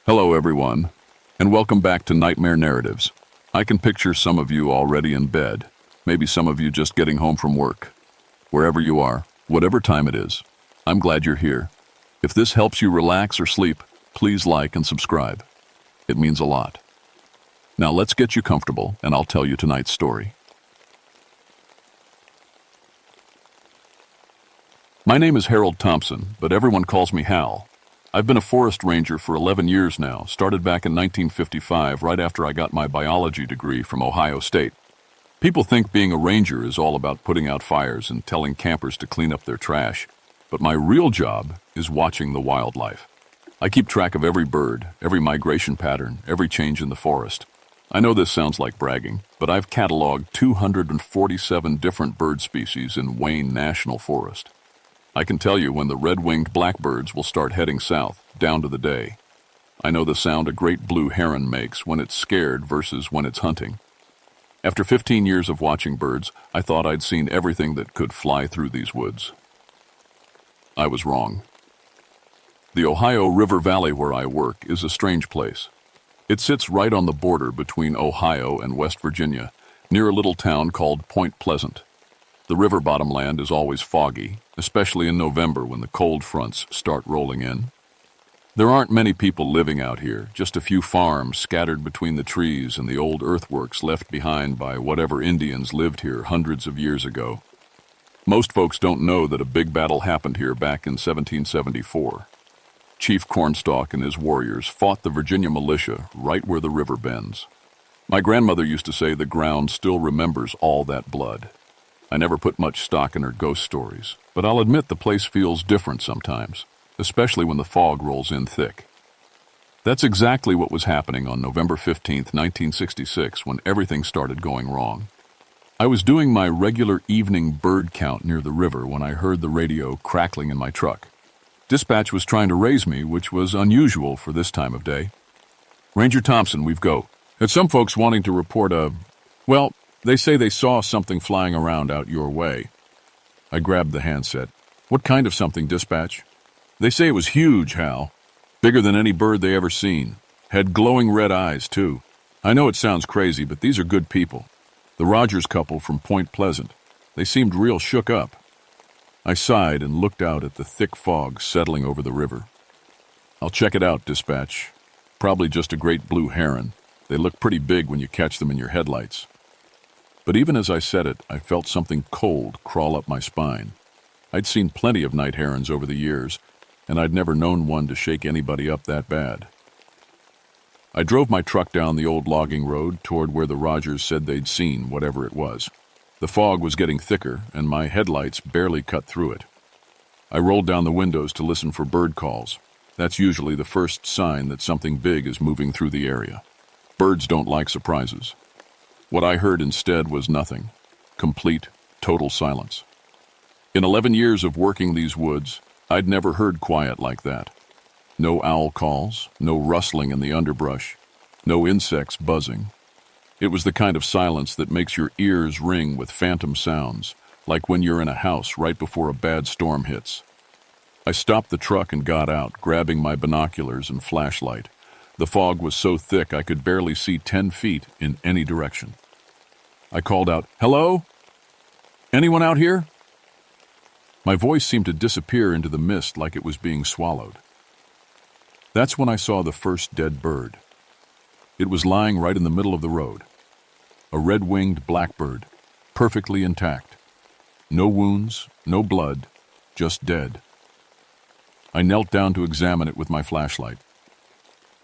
Hello, everyone, and welcome back to Nightmare Narratives. I can picture some of you already in bed, maybe some of you just getting home from work. Wherever you are, whatever time it is, I'm glad you're here. If this helps you relax or sleep, please like and subscribe. It means a lot. Now let's get you comfortable, and I'll tell you tonight's story. My name is Harold Thompson, but everyone calls me Hal. I've been a forest ranger for 11 years now, started back in 1955, right after I got my biology degree from Ohio State. People think being a ranger is all about putting out fires and telling campers to clean up their trash, but my real job is watching the wildlife. I keep track of every bird, every migration pattern, every change in the forest. I know this sounds like bragging, but I've cataloged 247 different bird species in Wayne National Forest. I can tell you when the red-winged blackbirds will start heading south, down to the day. I know the sound a great blue heron makes when it's scared versus when it's hunting. After 15 years of watching birds, I thought I'd seen everything that could fly through these woods. I was wrong. The Ohio River Valley where I work is a strange place. It sits right on the border between Ohio and West Virginia, near a little town called Point Pleasant. The river bottomland is always foggy, especially in November when the cold fronts start rolling in. There aren't many people living out here, just a few farms scattered between the trees and the old earthworks left behind by whatever Indians lived here hundreds of years ago. Most folks don't know that a big battle happened here back in 1774. Chief Cornstalk and his warriors fought the Virginia militia right where the river bends. My grandmother used to say the ground still remembers all that blood. I never put much stock in her ghost stories, but I'll admit the place feels different sometimes, especially when the fog rolls in thick. That's exactly what was happening on November 15th, 1966, when everything started going wrong. I was doing my regular evening bird count near the river when I heard the radio crackling in my truck. Dispatch was trying to raise me, which was unusual for this time of day. Ranger Thompson, we've go. Had some folks wanting to report they say they saw something flying around out your way. I grabbed the handset. What kind of something, dispatch? They say it was huge, Hal. Bigger than any bird they ever seen. Had glowing red eyes, too. I know it sounds crazy, but these are good people. The Rogers couple from Point Pleasant. They seemed real shook up. I sighed and looked out at the thick fog settling over the river. I'll check it out, dispatch. Probably just a great blue heron. They look pretty big when you catch them in your headlights. But even as I said it, I felt something cold crawl up my spine. I'd seen plenty of night herons over the years, and I'd never known one to shake anybody up that bad. I drove my truck down the old logging road toward where the Rogers said they'd seen whatever it was. The fog was getting thicker, and my headlights barely cut through it. I rolled down the windows to listen for bird calls. That's usually the first sign that something big is moving through the area. Birds don't like surprises. What I heard instead was nothing. Complete, total silence. In 11 years of working these woods, I'd never heard quiet like that. No owl calls, no rustling in the underbrush, no insects buzzing. It was the kind of silence that makes your ears ring with phantom sounds, like when you're in a house right before a bad storm hits. I stopped the truck and got out, grabbing my binoculars and flashlight. The fog was so thick I could barely see 10 feet in any direction. I called out, "Hello? Anyone out here?" My voice seemed to disappear into the mist like it was being swallowed. That's when I saw the first dead bird. It was lying right in the middle of the road. A red-winged blackbird, perfectly intact. No wounds, no blood, just dead. I knelt down to examine it with my flashlight.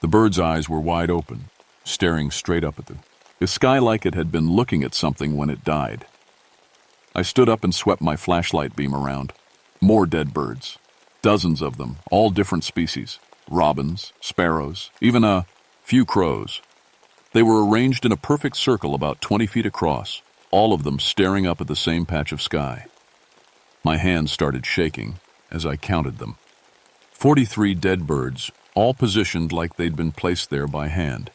The bird's eyes were wide open, staring straight up at the sky like it had been looking at something when it died. I stood up and swept my flashlight beam around. More dead birds. Dozens of them, all different species. Robins, sparrows, even a few crows. They were arranged in a perfect circle about 20 feet across, all of them staring up at the same patch of sky. My hands started shaking as I counted them. 43 dead birds, all positioned like they'd been placed there by hand.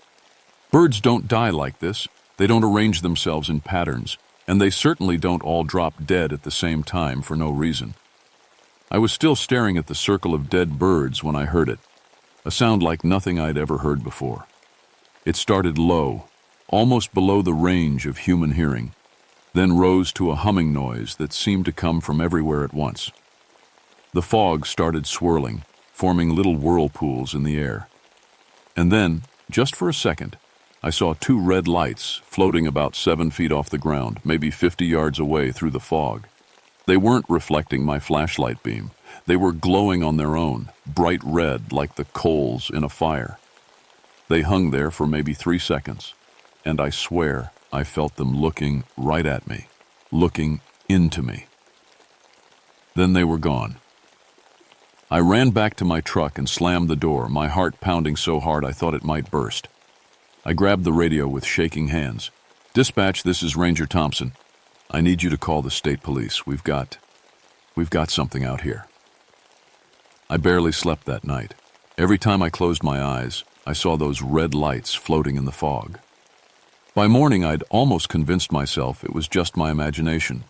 Birds don't die like this. They don't arrange themselves in patterns, and they certainly don't all drop dead at the same time for no reason. I was still staring at the circle of dead birds when I heard it. a sound like nothing I'd ever heard before. It started low, almost below the range of human hearing, then rose to a humming noise that seemed to come from everywhere at once. The fog started swirling, forming little whirlpools in the air. And then, just for a second, I saw two red lights floating about 7 feet off the ground, maybe 50 yards away through the fog. They weren't reflecting my flashlight beam. They were glowing on their own, bright red like the coals in a fire. They hung there for maybe 3 seconds, and I swear I felt them looking right at me, looking into me. Then they were gone. I ran back to my truck and slammed the door, my heart pounding so hard I thought it might burst. I grabbed the radio with shaking hands. "Dispatch, this is Ranger Thompson. I need you to call the state police. We've got something out here." I barely slept that night. Every time I closed my eyes, I saw those red lights floating in the fog. By morning, I'd almost convinced myself it was just my imagination,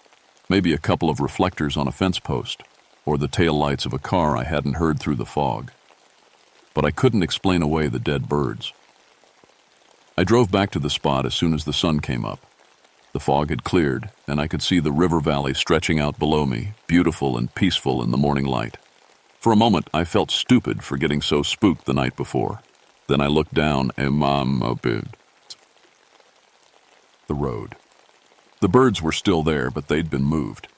maybe a couple of reflectors on a fence post, or the taillights of a car I hadn't heard through the fog. But I couldn't explain away the dead birds. I drove back to the spot as soon as the sun came up. The fog had cleared, and I could see the river valley stretching out below me, beautiful and peaceful in the morning light. For a moment, I felt stupid for getting so spooked the night before. Then I looked down the road. The birds were still there, but they'd been moved.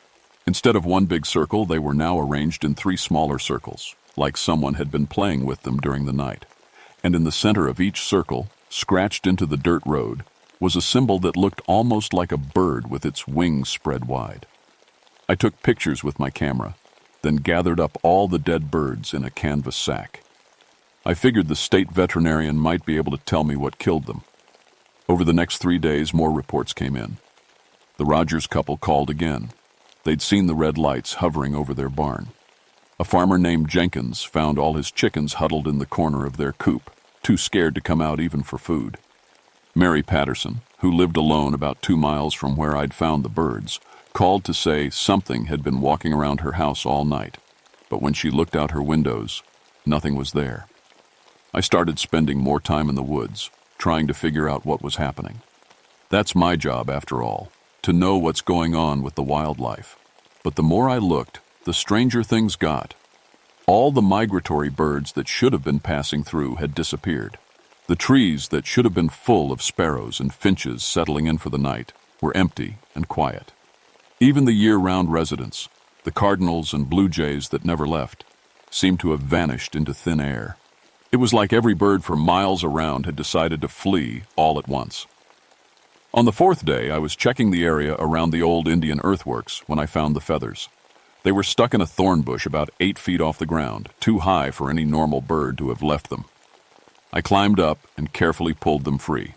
Instead of one big circle, they were now arranged in 3 smaller circles, like someone had been playing with them during the night. And in the center of each circle, scratched into the dirt road, was a symbol that looked almost like a bird with its wings spread wide. I took pictures with my camera, then gathered up all the dead birds in a canvas sack. I figured the state veterinarian might be able to tell me what killed them. Over the next 3 days, more reports came in. The Rogers couple called again. They'd seen the red lights hovering over their barn. A farmer named Jenkins found all his chickens huddled in the corner of their coop, too scared to come out even for food. Mary Patterson, who lived alone about 2 miles from where I'd found the birds, called to say something had been walking around her house all night, but when she looked out her windows, nothing was there. I started spending more time in the woods, trying to figure out what was happening. That's my job, after all, to know what's going on with the wildlife. But the more I looked, the stranger things got. All the migratory birds that should have been passing through had disappeared. The trees that should have been full of sparrows and finches settling in for the night were empty and quiet. Even the year-round residents, the cardinals and blue jays that never left, seemed to have vanished into thin air. It was like every bird for miles around had decided to flee all at once. On the 4th day, I was checking the area around the old Indian earthworks when I found the feathers. They were stuck in a thorn bush about 8 feet off the ground, too high for any normal bird to have left them. I climbed up and carefully pulled them free.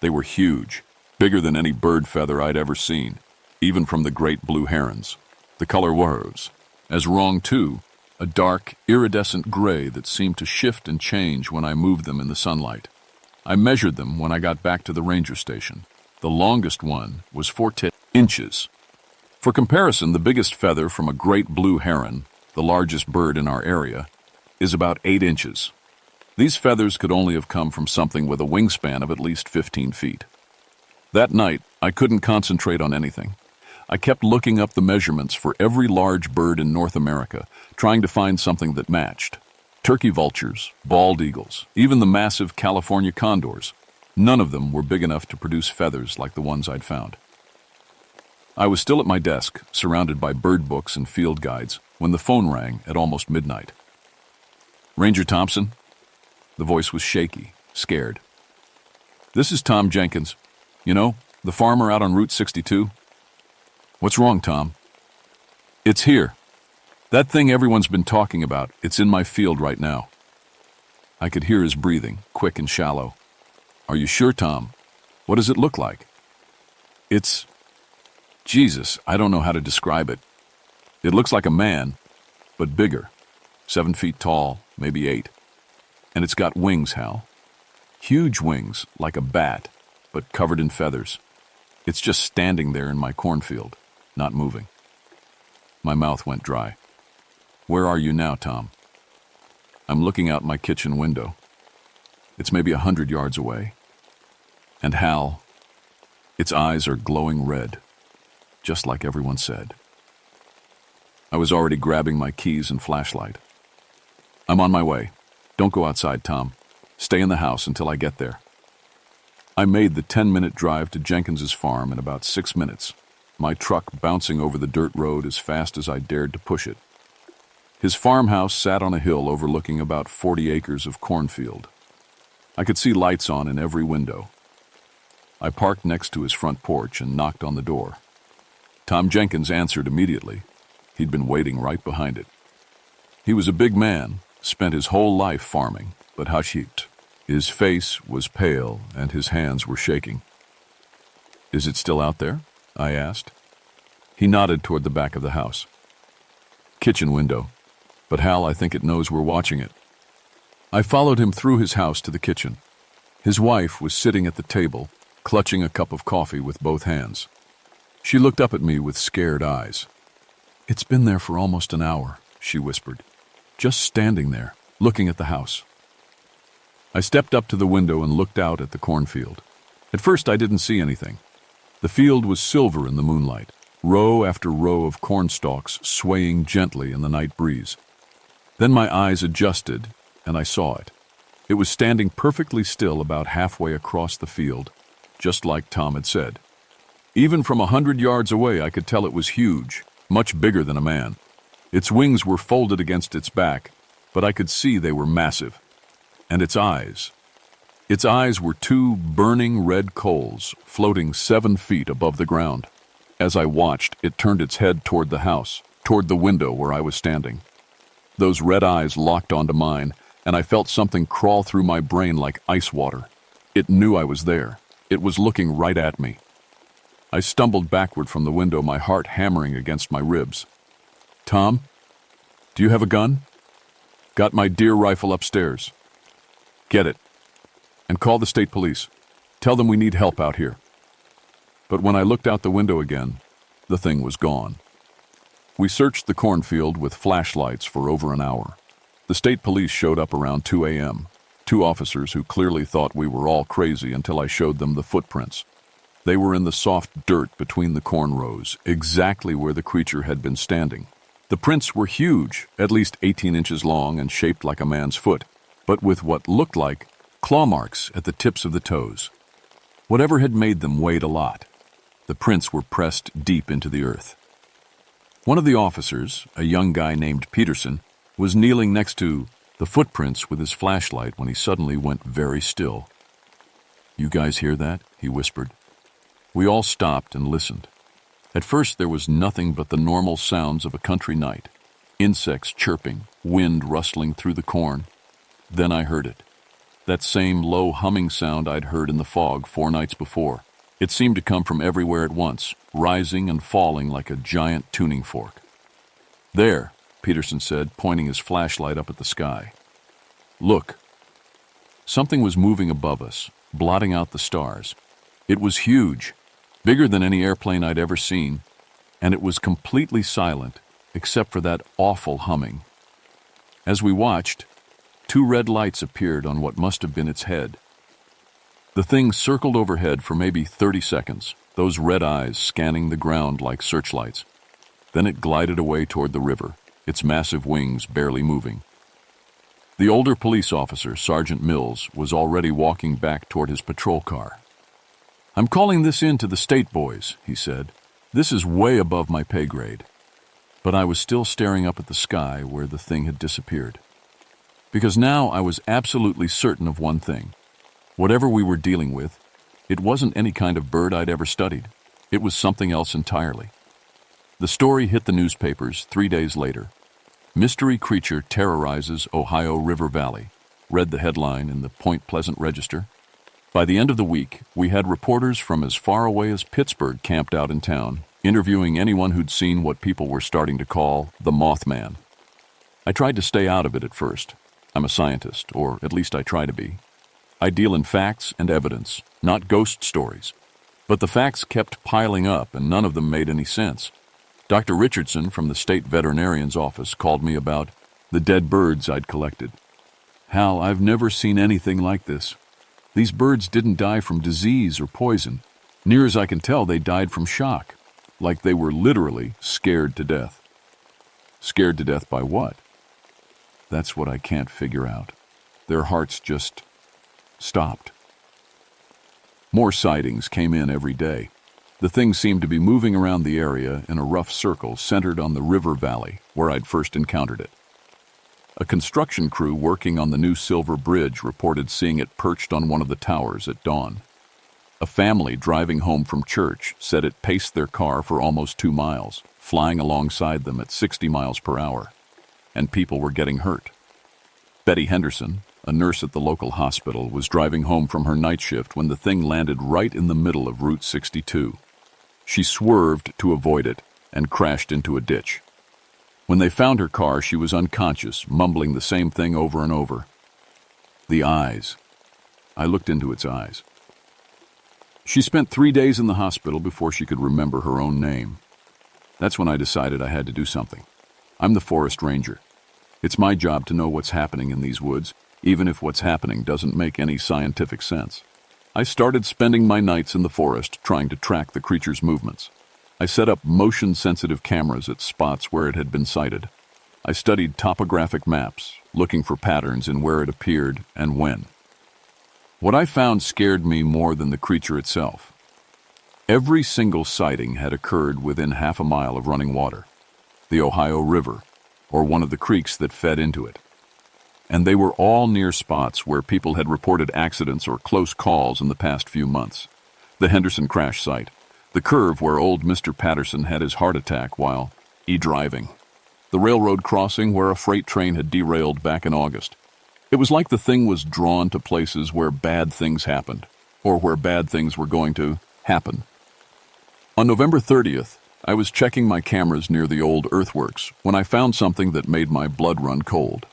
They were huge, bigger than any bird feather I'd ever seen, even from the great blue herons. The color was, as wrong too, a dark, iridescent gray that seemed to shift and change when I moved them in the sunlight. I measured them when I got back to the ranger station. The longest one was 14 inches. For comparison, the biggest feather from a great blue heron, the largest bird in our area, is about 8 inches. These feathers could only have come from something with a wingspan of at least 15 feet. That night, I couldn't concentrate on anything. I kept looking up the measurements for every large bird in North America, trying to find something that matched. Turkey vultures, bald eagles, even the massive California condors. None of them were big enough to produce feathers like the ones I'd found. I was still at my desk, surrounded by bird books and field guides, when the phone rang at almost midnight. "Ranger Thompson?" The voice was shaky, scared. "This is Tom Jenkins. You know, the farmer out on Route 62? "What's wrong, Tom?" "It's here. That thing everyone's been talking about, it's in my field right now." I could hear his breathing, quick and shallow. "Are you sure, Tom? What does it look like?" Jesus, I don't know how to describe it. It looks like a man, but bigger. 7 feet tall, maybe 8. And it's got wings, Hal. Huge wings, like a bat, but covered in feathers. It's just standing there in my cornfield, not moving." My mouth went dry. "Where are you now, Tom?" I'm looking out my kitchen window. It's maybe 100 yards away. And Hal, its eyes are glowing red, just like everyone said. I was already grabbing my keys and flashlight. I'm on my way. Don't go outside, Tom. Stay in the house until I get there. I made the 10-minute drive to Jenkins's farm in about 6 minutes, my truck bouncing over the dirt road as fast as I dared to push it. His farmhouse sat on a hill overlooking about 40 acres of cornfield. I could see lights on in every window. I parked next to his front porch and knocked on the door. Tom Jenkins answered immediately. He'd been waiting right behind it. He was a big man, spent his whole life farming, but hush-heaped. His face was pale and his hands were shaking. "Is it still out there?" I asked. He nodded toward the back of the house. "Kitchen window. But Hal, I think it knows we're watching it." I followed him through his house to the kitchen. His wife was sitting at the table, clutching a cup of coffee with both hands. She looked up at me with scared eyes. "It's been there for almost an hour," she whispered. "Just standing there, looking at the house." I stepped up to the window and looked out at the cornfield. At first I didn't see anything. The field was silver in the moonlight, row after row of corn stalks swaying gently in the night breeze. Then my eyes adjusted, and I saw it. It was standing perfectly still about halfway across the field, just like Tom had said. Even from 100 yards away, I could tell it was huge, much bigger than a man. Its wings were folded against its back, but I could see they were massive. And its eyes were two burning red coals floating 7 feet above the ground. As I watched, it turned its head toward the house, toward the window where I was standing. Those red eyes locked onto mine, and I felt something crawl through my brain like ice water. It knew I was there. It was looking right at me. I stumbled backward from the window, my heart hammering against my ribs. "Tom, do you have a gun?" "Got my deer rifle upstairs." "Get it. And call the state police. Tell them we need help out here." But when I looked out the window again, the thing was gone. We searched the cornfield with flashlights for over an hour. The state police showed up around 2 a.m., 2 officers who clearly thought we were all crazy until I showed them the footprints. They were in the soft dirt between the corn rows, exactly where the creature had been standing. The prints were huge, at least 18 inches long and shaped like a man's foot, but with what looked like claw marks at the tips of the toes. Whatever had made them weighed a lot. The prints were pressed deep into the earth. One of the officers, a young guy named Peterson, was kneeling next to the footprints with his flashlight when he suddenly went very still. "You guys hear that?" he whispered. We all stopped and listened. At first there was nothing but the normal sounds of a country night. Insects chirping, wind rustling through the corn. Then I heard it. That same low humming sound I'd heard in the fog 4 nights before. It seemed to come from everywhere at once, rising and falling like a giant tuning fork. "There," Peterson said, pointing his flashlight up at the sky. "Look." Something was moving above us, blotting out the stars. It was huge, bigger than any airplane I'd ever seen, and it was completely silent, except for that awful humming. As we watched, 2 red lights appeared on what must have been its head. The thing circled overhead for maybe 30 seconds, those red eyes scanning the ground like searchlights. Then it glided away toward the river, its massive wings barely moving. The older police officer, Sergeant Mills, was already walking back toward his patrol car. "I'm calling this in to the state boys," he said. "This is way above my pay grade." But I was still staring up at the sky where the thing had disappeared. Because now I was absolutely certain of one thing. Whatever we were dealing with, it wasn't any kind of bird I'd ever studied. It was something else entirely. The story hit the newspapers 3 days later. "Mystery creature terrorizes Ohio River Valley," read the headline in the Point Pleasant Register. By the end of the week, we had reporters from as far away as Pittsburgh camped out in town, interviewing anyone who'd seen what people were starting to call the Mothman. I tried to stay out of it at first. I'm a scientist, or at least I try to be. I deal in facts and evidence, not ghost stories. But the facts kept piling up, and none of them made any sense. Dr. Richardson from the state veterinarian's office called me about the dead birds I'd collected. Hal, I've never seen anything like this. These birds didn't die from disease or poison. Near as I can tell, they died from shock, like they were literally scared to death. Scared to death by what? That's what I can't figure out. Their hearts just stopped. More sightings came in every day. The thing seemed to be moving around the area in a rough circle centered on the river valley where I'd first encountered it. A construction crew working on the new Silver Bridge reported seeing it perched on one of the towers at dawn. A family driving home from church said it paced their car for almost 2 miles, flying alongside them at 60 miles per hour, and people were getting hurt. Betty Henderson, a nurse at the local hospital, was driving home from her night shift when the thing landed right in the middle of Route 62. She swerved to avoid it and crashed into a ditch. When they found her car, she was unconscious, mumbling the same thing over and over. The eyes. I looked into its eyes. She spent 3 days in the hospital before she could remember her own name. That's when I decided I had to do something. I'm the forest ranger. It's my job to know what's happening in these woods, even if what's happening doesn't make any scientific sense. I started spending my nights in the forest trying to track the creature's movements. I set up motion-sensitive cameras at spots where it had been sighted. I studied topographic maps, looking for patterns in where it appeared and when. What I found scared me more than the creature itself. Every single sighting had occurred within half a mile of running water, the Ohio River, or one of the creeks that fed into it. And they were all near spots where people had reported accidents or close calls in the past few months. The Henderson crash site, the curve where old Mr. Patterson had his heart attack while driving, the railroad crossing where a freight train had derailed back in August. It was like the thing was drawn to places where bad things happened, or where bad things were going to happen. On November 30th, I was checking my cameras near the old earthworks when I found something that made my blood run cold.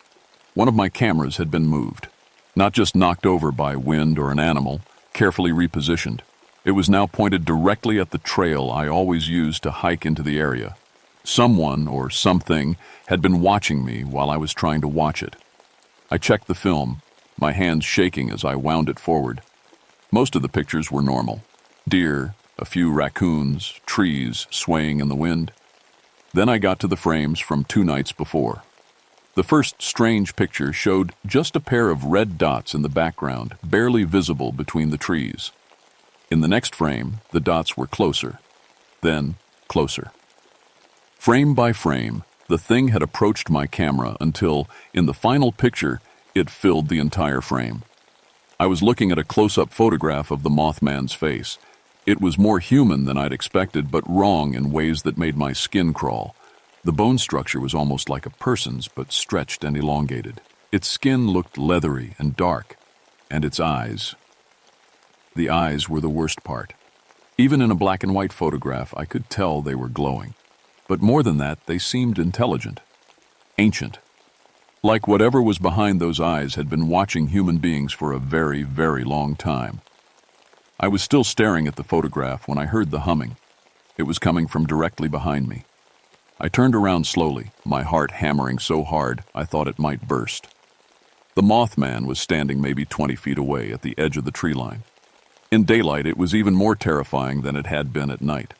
One of my cameras had been moved, not just knocked over by wind or an animal, carefully repositioned. It was now pointed directly at the trail I always used to hike into the area. Someone or something had been watching me while I was trying to watch it. I checked the film, my hands shaking as I wound it forward. Most of the pictures were normal. Deer, a few raccoons, trees swaying in the wind. Then I got to the frames from 2 nights before. The first strange picture showed just a pair of red dots in the background, barely visible between the trees. In the next frame, the dots were closer, then closer. Frame by frame, the thing had approached my camera until, in the final picture, it filled the entire frame. I was looking at a close-up photograph of the Mothman's face. It was more human than I'd expected, but wrong in ways that made my skin crawl. The bone structure was almost like a person's, but stretched and elongated. Its skin looked leathery and dark, and its eyes. The eyes were the worst part. Even in a black and white photograph, I could tell they were glowing. But more than that, they seemed intelligent, ancient. Like whatever was behind those eyes had been watching human beings for a very, very long time. I was still staring at the photograph when I heard the humming. It was coming from directly behind me. I turned around slowly, my heart hammering so hard I thought it might burst. The Mothman was standing maybe 20 feet away at the edge of the tree line. In daylight, it was even more terrifying than it had been at night.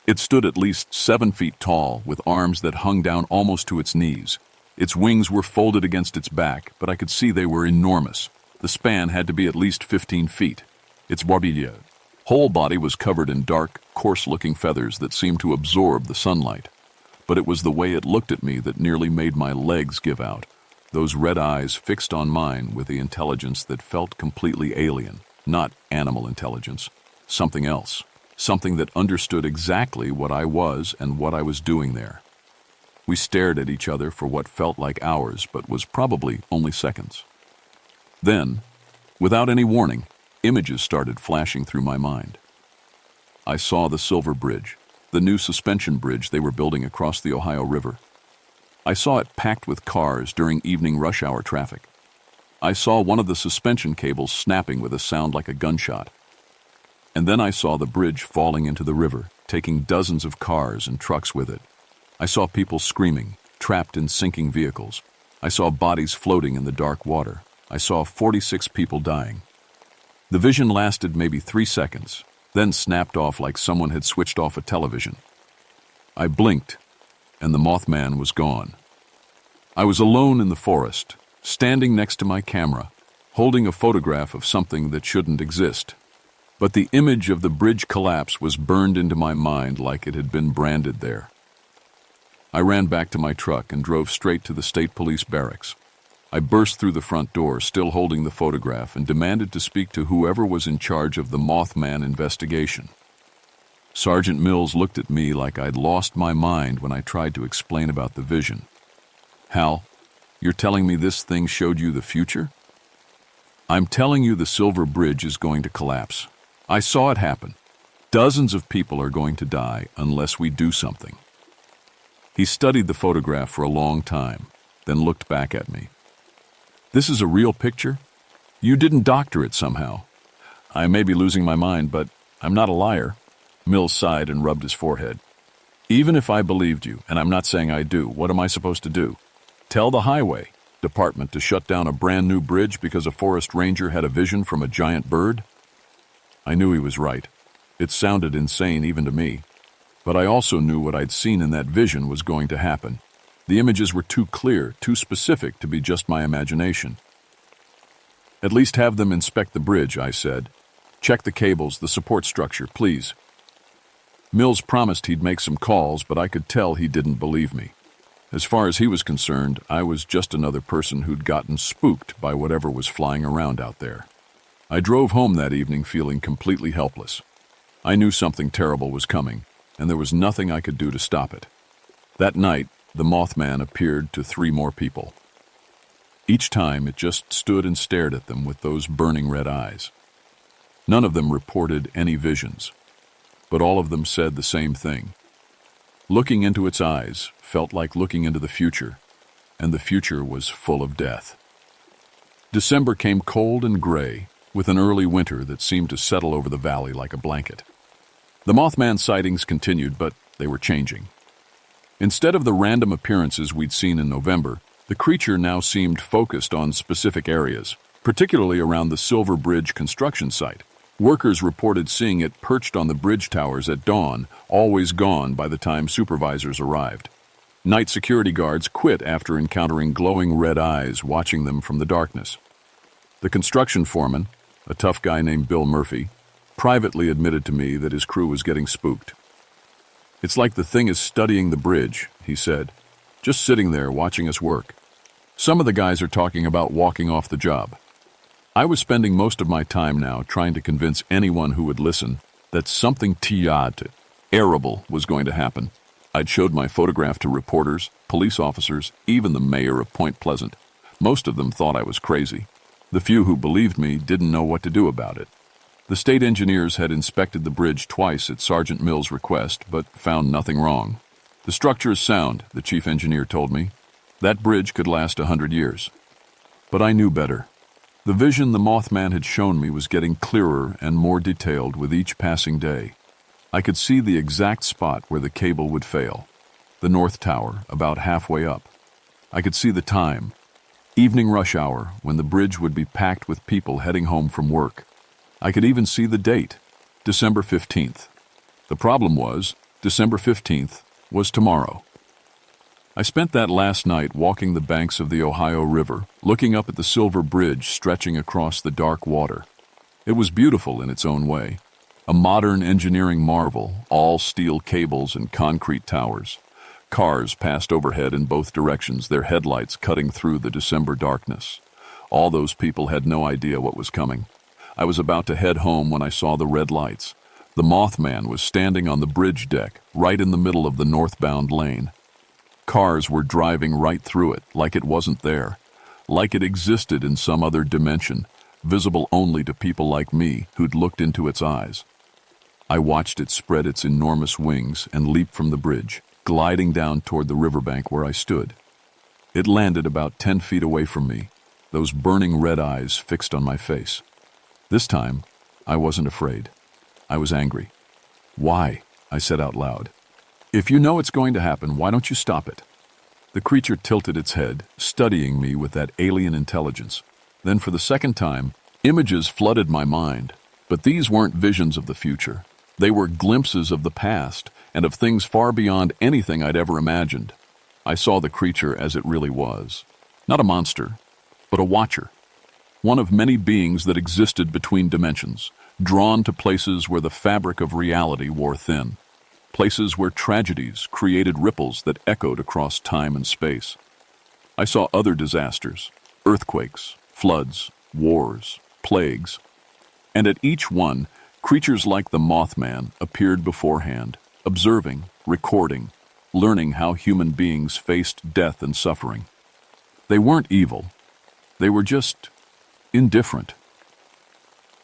It stood at least 7 feet tall, with arms that hung down almost to its knees. Its wings were folded against its back, but I could see they were enormous. The span had to be at least 15 feet. Its whole body was covered in dark, coarse-looking feathers that seemed to absorb the sunlight. But it was the way it looked at me that nearly made my legs give out. Those red eyes fixed on mine with the intelligence that felt completely alien. Not animal intelligence. Something else. Something that understood exactly what I was and what I was doing there. We stared at each other for what felt like hours, but was probably only seconds. Then, without any warning, images started flashing through my mind. I saw the Silver Bridge, the new suspension bridge they were building across the Ohio River. I saw it packed with cars during evening rush hour traffic. I saw one of the suspension cables snapping with a sound like a gunshot. And then I saw the bridge falling into the river, taking dozens of cars and trucks with it. I saw people screaming, trapped in sinking vehicles. I saw bodies floating in the dark water, I saw 46 people dying. The vision lasted maybe 3 seconds, then snapped off like someone had switched off a television. I blinked, and the Mothman was gone. I was alone in the forest, standing next to my camera, holding a photograph of something that shouldn't exist. But the image of the bridge collapse was burned into my mind like it had been branded there. I ran back to my truck and drove straight to the state police barracks. I burst through the front door, still holding the photograph, and demanded to speak to whoever was in charge of the Mothman investigation. Sergeant Mills looked at me like I'd lost my mind when I tried to explain about the vision. "Hal, you're telling me this thing showed you the future?" "I'm telling you the Silver Bridge is going to collapse. I saw it happen. Dozens of people are going to die unless we do something." He studied the photograph for a long time, then looked back at me. "This is a real picture? You didn't doctor it somehow." "I may be losing my mind, but I'm not a liar." Mills sighed and rubbed his forehead. "Even if I believed you, and I'm not saying I do, what am I supposed to do? Tell the highway department to shut down a brand new bridge because a forest ranger had a vision from a giant bird?" I knew he was right. It sounded insane even to me. But I also knew what I'd seen in that vision was going to happen. The images were too clear, too specific to be just my imagination. "At least have them inspect the bridge," I said. "Check the cables, the support structure, please." Mills promised he'd make some calls, but I could tell he didn't believe me. As far as he was concerned, I was just another person who'd gotten spooked by whatever was flying around out there. I drove home that evening feeling completely helpless. I knew something terrible was coming, and there was nothing I could do to stop it. That night, the Mothman appeared to 3 more people. Each time, it just stood and stared at them with those burning red eyes. None of them reported any visions, but all of them said the same thing. Looking into its eyes felt like looking into the future, and the future was full of death. December came cold and gray, with an early winter that seemed to settle over the valley like a blanket. The Mothman sightings continued, but they were changing. Instead of the random appearances we'd seen in November, the creature now seemed focused on specific areas, particularly around the Silver Bridge construction site. Workers reported seeing it perched on the bridge towers at dawn, always gone by the time supervisors arrived. Night security guards quit after encountering glowing red eyes watching them from the darkness. The construction foreman, a tough guy named Bill Murphy, privately admitted to me that his crew was getting spooked. "It's like the thing is studying the bridge," he said, "just sitting there watching us work. Some of the guys are talking about walking off the job." I was spending most of my time now trying to convince anyone who would listen that something terrible was going to happen. I'd showed my photograph to reporters, police officers, even the mayor of Point Pleasant. Most of them thought I was crazy. The few who believed me didn't know what to do about it. The state engineers had inspected the bridge twice at Sergeant Mills' request, but found nothing wrong. "The structure is sound," the chief engineer told me. "That bridge could last 100 years. But I knew better. The vision the Mothman had shown me was getting clearer and more detailed with each passing day. I could see the exact spot where the cable would fail. The North Tower, about halfway up. I could see the time. Evening rush hour, when the bridge would be packed with people heading home from work. I could even see the date, December 15th. The problem was, December 15th was tomorrow. I spent that last night walking the banks of the Ohio River, looking up at the Silver Bridge stretching across the dark water. It was beautiful in its own way. A modern engineering marvel, all steel cables and concrete towers. Cars passed overhead in both directions, their headlights cutting through the December darkness. All those people had no idea what was coming. I was about to head home when I saw the red lights. The Mothman was standing on the bridge deck, right in the middle of the northbound lane. Cars were driving right through it, like it wasn't there, like it existed in some other dimension, visible only to people like me who'd looked into its eyes. I watched it spread its enormous wings and leap from the bridge, gliding down toward the riverbank where I stood. It landed about 10 feet away from me, those burning red eyes fixed on my face. This time, I wasn't afraid. I was angry. "Why?" I said out loud. "If you know it's going to happen, why don't you stop it?" The creature tilted its head, studying me with that alien intelligence. Then for the second time, images flooded my mind, but these weren't visions of the future. They were glimpses of the past and of things far beyond anything I'd ever imagined. I saw the creature as it really was. Not a monster, but a watcher. One of many beings that existed between dimensions, drawn to places where the fabric of reality wore thin. Places where tragedies created ripples that echoed across time and space. I saw other disasters, earthquakes, floods, wars, plagues. And at each one, creatures like the Mothman appeared beforehand, observing, recording, learning how human beings faced death and suffering. They weren't evil. They were just indifferent.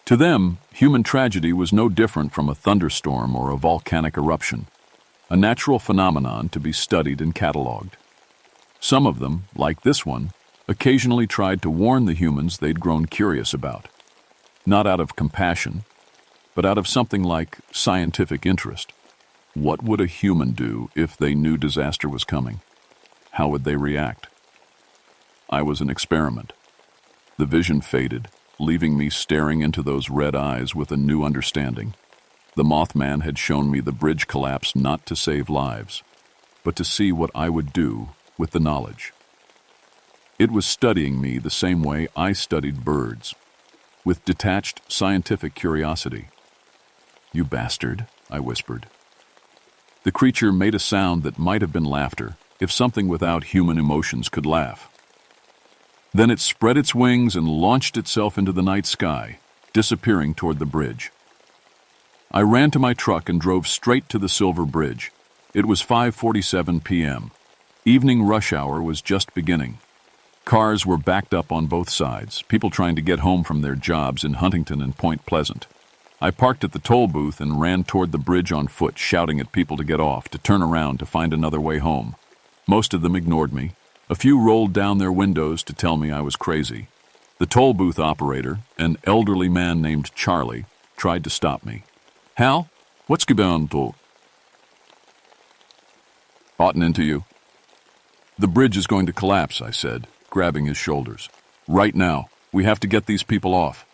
To them, human tragedy was no different from a thunderstorm or a volcanic eruption, a natural phenomenon to be studied and catalogued. Some of them, like this one, occasionally tried to warn the humans they'd grown curious about, not out of compassion, but out of something like scientific interest. What would a human do if they knew disaster was coming? How would they react? I was an experiment. The vision faded, leaving me staring into those red eyes with a new understanding. The Mothman had shown me the bridge collapse not to save lives, but to see what I would do with the knowledge. It was studying me the same way I studied birds, with detached scientific curiosity. "You bastard," I whispered. The creature made a sound that might have been laughter, if something without human emotions could laugh. Then it spread its wings and launched itself into the night sky, disappearing toward the bridge. I ran to my truck and drove straight to the Silver Bridge. It was 5:47 p.m. Evening rush hour was just beginning. Cars were backed up on both sides, people trying to get home from their jobs in Huntington and Point Pleasant. I parked at the toll booth and ran toward the bridge on foot, shouting at people to get off, to turn around, to find another way home. Most of them ignored me. A few rolled down their windows to tell me I was crazy. The toll booth operator, an elderly man named Charlie, tried to stop me. "Hal, what's going on? Oughtn't into you." "The bridge is going to collapse," I said, grabbing his shoulders. "Right now. We have to get these people off."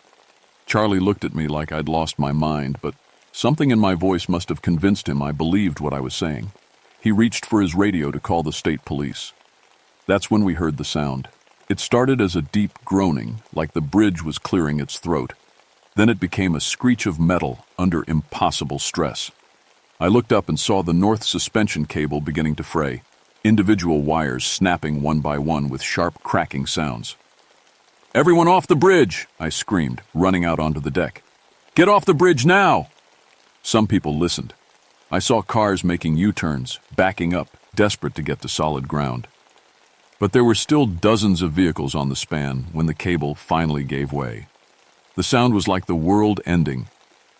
Charlie looked at me like I'd lost my mind, but something in my voice must have convinced him I believed what I was saying. He reached for his radio to call the state police. That's when we heard the sound. It started as a deep groaning, like the bridge was clearing its throat. Then it became a screech of metal under impossible stress. I looked up and saw the north suspension cable beginning to fray, individual wires snapping one by one with sharp cracking sounds. "Everyone off the bridge!" I screamed, running out onto the deck. "Get off the bridge now!" Some people listened. I saw cars making U-turns, backing up, desperate to get to solid ground. But there were still dozens of vehicles on the span when the cable finally gave way. The sound was like the world ending.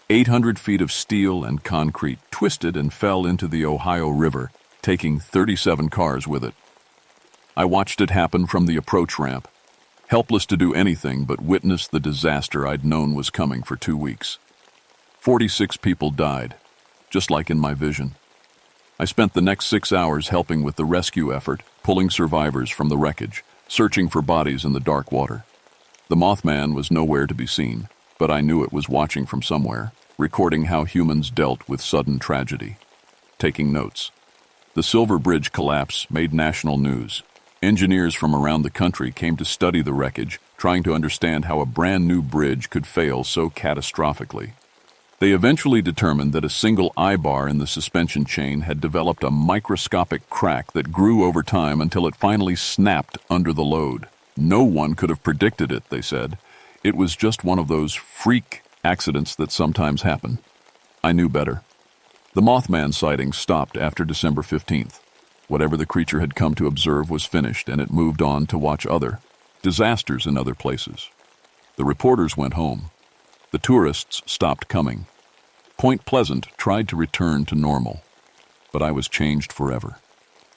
800 feet of steel and concrete twisted and fell into the Ohio River, taking 37 cars with it. I watched it happen from the approach ramp, helpless to do anything but witness the disaster I'd known was coming for 2 weeks. 46 people died, just like in my vision. I spent the next 6 hours helping with the rescue effort, pulling survivors from the wreckage, searching for bodies in the dark water. The Mothman was nowhere to be seen, but I knew it was watching from somewhere, recording how humans dealt with sudden tragedy. Taking notes. The Silver Bridge collapse made national news. Engineers from around the country came to study the wreckage, trying to understand how a brand new bridge could fail so catastrophically. They eventually determined that a single eye-bar in the suspension chain had developed a microscopic crack that grew over time until it finally snapped under the load. No one could have predicted it, they said. It was just one of those freak accidents that sometimes happen. I knew better. The Mothman sighting stopped after December 15th. Whatever the creature had come to observe was finished, and it moved on to watch other disasters in other places. The reporters went home. The tourists stopped coming. Point Pleasant tried to return to normal, but I was changed forever.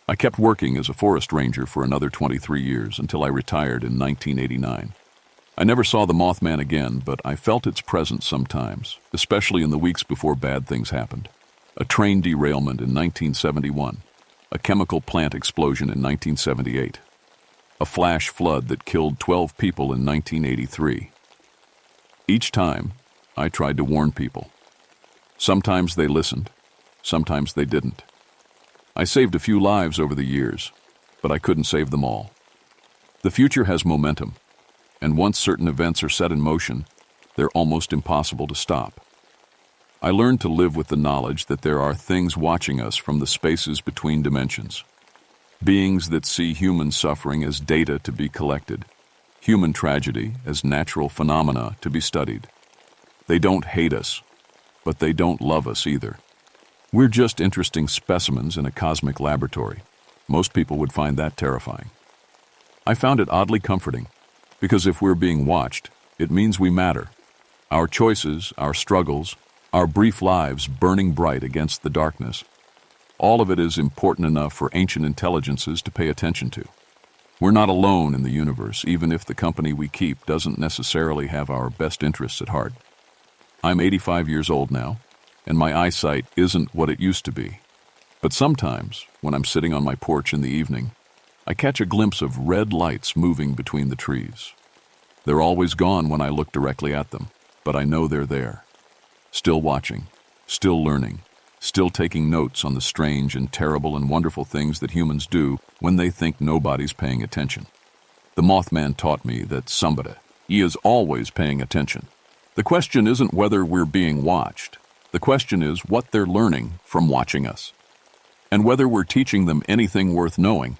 I kept working as a forest ranger for another 23 years until I retired in 1989. I never saw the Mothman again, but I felt its presence sometimes, especially in the weeks before bad things happened. A train derailment in 1971, a chemical plant explosion in 1978, a flash flood that killed 12 people in 1983. Each time, I tried to warn people. Sometimes they listened, sometimes they didn't. I saved a few lives over the years, but I couldn't save them all. The future has momentum, and once certain events are set in motion, they're almost impossible to stop. I learned to live with the knowledge that there are things watching us from the spaces between dimensions. Beings that see human suffering as data to be collected, human tragedy as natural phenomena to be studied. They don't hate us, but they don't love us either. We're just interesting specimens in a cosmic laboratory. Most people would find that terrifying. I found it oddly comforting, because if we're being watched, it means we matter. Our choices, our struggles, our brief lives burning bright against the darkness, all of it is important enough for ancient intelligences to pay attention to. We're not alone in the universe, even if the company we keep doesn't necessarily have our best interests at heart. I'm 85 years old now, and my eyesight isn't what it used to be. But sometimes, when I'm sitting on my porch in the evening, I catch a glimpse of red lights moving between the trees. They're always gone when I look directly at them, but I know they're there. Still watching, still learning, still taking notes on the strange and terrible and wonderful things that humans do when they think nobody's paying attention. The Mothman taught me that somebody, he is always paying attention. The question isn't whether we're being watched. The question is what they're learning from watching us, and whether we're teaching them anything worth knowing.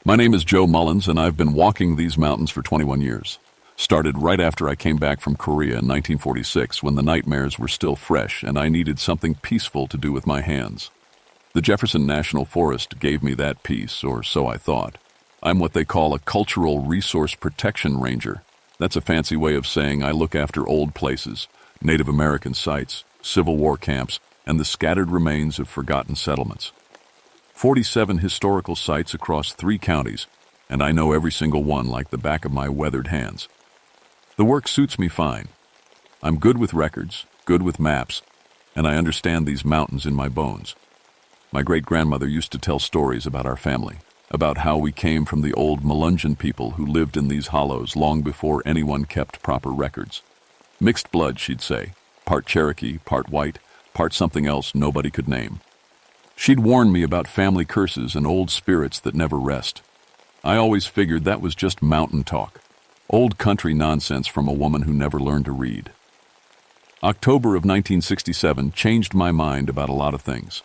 My name is Joe Mullins, and I've been walking these mountains for 21 years. Started right after I came back from Korea in 1946, when the nightmares were still fresh and I needed something peaceful to do with my hands. The Jefferson National Forest gave me that peace, or so I thought. I'm what they call a cultural resource protection ranger. That's a fancy way of saying I look after old places, Native American sites, Civil War camps, and the scattered remains of forgotten settlements. 47 historical sites across 3 counties, and I know every single one like the back of my weathered hands. The work suits me fine. I'm good with records, good with maps, and I understand these mountains in my bones. My great-grandmother used to tell stories about our family, about how we came from the old Melungeon people who lived in these hollows long before anyone kept proper records. Mixed blood, she'd say, part Cherokee, part white, part something else nobody could name. She'd warn me about family curses and old spirits that never rest. I always figured that was just mountain talk, old country nonsense from a woman who never learned to read. October of 1967 changed my mind about a lot of things.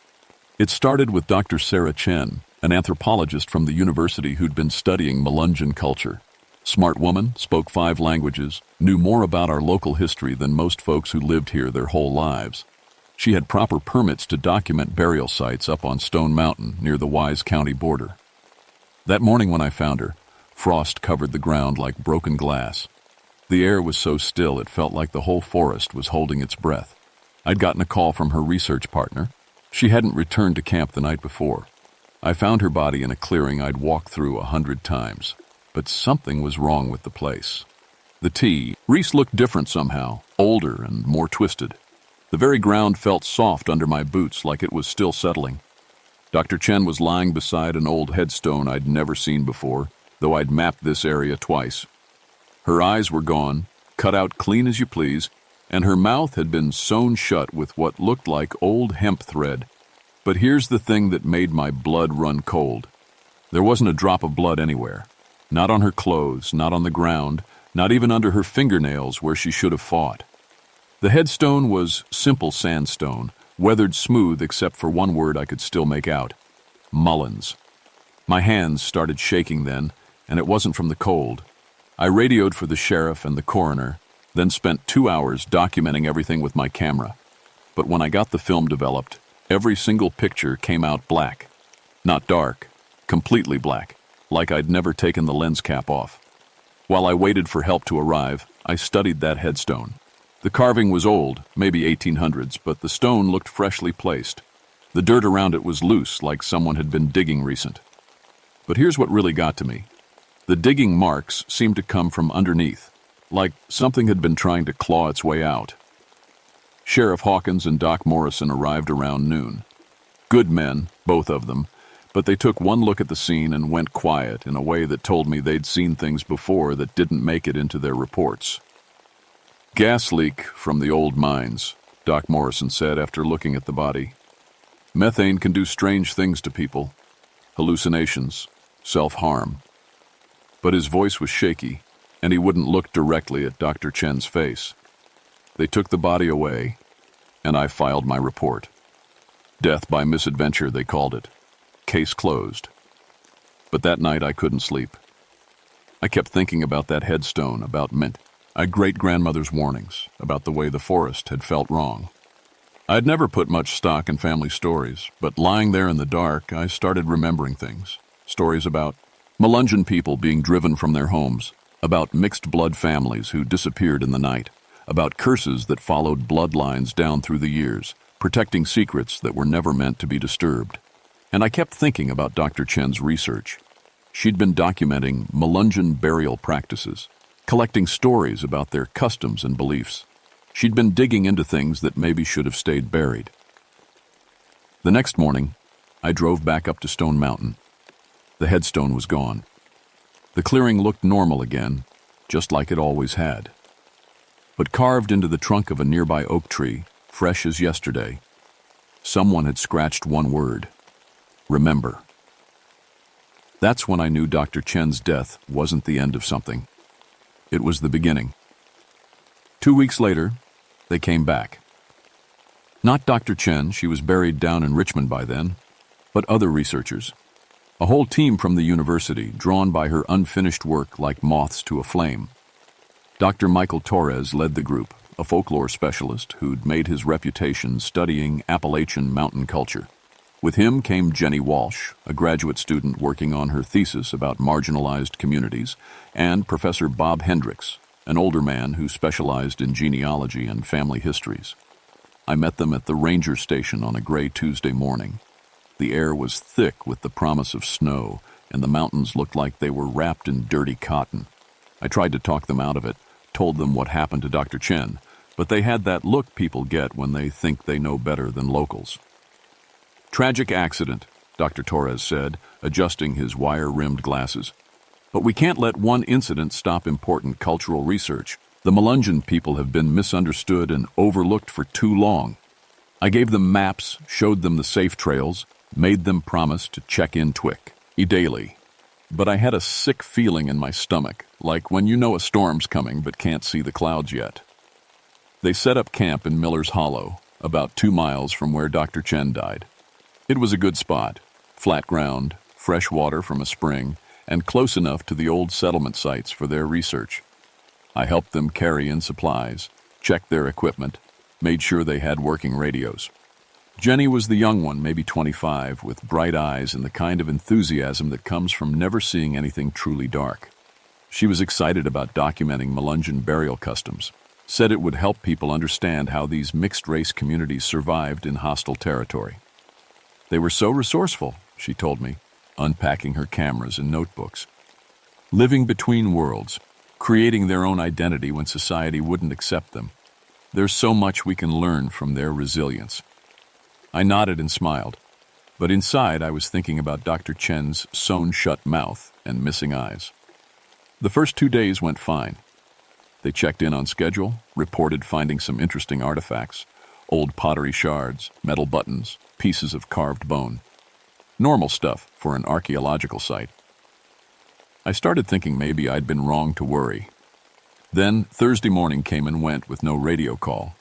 It started with Dr. Sarah Chen, an anthropologist from the university who'd been studying Melungeon culture. Smart woman, spoke 5 languages, knew more about our local history than most folks who lived here their whole lives. She had proper permits to document burial sites up on Stone Mountain near the Wise County border. That morning when I found her, frost covered the ground like broken glass. The air was so still it felt like the whole forest was holding its breath. I'd gotten a call from her research partner. She hadn't returned to camp the night before. I found her body in a clearing I'd walked through 100 times, but something was wrong with the place. The Reese looked different somehow, older and more twisted. The very ground felt soft under my boots, like it was still settling. Dr. Chen was lying beside an old headstone I'd never seen before, though I'd mapped this area twice. Her eyes were gone, cut out clean as you please, and her mouth had been sewn shut with what looked like old hemp thread. But here's the thing that made my blood run cold. There wasn't a drop of blood anywhere. Not on her clothes, not on the ground, not even under her fingernails where she should have fought. The headstone was simple sandstone, weathered smooth except for one word I could still make out: Mullins. My hands started shaking then, and it wasn't from the cold. I radioed for the sheriff and the coroner, then spent 2 hours documenting everything with my camera. But when I got the film developed, every single picture came out black. Not dark, completely black, like I'd never taken the lens cap off. While I waited for help to arrive, I studied that headstone. The carving was old, maybe 1800s, but the stone looked freshly placed. The dirt around it was loose, like someone had been digging recent. But here's what really got to me. The digging marks seemed to come from underneath, like something had been trying to claw its way out. Sheriff Hawkins and Doc Morrison arrived around noon. Good men, both of them, but they took one look at the scene and went quiet in a way that told me they'd seen things before that didn't make it into their reports. Gas leak from the old mines, Doc Morrison said after looking at the body. Methane can do strange things to people. Hallucinations, self-harm. But his voice was shaky, and he wouldn't look directly at Dr. Chen's face. They took the body away, and I filed my report. Death by misadventure, they called it. Case closed. But that night I couldn't sleep. I kept thinking about that headstone, about my great-grandmother's warnings, about the way the forest had felt wrong. I'd never put much stock in family stories, but lying there in the dark, I started remembering things. Stories about Melungeon people being driven from their homes, about mixed-blood families who disappeared in the night, about curses that followed bloodlines down through the years, protecting secrets that were never meant to be disturbed. And I kept thinking about Dr. Chen's research. She'd been documenting Melungeon burial practices, collecting stories about their customs and beliefs. She'd been digging into things that maybe should have stayed buried. The next morning, I drove back up to Stone Mountain. The headstone was gone. The clearing looked normal again, just like it always had. But carved into the trunk of a nearby oak tree, fresh as yesterday, someone had scratched one word: remember. That's when I knew Dr. Chen's death wasn't the end of something. It was the beginning. 2 weeks later, they came back. Not Dr. Chen, she was buried down in Richmond by then, but other researchers. A whole team from the university, drawn by her unfinished work like moths to a flame. Dr. Michael Torres led the group, a folklore specialist who'd made his reputation studying Appalachian mountain culture. With him came Jenny Walsh, a graduate student working on her thesis about marginalized communities, and Professor Bob Hendricks, an older man who specialized in genealogy and family histories. I met them at the ranger station on a gray Tuesday morning. The air was thick with the promise of snow, and the mountains looked like they were wrapped in dirty cotton. I tried to talk them out of it, told them what happened to Dr. Chen, but they had that look people get when they think they know better than locals. Tragic accident, Dr. Torres said, adjusting his wire-rimmed glasses. But we can't let one incident stop important cultural research. The Melungeon people have been misunderstood and overlooked for too long. I gave them maps, showed them the safe trails, made them promise to check in daily. But I had a sick feeling in my stomach, like when you know a storm's coming but can't see the clouds yet. They set up camp in Miller's Hollow, about 2 miles from where Dr. Chen died. It was a good spot, flat ground, fresh water from a spring, and close enough to the old settlement sites for their research. I helped them carry in supplies, checked their equipment, made sure they had working radios. Jenny was the young one, maybe 25, with bright eyes and the kind of enthusiasm that comes from never seeing anything truly dark. She was excited about documenting Melungeon burial customs, said it would help people understand how these mixed-race communities survived in hostile territory. They were so resourceful, she told me, unpacking her cameras and notebooks. Living between worlds, creating their own identity when society wouldn't accept them. There's so much we can learn from their resilience. I nodded and smiled, but inside I was thinking about Dr. Chen's sewn-shut mouth and missing eyes. The first 2 days went fine. They checked in on schedule, reported finding some interesting artifacts, old pottery shards, metal buttons, pieces of carved bone. Normal stuff for an archaeological site. I started thinking maybe I'd been wrong to worry. Then Thursday morning came and went with no radio call.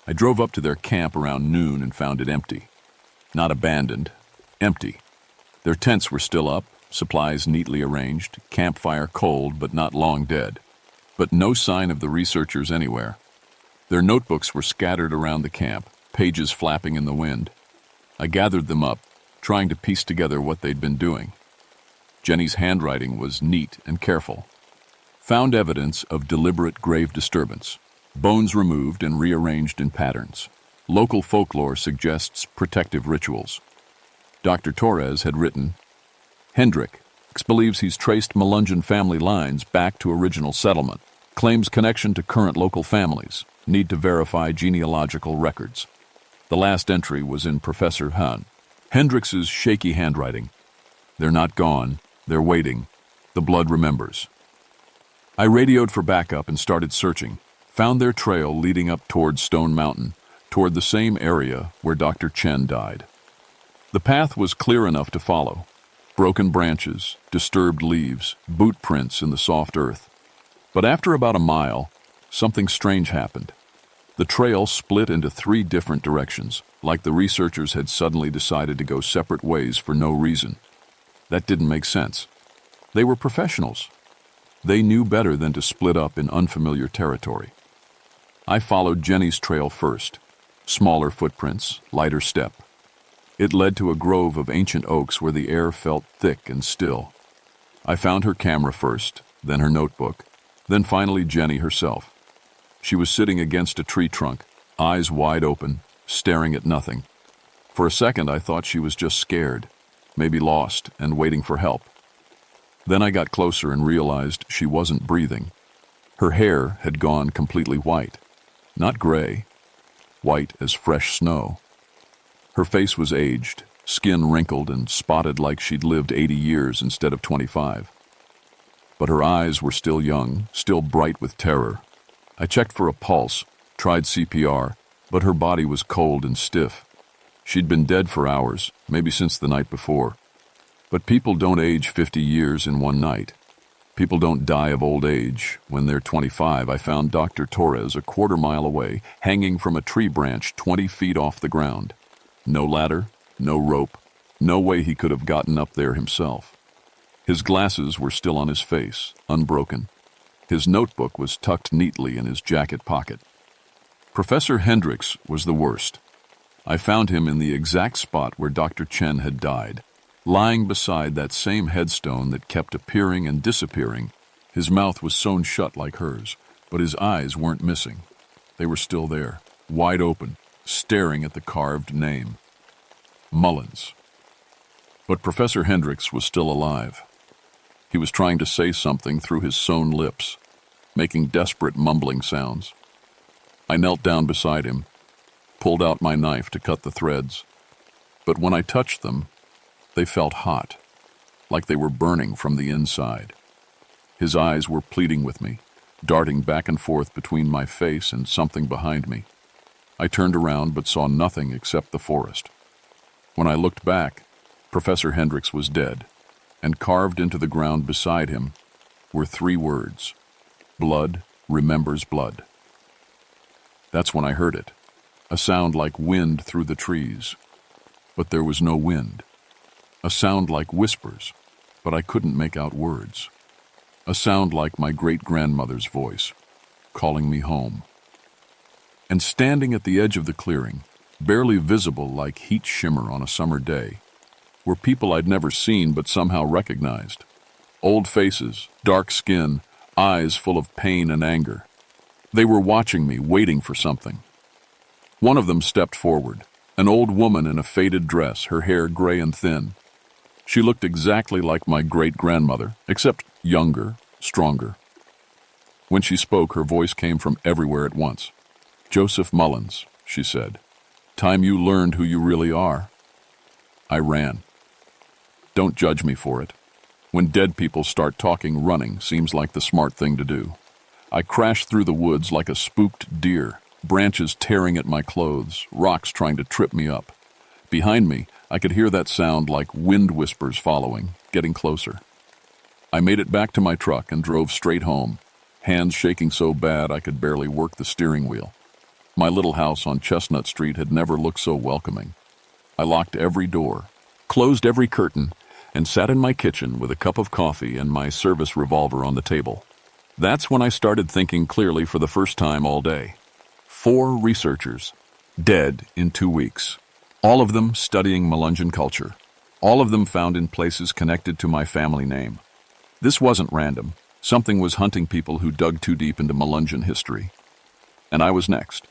I drove up to their camp around noon and found it empty. Not abandoned, empty. Their tents were still up, supplies neatly arranged, campfire cold but not long dead. But no sign of the researchers anywhere. Their notebooks were scattered around the camp, pages flapping in the wind. I gathered them up, trying to piece together what they'd been doing. Jenny's handwriting was neat and careful. Found evidence of deliberate grave disturbance. Bones removed and rearranged in patterns. Local folklore suggests protective rituals. Dr. Torres had written, Hendrick believes he's traced Melungeon family lines back to original settlement, Claims connection to current local families. Need to verify genealogical records. The last entry was in Professor Hendrix's shaky handwriting. They're not gone. They're waiting. The blood remembers. I radioed for backup and started searching. Found their trail leading up toward Stone Mountain, toward the same area where Dr. Chen died. The path was clear enough to follow. Broken branches, disturbed leaves, boot prints in the soft earth. But after about a mile, something strange happened. The trail split into 3 different directions, like the researchers had suddenly decided to go separate ways for no reason. That didn't make sense. They were professionals. They knew better than to split up in unfamiliar territory. I followed Jenny's trail first. Smaller footprints, lighter step. It led to a grove of ancient oaks where the air felt thick and still. I found her camera first, then her notebook, then finally Jenny herself. She was sitting against a tree trunk, eyes wide open, staring at nothing. For a second I thought she was just scared, maybe lost and waiting for help. Then I got closer and realized she wasn't breathing. Her hair had gone completely white. Not gray. White as fresh snow. Her face was aged, skin wrinkled and spotted like she'd lived 80 years instead of 25. But her eyes were still young, still bright with terror. I checked for a pulse, tried CPR, but her body was cold and stiff. She'd been dead for hours, maybe since the night before. But people don't age 50 years in one night. People don't die of old age. When they're 25, I found Dr. Torres a quarter-mile away, hanging from a tree branch 20 feet off the ground. No ladder, no rope, no way he could have gotten up there himself. His glasses were still on his face, unbroken. His notebook was tucked neatly in his jacket pocket. Professor Hendrix was the worst. I found him in the exact spot where Dr. Chen had died. Lying beside that same headstone that kept appearing and disappearing. His mouth was sewn shut like hers, but his eyes weren't missing. They were still there, wide open, staring at the carved name. Mullins. But Professor Hendrix was still alive. He was trying to say something through his sewn lips, making desperate mumbling sounds. I knelt down beside him, pulled out my knife to cut the threads. But when I touched them, they felt hot, like they were burning from the inside. His eyes were pleading with me, darting back and forth between my face and something behind me. I turned around but saw nothing except the forest. When I looked back, Professor Hendrix was dead, and carved into the ground beside him were 3 words: blood remembers blood. That's when I heard it, a sound like wind through the trees. But there was no wind. A sound like whispers, but I couldn't make out words. A sound like my great-grandmother's voice, calling me home. And standing at the edge of the clearing, barely visible like heat shimmer on a summer day, were people I'd never seen but somehow recognized. Old faces, dark skin, eyes full of pain and anger. They were watching me, waiting for something. One of them stepped forward, an old woman in a faded dress, her hair gray and thin. She looked exactly like my great-grandmother, except younger, stronger. When she spoke, her voice came from everywhere at once. "Joseph Mullins," she said. "Time you learned who you really are." I ran. Don't judge me for it. When dead people start talking, running seems like the smart thing to do. I crashed through the woods like a spooked deer, branches tearing at my clothes, rocks trying to trip me up. Behind me, I could hear that sound like wind whispers following, getting closer. I made it back to my truck and drove straight home, hands shaking so bad I could barely work the steering wheel. My little house on Chestnut Street had never looked so welcoming. I locked every door, closed every curtain, and sat in my kitchen with a cup of coffee and my service revolver on the table. That's when I started thinking clearly for the first time all day. 4 researchers, dead in 2 weeks. All of them studying Melungeon culture. All of them found in places connected to my family name. This wasn't random. Something was hunting people who dug too deep into Melungeon history. And I was next.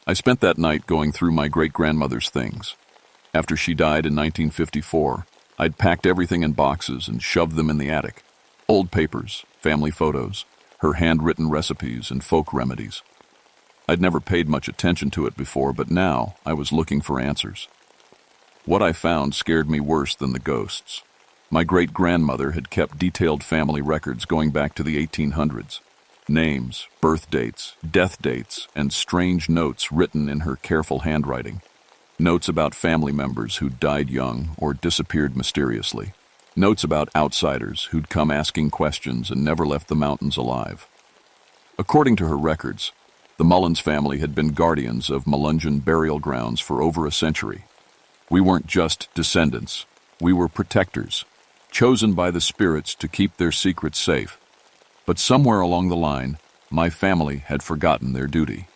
I spent that night going through my great-grandmother's things. After she died in 1954, I'd packed everything in boxes and shoved them in the attic. Old papers, family photos, her handwritten recipes and folk remedies. I'd never paid much attention to it before, but now I was looking for answers. What I found scared me worse than the ghosts. My great-grandmother had kept detailed family records going back to the 1800s. Names, birth dates, death dates, and strange notes written in her careful handwriting. Notes about family members who'd died young or disappeared mysteriously. Notes about outsiders who'd come asking questions and never left the mountains alive. According to her records, the Mullins family had been guardians of Melungeon burial grounds for over a century. We weren't just descendants, we were protectors, chosen by the spirits to keep their secrets safe. But somewhere along the line, my family had forgotten their duty.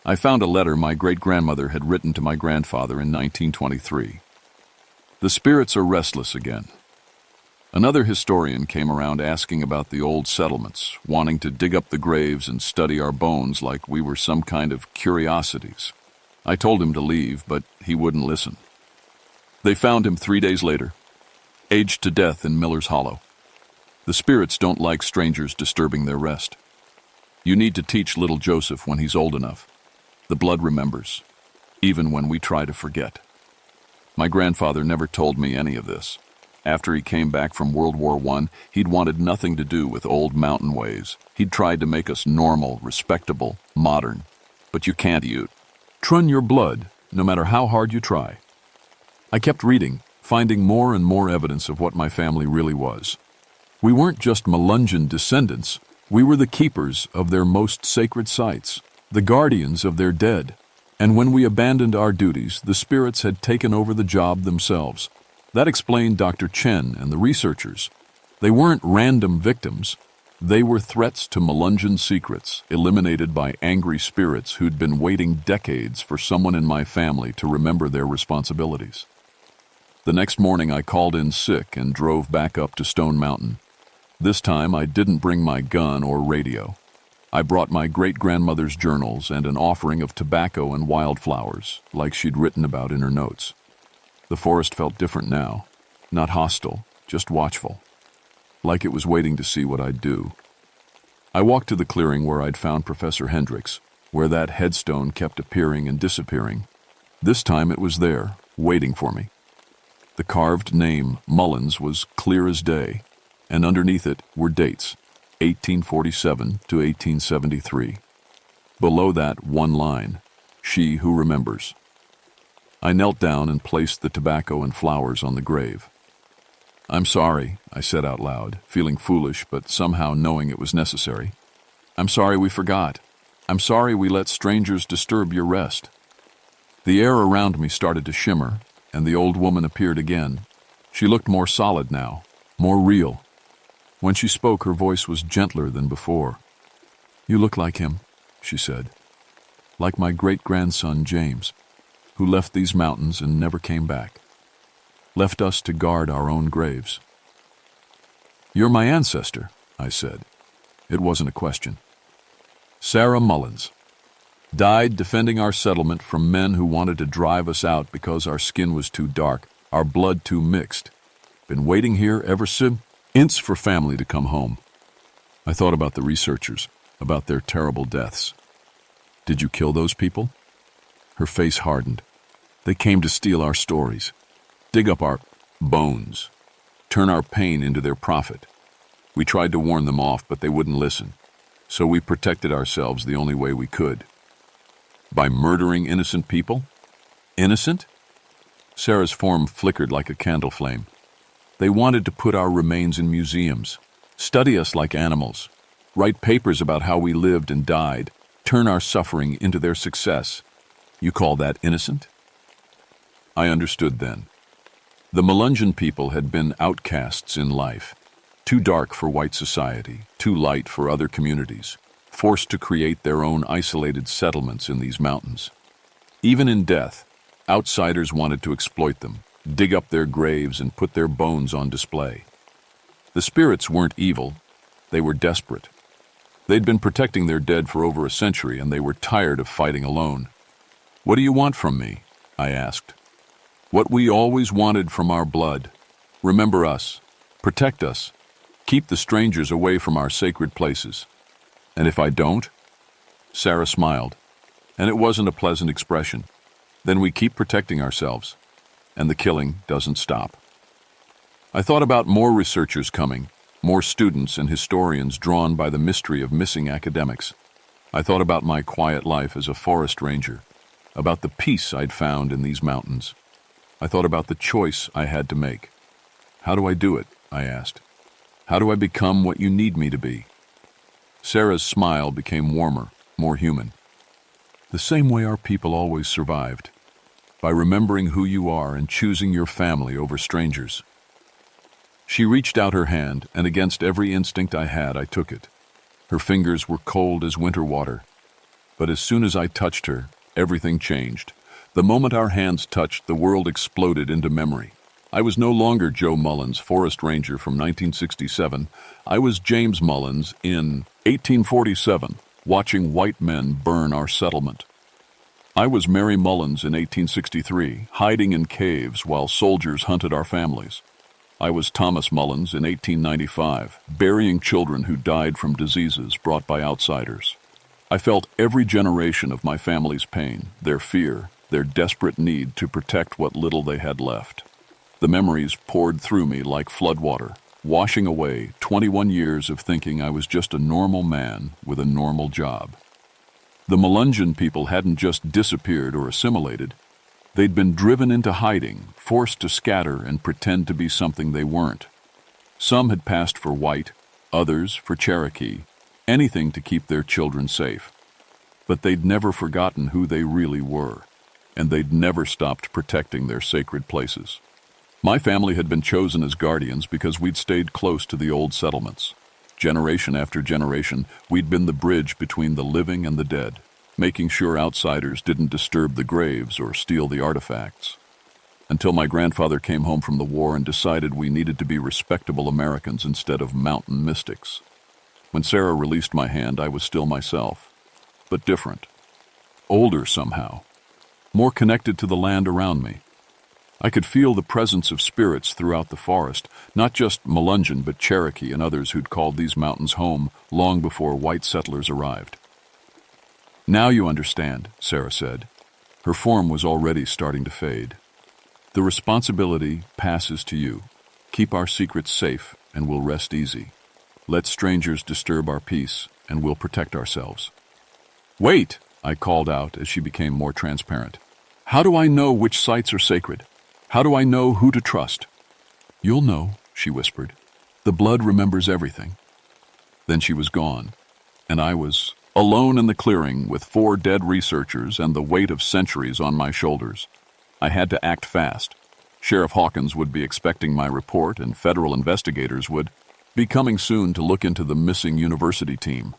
I found a letter my great-grandmother had written to my grandfather in 1923. The spirits are restless again. Another historian came around asking about the old settlements, wanting to dig up the graves and study our bones like we were some kind of curiosities. I told him to leave, but he wouldn't listen. They found him 3 days later, aged to death in Miller's Hollow. The spirits don't like strangers disturbing their rest. You need to teach little Joseph when he's old enough. The blood remembers, even when we try to forget. My grandfather never told me any of this. After he came back from World War I, he'd wanted nothing to do with old mountain ways. He'd tried to make us normal, respectable, modern. But you can't trun your blood, no matter how hard you try. I kept reading, finding more and more evidence of what my family really was. We weren't just Melungeon descendants, we were the keepers of their most sacred sites, the guardians of their dead. And when we abandoned our duties, the spirits had taken over the job themselves. That explained Dr. Chen and the researchers. They weren't random victims. They were threats to Melungeon secrets, eliminated by angry spirits who'd been waiting decades for someone in my family to remember their responsibilities. The next morning I called in sick and drove back up to Stone Mountain. This time I didn't bring my gun or radio. I brought my great-grandmother's journals and an offering of tobacco and wildflowers, like she'd written about in her notes. The forest felt different now, not hostile, just watchful, like it was waiting to see what I'd do. I walked to the clearing where I'd found Professor Hendricks, where that headstone kept appearing and disappearing. This time it was there, waiting for me. The carved name, Mullins, was clear as day, and underneath it were dates, 1847 to 1873. Below that, one line, "She who remembers." I knelt down and placed the tobacco and flowers on the grave. "I'm sorry," I said out loud, feeling foolish but somehow knowing it was necessary. "I'm sorry we forgot. I'm sorry we let strangers disturb your rest." The air around me started to shimmer, and the old woman appeared again. She looked more solid now, more real. When she spoke, her voice was gentler than before. "You look like him," she said. "Like my great-grandson, James, who left these mountains and never came back. Left us to guard our own graves." "You're my ancestor," I said. It wasn't a question. "Sarah Mullins. Died defending our settlement from men who wanted to drive us out because our skin was too dark, our blood too mixed. Been waiting here ever since for family to come home." I thought about the researchers, about their terrible deaths. "Did you kill those people?" Her face hardened. "They came to steal our stories, dig up our bones, turn our pain into their profit. We tried to warn them off, but they wouldn't listen. So we protected ourselves the only way we could." "By murdering innocent people?" "Innocent?" Sarah's form flickered like a candle flame. "They wanted to put our remains in museums, study us like animals, write papers about how we lived and died, turn our suffering into their success. You call that innocent?" I understood then. The Melungeon people had been outcasts in life, too dark for white society, too light for other communities, forced to create their own isolated settlements in these mountains. Even in death, outsiders wanted to exploit them, dig up their graves and put their bones on display. The spirits weren't evil, they were desperate. They'd been protecting their dead for over a century, and they were tired of fighting alone. "What do you want from me?" I asked. "What we always wanted from our blood. Remember us, protect us, Keep the strangers away from our sacred places. And if I don't? Sarah smiled, and it wasn't a pleasant expression. Then we keep protecting ourselves, and the killing doesn't stop. I thought about more researchers coming, more students and historians drawn by the mystery of missing academics. I thought about my quiet life as a forest ranger, about the peace I'd found in these mountains. I thought about the choice I had to make. How do I do it? I asked. How do I become what you need me to be? Sarah's smile became warmer, more human. The same way our people always survived, by remembering who you are and choosing your family over strangers. She reached out her hand, and against every instinct I had, I took it. Her fingers were cold as winter water. But as soon as I touched her, everything changed. The moment our hands touched, the world exploded into memory. I was no longer Joe Mullins, forest ranger from 1967. I was James Mullins in 1847, watching white men burn our settlement. I was Mary Mullins in 1863, hiding in caves while soldiers hunted our families. I was Thomas Mullins in 1895, burying children who died from diseases brought by outsiders. I felt every generation of my family's pain, their fear, their desperate need to protect what little they had left. The memories poured through me like floodwater, washing away 21 years of thinking I was just a normal man with a normal job. The Melungeon people hadn't just disappeared or assimilated. They'd been driven into hiding, forced to scatter and pretend to be something they weren't. Some had passed for white, others for Cherokee, anything to keep their children safe. But they'd never forgotten who they really were, and they'd never stopped protecting their sacred places. My family had been chosen as guardians because we'd stayed close to the old settlements. Generation after generation, we'd been the bridge between the living and the dead, making sure outsiders didn't disturb the graves or steal the artifacts. Until my grandfather came home from the war and decided we needed to be respectable Americans instead of mountain mystics. When Sarah released my hand, I was still myself, but different. Older somehow, more connected to the land around me. I could feel the presence of spirits throughout the forest, not just Melungeon but Cherokee and others who'd called these mountains home long before white settlers arrived. Now you understand, Sarah said. Her form was already starting to fade. The responsibility passes to you. Keep our secrets safe and we'll rest easy. Let strangers disturb our peace and we'll protect ourselves. Wait, I called out as she became more transparent. How do I know which sites are sacred? How do I know who to trust? You'll know, she whispered. The blood remembers everything. Then she was gone, and I was alone in the clearing with 4 dead researchers and the weight of centuries on my shoulders. I had to act fast. Sheriff Hawkins would be expecting my report, and federal investigators would be coming soon to look into the missing university team.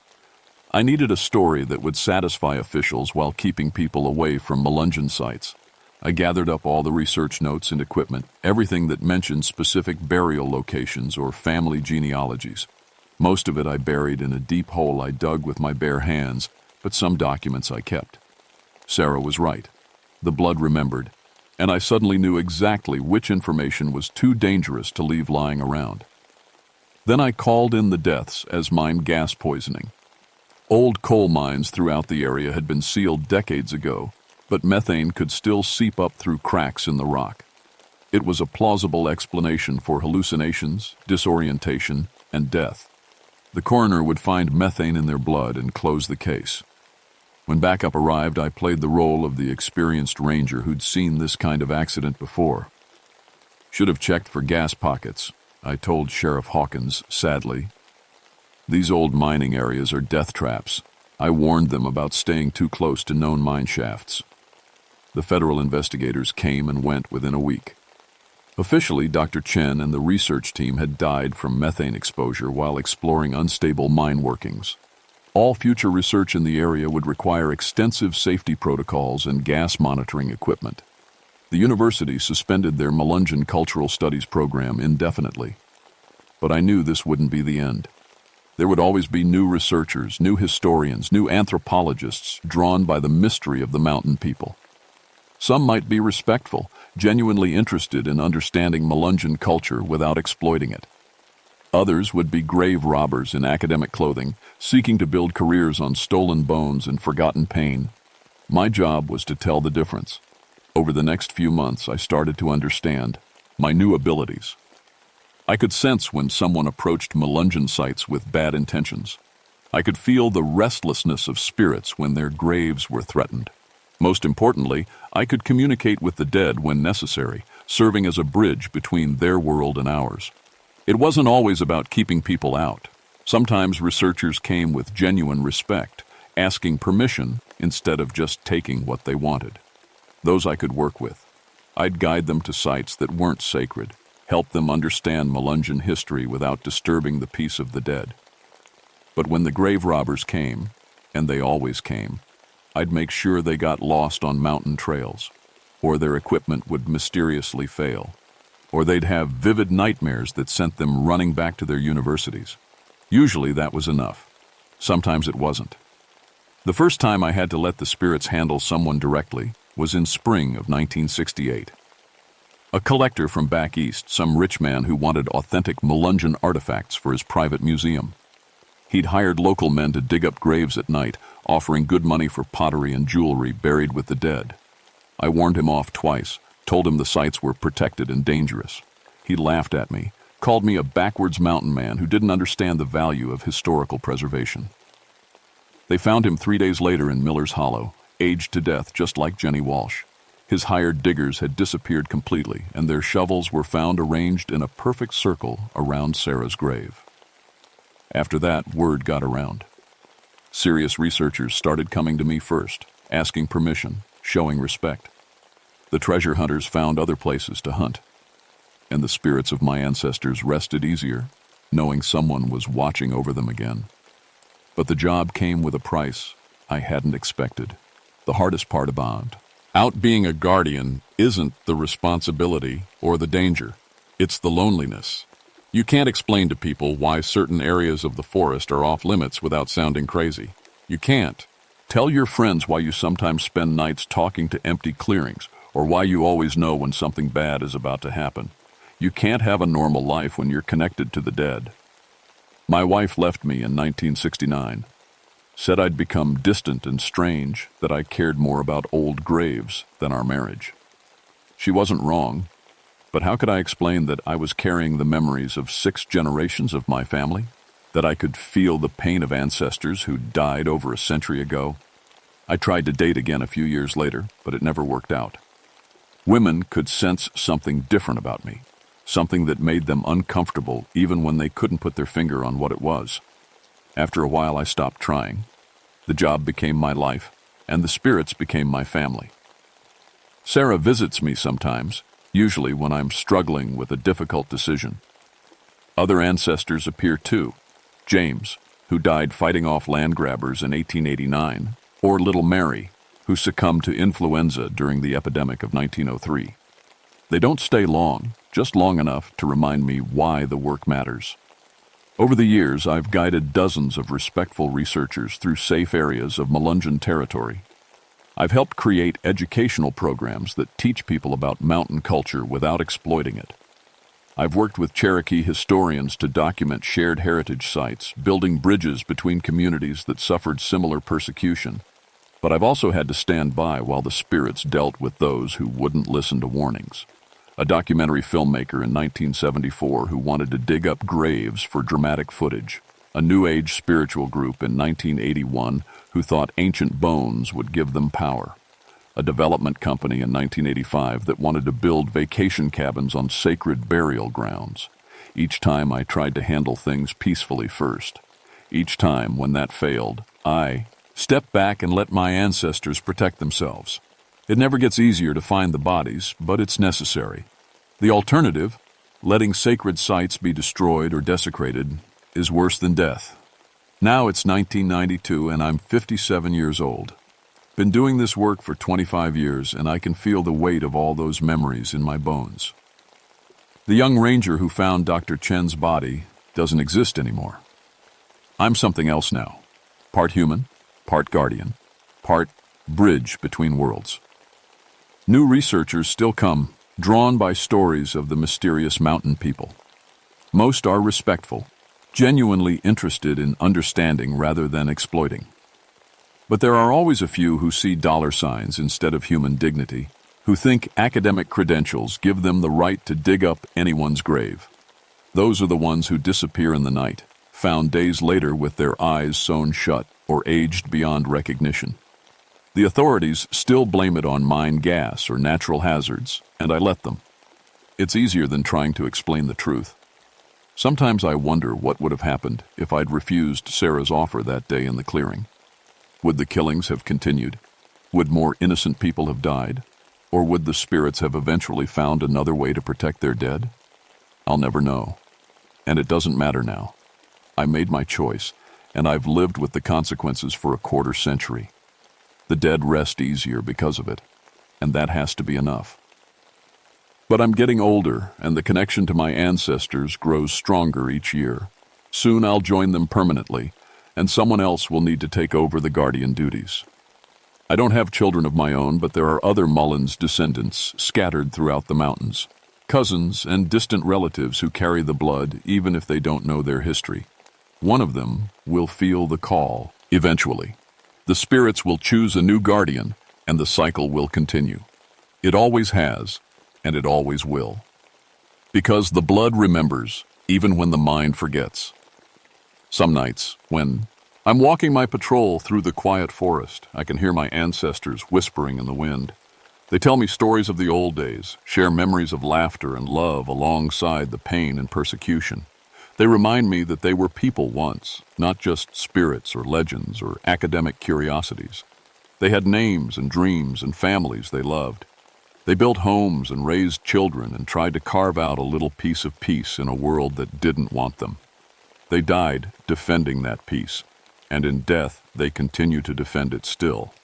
I needed a story that would satisfy officials while keeping people away from Melungeon sites. I gathered up all the research notes and equipment, everything that mentioned specific burial locations or family genealogies. Most of it I buried in a deep hole I dug with my bare hands, but some documents I kept. Sarah was right. The blood remembered, and I suddenly knew exactly which information was too dangerous to leave lying around. Then I called in the deaths as mine gas poisoning. Old coal mines throughout the area had been sealed decades ago, but methane could still seep up through cracks in the rock. It was a plausible explanation for hallucinations, disorientation, and death. The coroner would find methane in their blood and close the case. When backup arrived, I played the role of the experienced ranger who'd seen this kind of accident before. Should have checked for gas pockets, I told Sheriff Hawkins sadly. These old mining areas are death traps. I warned them about staying too close to known mine shafts. The federal investigators came and went within a week. Officially, Dr. Chen and the research team had died from methane exposure while exploring unstable mine workings. All future research in the area would require extensive safety protocols and gas monitoring equipment. The university suspended their Melungeon Cultural Studies program indefinitely. But I knew this wouldn't be the end. There would always be new researchers, new historians, new anthropologists drawn by the mystery of the mountain people. Some might be respectful, genuinely interested in understanding Melungeon culture without exploiting it. Others would be grave robbers in academic clothing, seeking to build careers on stolen bones and forgotten pain. My job was to tell the difference. Over the next few months, I started to understand my new abilities. I could sense when someone approached Melungeon sites with bad intentions. I could feel the restlessness of spirits when their graves were threatened. Most importantly, I could communicate with the dead when necessary, serving as a bridge between their world and ours. It wasn't always about keeping people out. Sometimes researchers came with genuine respect, asking permission instead of just taking what they wanted. Those I could work with. I'd guide them to sites that weren't sacred, help them understand Melungeon history without disturbing the peace of the dead. But when the grave robbers came, and they always came, I'd make sure they got lost on mountain trails, or their equipment would mysteriously fail, or they'd have vivid nightmares that sent them running back to their universities. Usually that was enough. Sometimes it wasn't. The first time I had to let the spirits handle someone directly was in spring of 1968. A collector from back east, some rich man who wanted authentic Melungeon artifacts for his private museum. He'd hired local men to dig up graves at night, offering good money for pottery and jewelry buried with the dead. I warned him off twice, told him the sites were protected and dangerous. He laughed at me, called me a backwards mountain man who didn't understand the value of historical preservation. They found him 3 days later in Miller's Hollow, aged to death just like Jenny Walsh. His hired diggers had disappeared completely, and their shovels were found arranged in a perfect circle around Sarah's grave. After that, word got around. Serious researchers started coming to me first, asking permission, showing respect. The treasure hunters found other places to hunt, and the spirits of my ancestors rested easier, knowing someone was watching over them again. But the job came with a price I hadn't expected. The hardest part about out being a guardian isn't the responsibility or the danger. It's the loneliness. You can't explain to people why certain areas of the forest are off limits without sounding crazy. You can't. Tell your friends why you sometimes spend nights talking to empty clearings, or why you always know when something bad is about to happen. You can't have a normal life when you're connected to the dead. My wife left me in 1969. Said I'd become distant and strange, that I cared more about old graves than our marriage. She wasn't wrong, but how could I explain that I was carrying the memories of 6 generations of my family? That I could feel the pain of ancestors who died over a century ago? I tried to date again a few years later, but it never worked out. Women could sense something different about me, something that made them uncomfortable even when they couldn't put their finger on what it was. After a while, I stopped trying. The job became my life, and the spirits became my family. Sarah visits me sometimes, usually when I'm struggling with a difficult decision. Other ancestors appear too. James, who died fighting off land grabbers in 1889, or little Mary, who succumbed to influenza during the epidemic of 1903. They don't stay long, just long enough to remind me why the work matters. Over the years, I've guided dozens of respectful researchers through safe areas of Melungeon territory. I've helped create educational programs that teach people about mountain culture without exploiting it. I've worked with Cherokee historians to document shared heritage sites, building bridges between communities that suffered similar persecution. But I've also had to stand by while the spirits dealt with those who wouldn't listen to warnings. A documentary filmmaker in 1974 who wanted to dig up graves for dramatic footage. A New Age spiritual group in 1981 who thought ancient bones would give them power. A development company in 1985 that wanted to build vacation cabins on sacred burial grounds. Each time I tried to handle things peacefully first. Each time, when that failed, I stepped back and let my ancestors protect themselves. It never gets easier to find the bodies, but it's necessary. The alternative, letting sacred sites be destroyed or desecrated, is worse than death. Now it's 1992 and I'm 57 years old. Been doing this work for 25 years and I can feel the weight of all those memories in my bones. The young ranger who found Dr. Chen's body doesn't exist anymore. I'm something else now. Part human, part guardian, part bridge between worlds. New researchers still come, drawn by stories of the mysterious mountain people. Most are respectful, genuinely interested in understanding rather than exploiting. But there are always a few who see dollar signs instead of human dignity, who think academic credentials give them the right to dig up anyone's grave. Those are the ones who disappear in the night, found days later with their eyes sewn shut or aged beyond recognition. The authorities still blame it on mine gas or natural hazards, and I let them. It's easier than trying to explain the truth. Sometimes I wonder what would have happened if I'd refused Sarah's offer that day in the clearing. Would the killings have continued? Would more innocent people have died? Or would the spirits have eventually found another way to protect their dead? I'll never know. And it doesn't matter now. I made my choice, and I've lived with the consequences for a quarter century. The dead rest easier because of it, and that has to be enough. But I'm getting older, and the connection to my ancestors grows stronger each year. Soon I'll join them permanently, and someone else will need to take over the guardian duties. I don't have children of my own, but there are other Mullins descendants scattered throughout the mountains. Cousins and distant relatives who carry the blood even if they don't know their history. One of them will feel the call eventually. The spirits will choose a new guardian, and the cycle will continue. It always has, and it always will. Because the blood remembers, even when the mind forgets. Some nights, when I'm walking my patrol through the quiet forest, I can hear my ancestors whispering in the wind. They tell me stories of the old days, share memories of laughter and love alongside the pain and persecution. They remind me that they were people once, not just spirits or legends or academic curiosities. They had names and dreams and families they loved. They built homes and raised children and tried to carve out a little piece of peace in a world that didn't want them. They died defending that peace, and in death they continue to defend it still.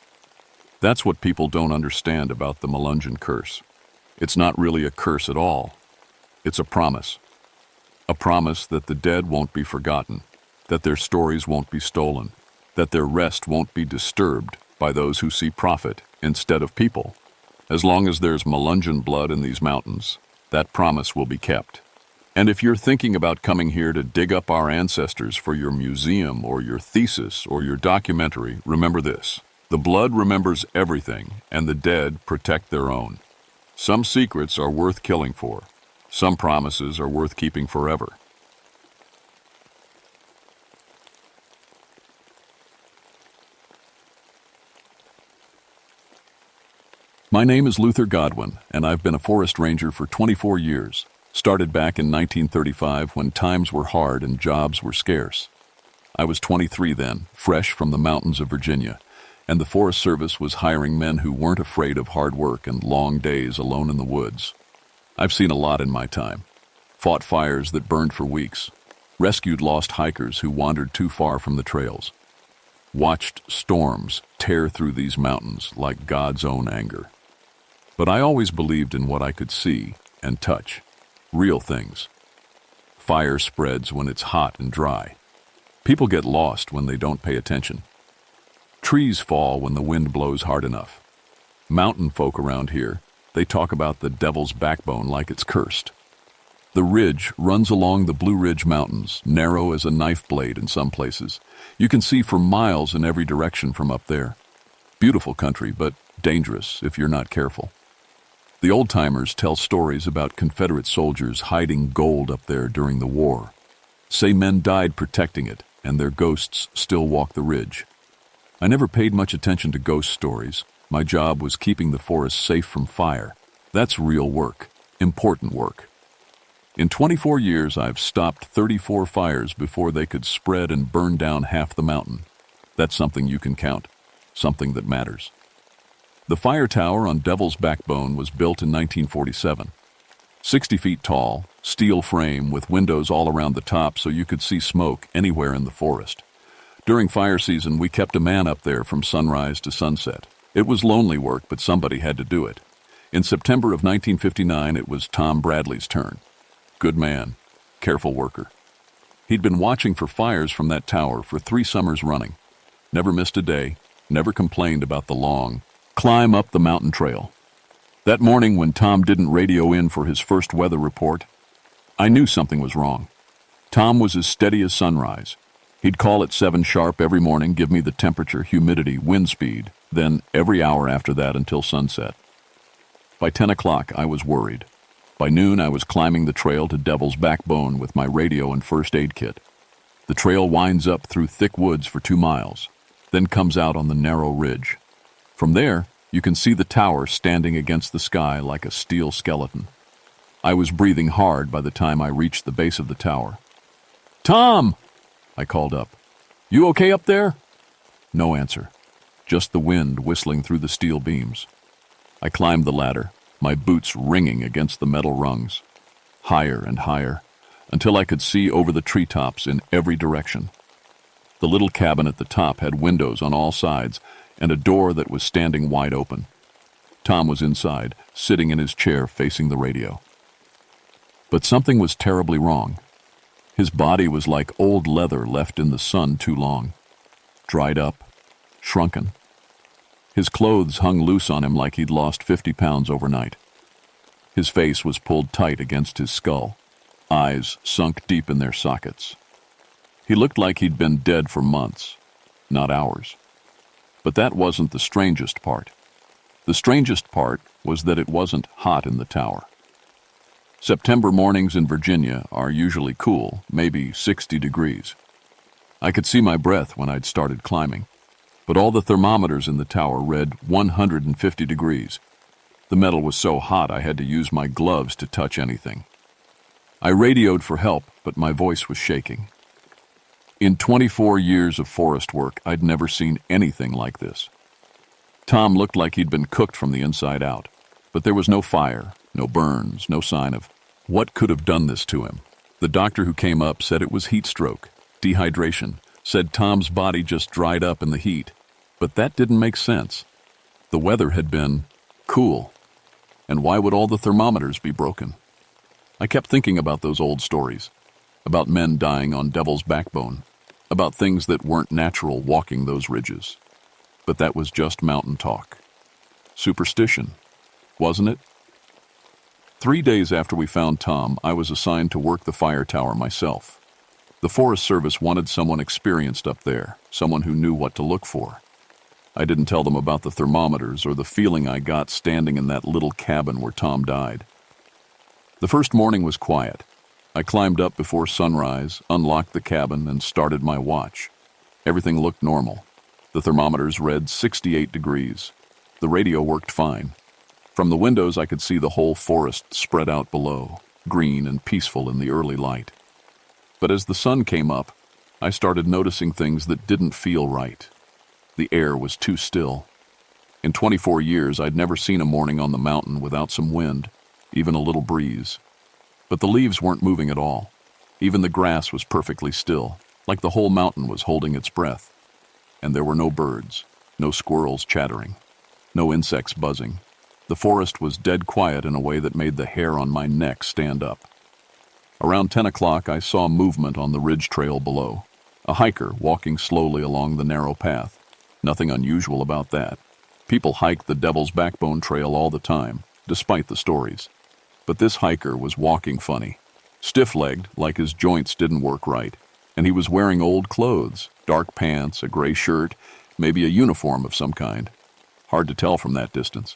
That's what people don't understand about the Melungeon curse. It's not really a curse at all. It's a promise. A promise that the dead won't be forgotten, that their stories won't be stolen, that their rest won't be disturbed by those who see profit instead of people. As long as there's Melungeon blood in these mountains, that promise will be kept. And if you're thinking about coming here to dig up our ancestors for your museum or your thesis or your documentary, remember this. The blood remembers everything, and the dead protect their own. Some secrets are worth killing for. Some promises are worth keeping forever. My name is Luther Godwin, and I've been a forest ranger for 24 years. Started back in 1935 when times were hard and jobs were scarce. I was 23 then, fresh from the mountains of Virginia, and the Forest Service was hiring men who weren't afraid of hard work and long days alone in the woods. I've seen a lot in my time. Fought fires that burned for weeks. Rescued lost hikers who wandered too far from the trails. Watched storms tear through these mountains like God's own anger. But I always believed in what I could see and touch. Real things. Fire spreads when it's hot and dry. People get lost when they don't pay attention. Trees fall when the wind blows hard enough. Mountain folk around here, they talk about the devil's backbone like it's cursed. The ridge runs along the Blue Ridge Mountains, narrow as a knife blade in some places. You can see for miles in every direction from up there. Beautiful country, but dangerous if you're not careful. The old-timers tell stories about Confederate soldiers hiding gold up there during the war. Say men died protecting it, and their ghosts still walk the ridge. I never paid much attention to ghost stories. My job was keeping the forest safe from fire. That's real work, important work. In 24 years, I've stopped 34 fires before they could spread and burn down half the mountain. That's something you can count, something that matters. The fire tower on Devil's Backbone was built in 1947. 60 feet tall, steel frame with windows all around the top so you could see smoke anywhere in the forest. During fire season, we kept a man up there from sunrise to sunset. It was lonely work, but somebody had to do it. In September of 1959, it was Tom Bradley's turn. Good man, careful worker. He'd been watching for fires from that tower for 3 summers running. Never missed a day, never complained about the long climb up the mountain trail. That morning when Tom didn't radio in for his first weather report, I knew something was wrong. Tom was as steady as sunrise. He'd call at 7 sharp every morning, give me the temperature, humidity, wind speed, then every hour after that until sunset. By 10 o'clock, I was worried. By noon, I was climbing the trail to Devil's Backbone with my radio and first aid kit. The trail winds up through thick woods for 2 miles, then comes out on the narrow ridge. From there, you can see the tower standing against the sky like a steel skeleton. I was breathing hard by the time I reached the base of the tower. "Tom!" I called up. "You okay up there?" No answer, just the wind whistling through the steel beams. I climbed the ladder, my boots ringing against the metal rungs. Higher and higher, until I could see over the treetops in every direction. The little cabin at the top had windows on all sides and a door that was standing wide open. Tom was inside, sitting in his chair facing the radio. But something was terribly wrong. His body was like old leather left in the sun too long. Dried up, shrunken. His clothes hung loose on him like he'd lost 50 pounds overnight. His face was pulled tight against his skull, eyes sunk deep in their sockets. He looked like he'd been dead for months, not hours. But that wasn't the strangest part. The strangest part was that it wasn't hot in the tower. September mornings in Virginia are usually cool, maybe 60 degrees. I could see my breath when I'd started climbing, but all the thermometers in the tower read 150 degrees. The metal was so hot I had to use my gloves to touch anything. I radioed for help, but my voice was shaking. In 24 years of forest work, I'd never seen anything like this. Tom looked like he'd been cooked from the inside out, but there was no fire, no burns, no sign of what could have done this to him. The doctor who came up said it was heat stroke, dehydration, said Tom's body just dried up in the heat. But that didn't make sense. The weather had been cool, and why would all the thermometers be broken? I kept thinking about those old stories, about men dying on Devil's Backbone, about things that weren't natural walking those ridges. But that was just mountain talk. Superstition, wasn't it? 3 days after we found Tom, I was assigned to work the fire tower myself. The Forest Service wanted someone experienced up there, someone who knew what to look for. I didn't tell them about the thermometers or the feeling I got standing in that little cabin where Tom died. The first morning was quiet. I climbed up before sunrise, unlocked the cabin, and started my watch. Everything looked normal. The thermometers read 68 degrees. The radio worked fine. From the windows, I could see the whole forest spread out below, green and peaceful in the early light. But as the sun came up, I started noticing things that didn't feel right. The air was too still. In 24 years, I'd never seen a morning on the mountain without some wind, even a little breeze. But the leaves weren't moving at all. Even the grass was perfectly still, like the whole mountain was holding its breath. And there were no birds, no squirrels chattering, no insects buzzing. The forest was dead quiet in a way that made the hair on my neck stand up. Around 10 o'clock, I saw movement on the ridge trail below. A hiker walking slowly along the narrow path. Nothing unusual about that. People hike the Devil's Backbone trail all the time, despite the stories. But this hiker was walking funny. Stiff-legged, like his joints didn't work right. And he was wearing old clothes, dark pants, a gray shirt, maybe a uniform of some kind. Hard to tell from that distance.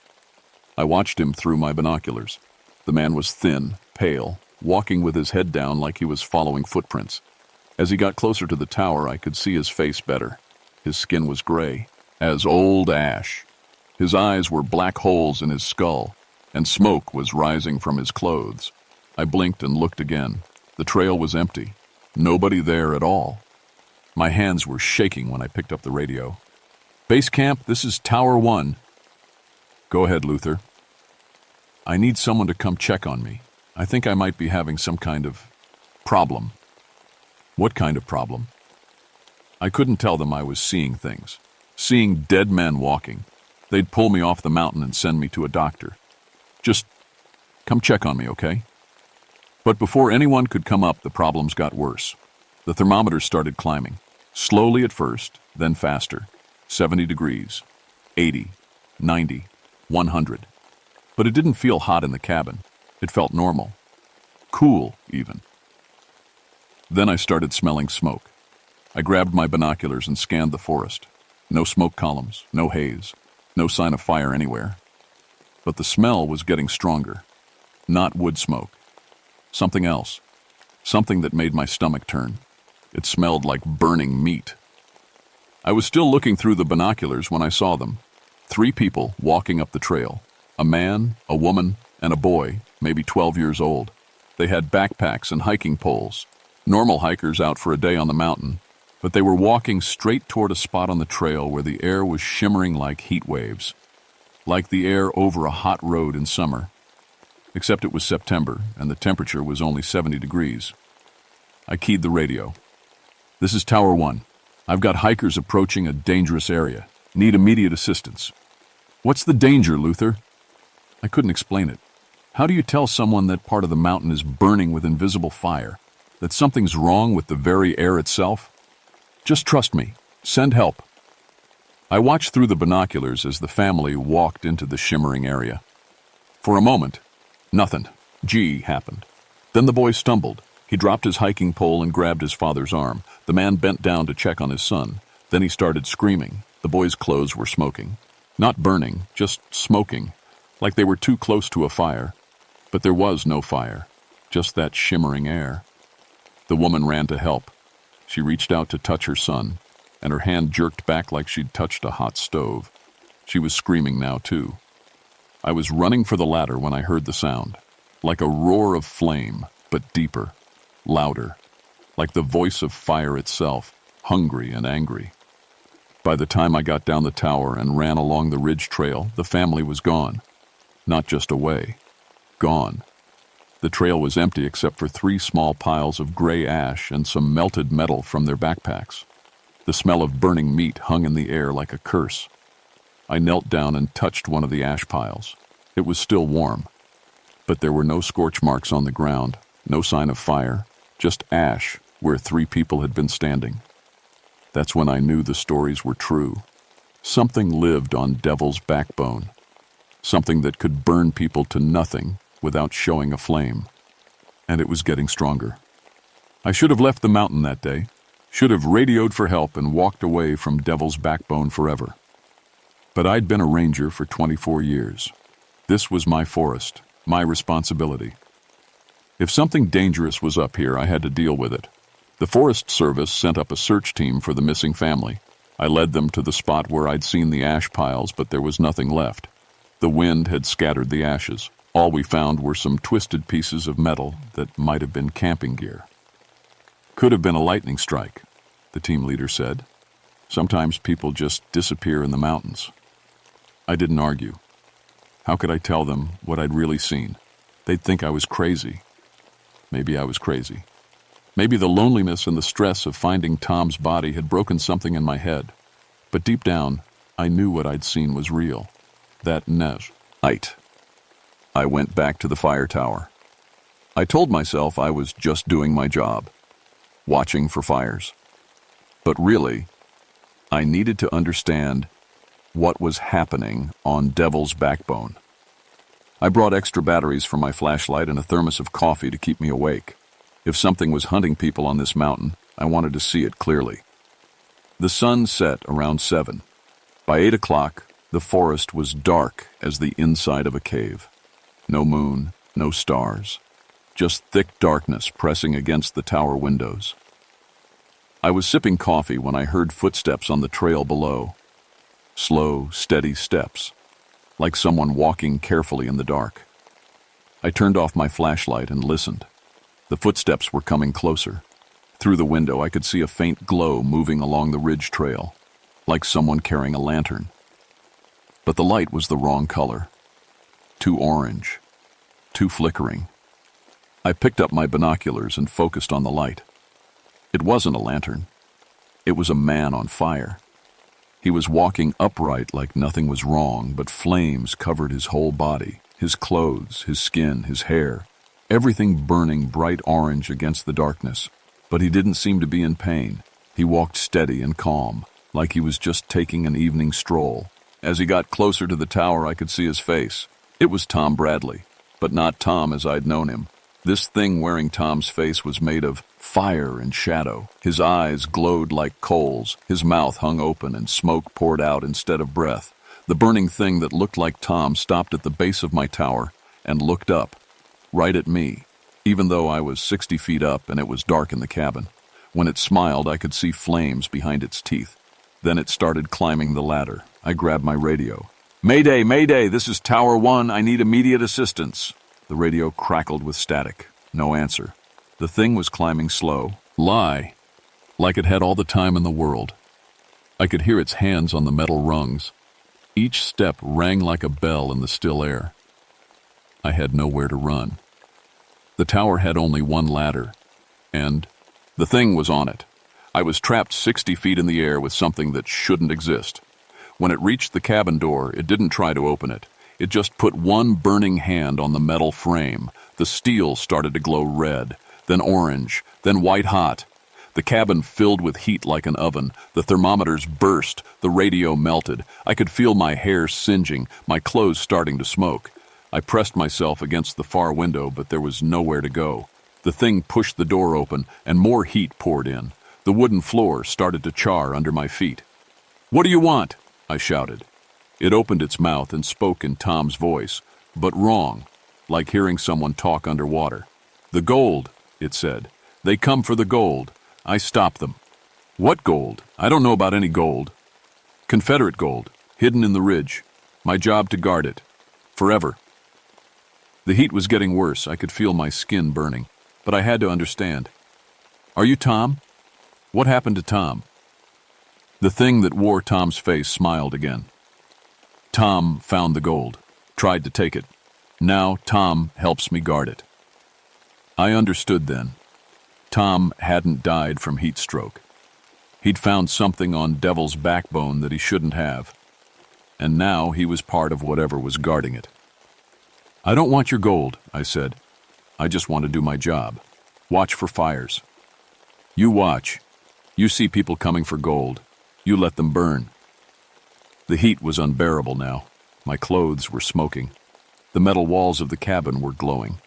I watched him through my binoculars. The man was thin, pale, walking with his head down like he was following footprints. As he got closer to the tower, I could see his face better. His skin was gray, as old ash. His eyes were black holes in his skull, and smoke was rising from his clothes. I blinked and looked again. The trail was empty. Nobody there at all. My hands were shaking when I picked up the radio. "Base camp, this is Tower 1. "Go ahead, Luther." "I need someone to come check on me. I think I might be having some kind of problem." "What kind of problem?" I couldn't tell them I was seeing things. Seeing dead men walking. They'd pull me off the mountain and send me to a doctor. "Just come check on me, okay?" But before anyone could come up, the problems got worse. The thermometers started climbing. Slowly at first, then faster. 70 degrees, 80, 90, 100. But it didn't feel hot in the cabin. It felt normal. Cool, even. Then I started smelling smoke. I grabbed my binoculars and scanned the forest. No smoke columns, no haze, no sign of fire anywhere. But the smell was getting stronger. Not wood smoke. Something else. Something that made my stomach turn. It smelled like burning meat. I was still looking through the binoculars when I saw them. 3 people walking up the trail. A man, a woman, and a boy, maybe 12 years old. They had backpacks and hiking poles. Normal hikers out for a day on the mountain. But they were walking straight toward a spot on the trail where the air was shimmering like heat waves. Like the air over a hot road in summer. Except it was September, and the temperature was only 70 degrees. I keyed the radio. "This is Tower 1. I've got hikers approaching a dangerous area. Need immediate assistance." "What's the danger, Luther?" I couldn't explain it. How do you tell someone that part of the mountain is burning with invisible fire? That something's wrong with the very air itself? "Just trust me. Send help." I watched through the binoculars as the family walked into the shimmering area. For a moment, nothing. Happened. Then the boy stumbled. He dropped his hiking pole and grabbed his father's arm. The man bent down to check on his son. Then he started screaming. The boy's clothes were smoking. Not burning, just smoking, like they were too close to a fire. But there was no fire, just that shimmering air. The woman ran to help. She reached out to touch her son, and her hand jerked back like she'd touched a hot stove. She was screaming now, too. I was running for the ladder when I heard the sound, like a roar of flame, but deeper, louder, like the voice of fire itself, hungry and angry. By the time I got down the tower and ran along the ridge trail, the family was gone. Not just away. Gone. The trail was empty except for 3 small piles of gray ash and some melted metal from their backpacks. The smell of burning meat hung in the air like a curse. I knelt down and touched one of the ash piles. It was still warm. But there were no scorch marks on the ground, no sign of fire, just ash where 3 people had been standing. That's when I knew the stories were true. Something lived on Devil's Backbone. Something that could burn people to nothing without showing a flame. And it was getting stronger. I should have left the mountain that day. Should have radioed for help and walked away from Devil's Backbone forever. But I'd been a ranger for 24 years. This was my forest, my responsibility. If something dangerous was up here, I had to deal with it. The Forest Service sent up a search team for the missing family. I led them to the spot where I'd seen the ash piles, but there was nothing left. The wind had scattered the ashes. All we found were some twisted pieces of metal that might have been camping gear. "Could have been a lightning strike," the team leader said. "Sometimes people just disappear in the mountains." I didn't argue. How could I tell them what I'd really seen? They'd think I was crazy. Maybe I was crazy. Maybe the loneliness and the stress of finding Tom's body had broken something in my head. But deep down, I knew what I'd seen was real. That night, I went back to the fire tower. I told myself I was just doing my job, watching for fires. But really, I needed to understand what was happening on Devil's Backbone. I brought extra batteries for my flashlight and a thermos of coffee to keep me awake. If something was hunting people on this mountain, I wanted to see it clearly. The sun set around 7. By 8 o'clock, the forest was dark as the inside of a cave. No moon, no stars, just thick darkness pressing against the tower windows. I was sipping coffee when I heard footsteps on the trail below. Slow, steady steps, like someone walking carefully in the dark. I turned off my flashlight and listened. The footsteps were coming closer. Through the window, I could see a faint glow moving along the ridge trail, like someone carrying a lantern. But the light was the wrong color. Too orange, too flickering. I picked up my binoculars and focused on the light. It wasn't a lantern. It was a man on fire. He was walking upright like nothing was wrong, but flames covered his whole body, his clothes, his skin, his hair, everything burning bright orange against the darkness. But he didn't seem to be in pain. He walked steady and calm, like he was just taking an evening stroll. As he got closer to the tower, I could see his face. It was Tom Bradley, but not Tom as I'd known him. This thing wearing Tom's face was made of Fire and shadow. His eyes glowed like coals. His mouth hung open and smoke poured out instead of breath. The burning thing that looked like Tom stopped at the base of my tower and looked up, right at me, even though I was 60 feet up and it was dark in the cabin. When it smiled, I could see flames behind its teeth. Then it started climbing the ladder. I grabbed my radio. "Mayday, Mayday, this is Tower 1. I need immediate assistance." The radio crackled with static. No answer. The thing was climbing slow, like it had all the time in the world. I could hear its hands on the metal rungs. Each step rang like a bell in the still air. I had nowhere to run. The tower had only one ladder, and the thing was on it. I was trapped 60 feet in the air with something that shouldn't exist. When it reached the cabin door, it didn't try to open it. It just put one burning hand on the metal frame. The steel started to glow red, then orange, then white hot. The cabin filled with heat like an oven. The thermometers burst. The radio melted. I could feel my hair singeing, my clothes starting to smoke. I pressed myself against the far window, but there was nowhere to go. The thing pushed the door open, and more heat poured in. The wooden floor started to char under my feet. "What do you want?" I shouted. It opened its mouth and spoke in Tom's voice, but wrong, like hearing someone talk underwater. "The gold," it said. "They come for the gold. I stopped them." "What gold? I don't know about any gold." "Confederate gold, hidden in the ridge. My job to guard it. Forever." The heat was getting worse. I could feel my skin burning, but I had to understand. "Are you Tom? What happened to Tom?" The thing that wore Tom's face smiled again. "Tom found the gold, tried to take it. Now Tom helps me guard it." I understood then. Tom hadn't died from heat stroke. He'd found something on Devil's backbone that he shouldn't have, and now he was part of whatever was guarding it. "I don't want your gold," I said. "I just want to do my job. Watch for fires." "You watch. You see people coming for gold. You let them burn." The heat was unbearable now. My clothes were smoking. The metal walls of the cabin were glowing.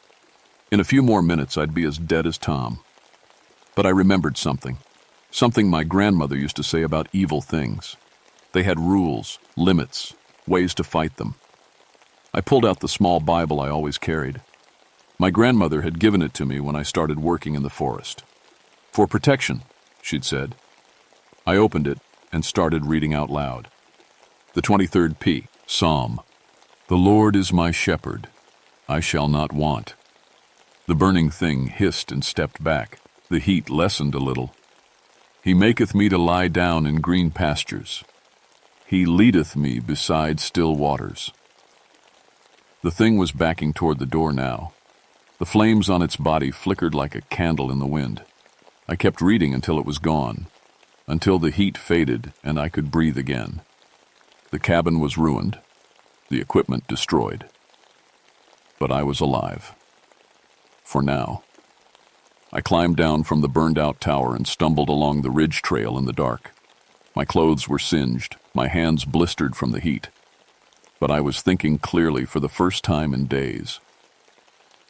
In a few more minutes, I'd be as dead as Tom. But I remembered something my grandmother used to say about evil things. They had rules, limits, ways to fight them. I pulled out the small Bible I always carried. My grandmother had given it to me when I started working in the forest. "For protection," she'd said. I opened it and started reading out loud. The 23rd P, Psalm. "The Lord is my shepherd. I shall not want." The burning thing hissed and stepped back. The heat lessened a little. "He maketh me to lie down in green pastures. He leadeth me beside still waters." The thing was backing toward the door now. The flames on its body flickered like a candle in the wind. I kept reading until it was gone, until the heat faded and I could breathe again. The cabin was ruined, the equipment destroyed. But I was alive. For now. I climbed down from the burned-out tower and stumbled along the ridge trail in the dark. My clothes were singed, my hands blistered from the heat. But I was thinking clearly for the first time in days.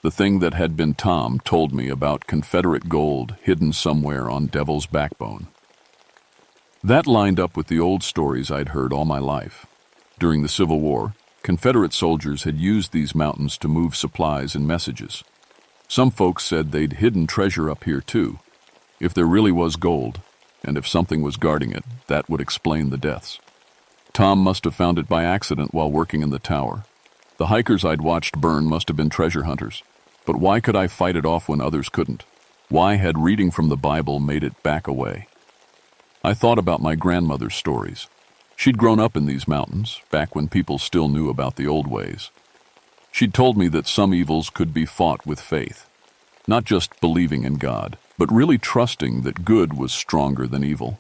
The thing that had been Tom told me about Confederate gold hidden somewhere on Devil's backbone. That lined up with the old stories I'd heard all my life. During the Civil War, Confederate soldiers had used these mountains to move supplies and messages. Some folks said they'd hidden treasure up here too. If there really was gold, and if something was guarding it, that would explain the deaths. Tom must have found it by accident while working in the tower. The hikers I'd watched burn must have been treasure hunters. But why could I fight it off when others couldn't? Why had reading from the Bible made it back away? I thought about my grandmother's stories. She'd grown up in these mountains, back when people still knew about the old ways. She'd told me that some evils could be fought with faith. Not just believing in God, but really trusting that good was stronger than evil.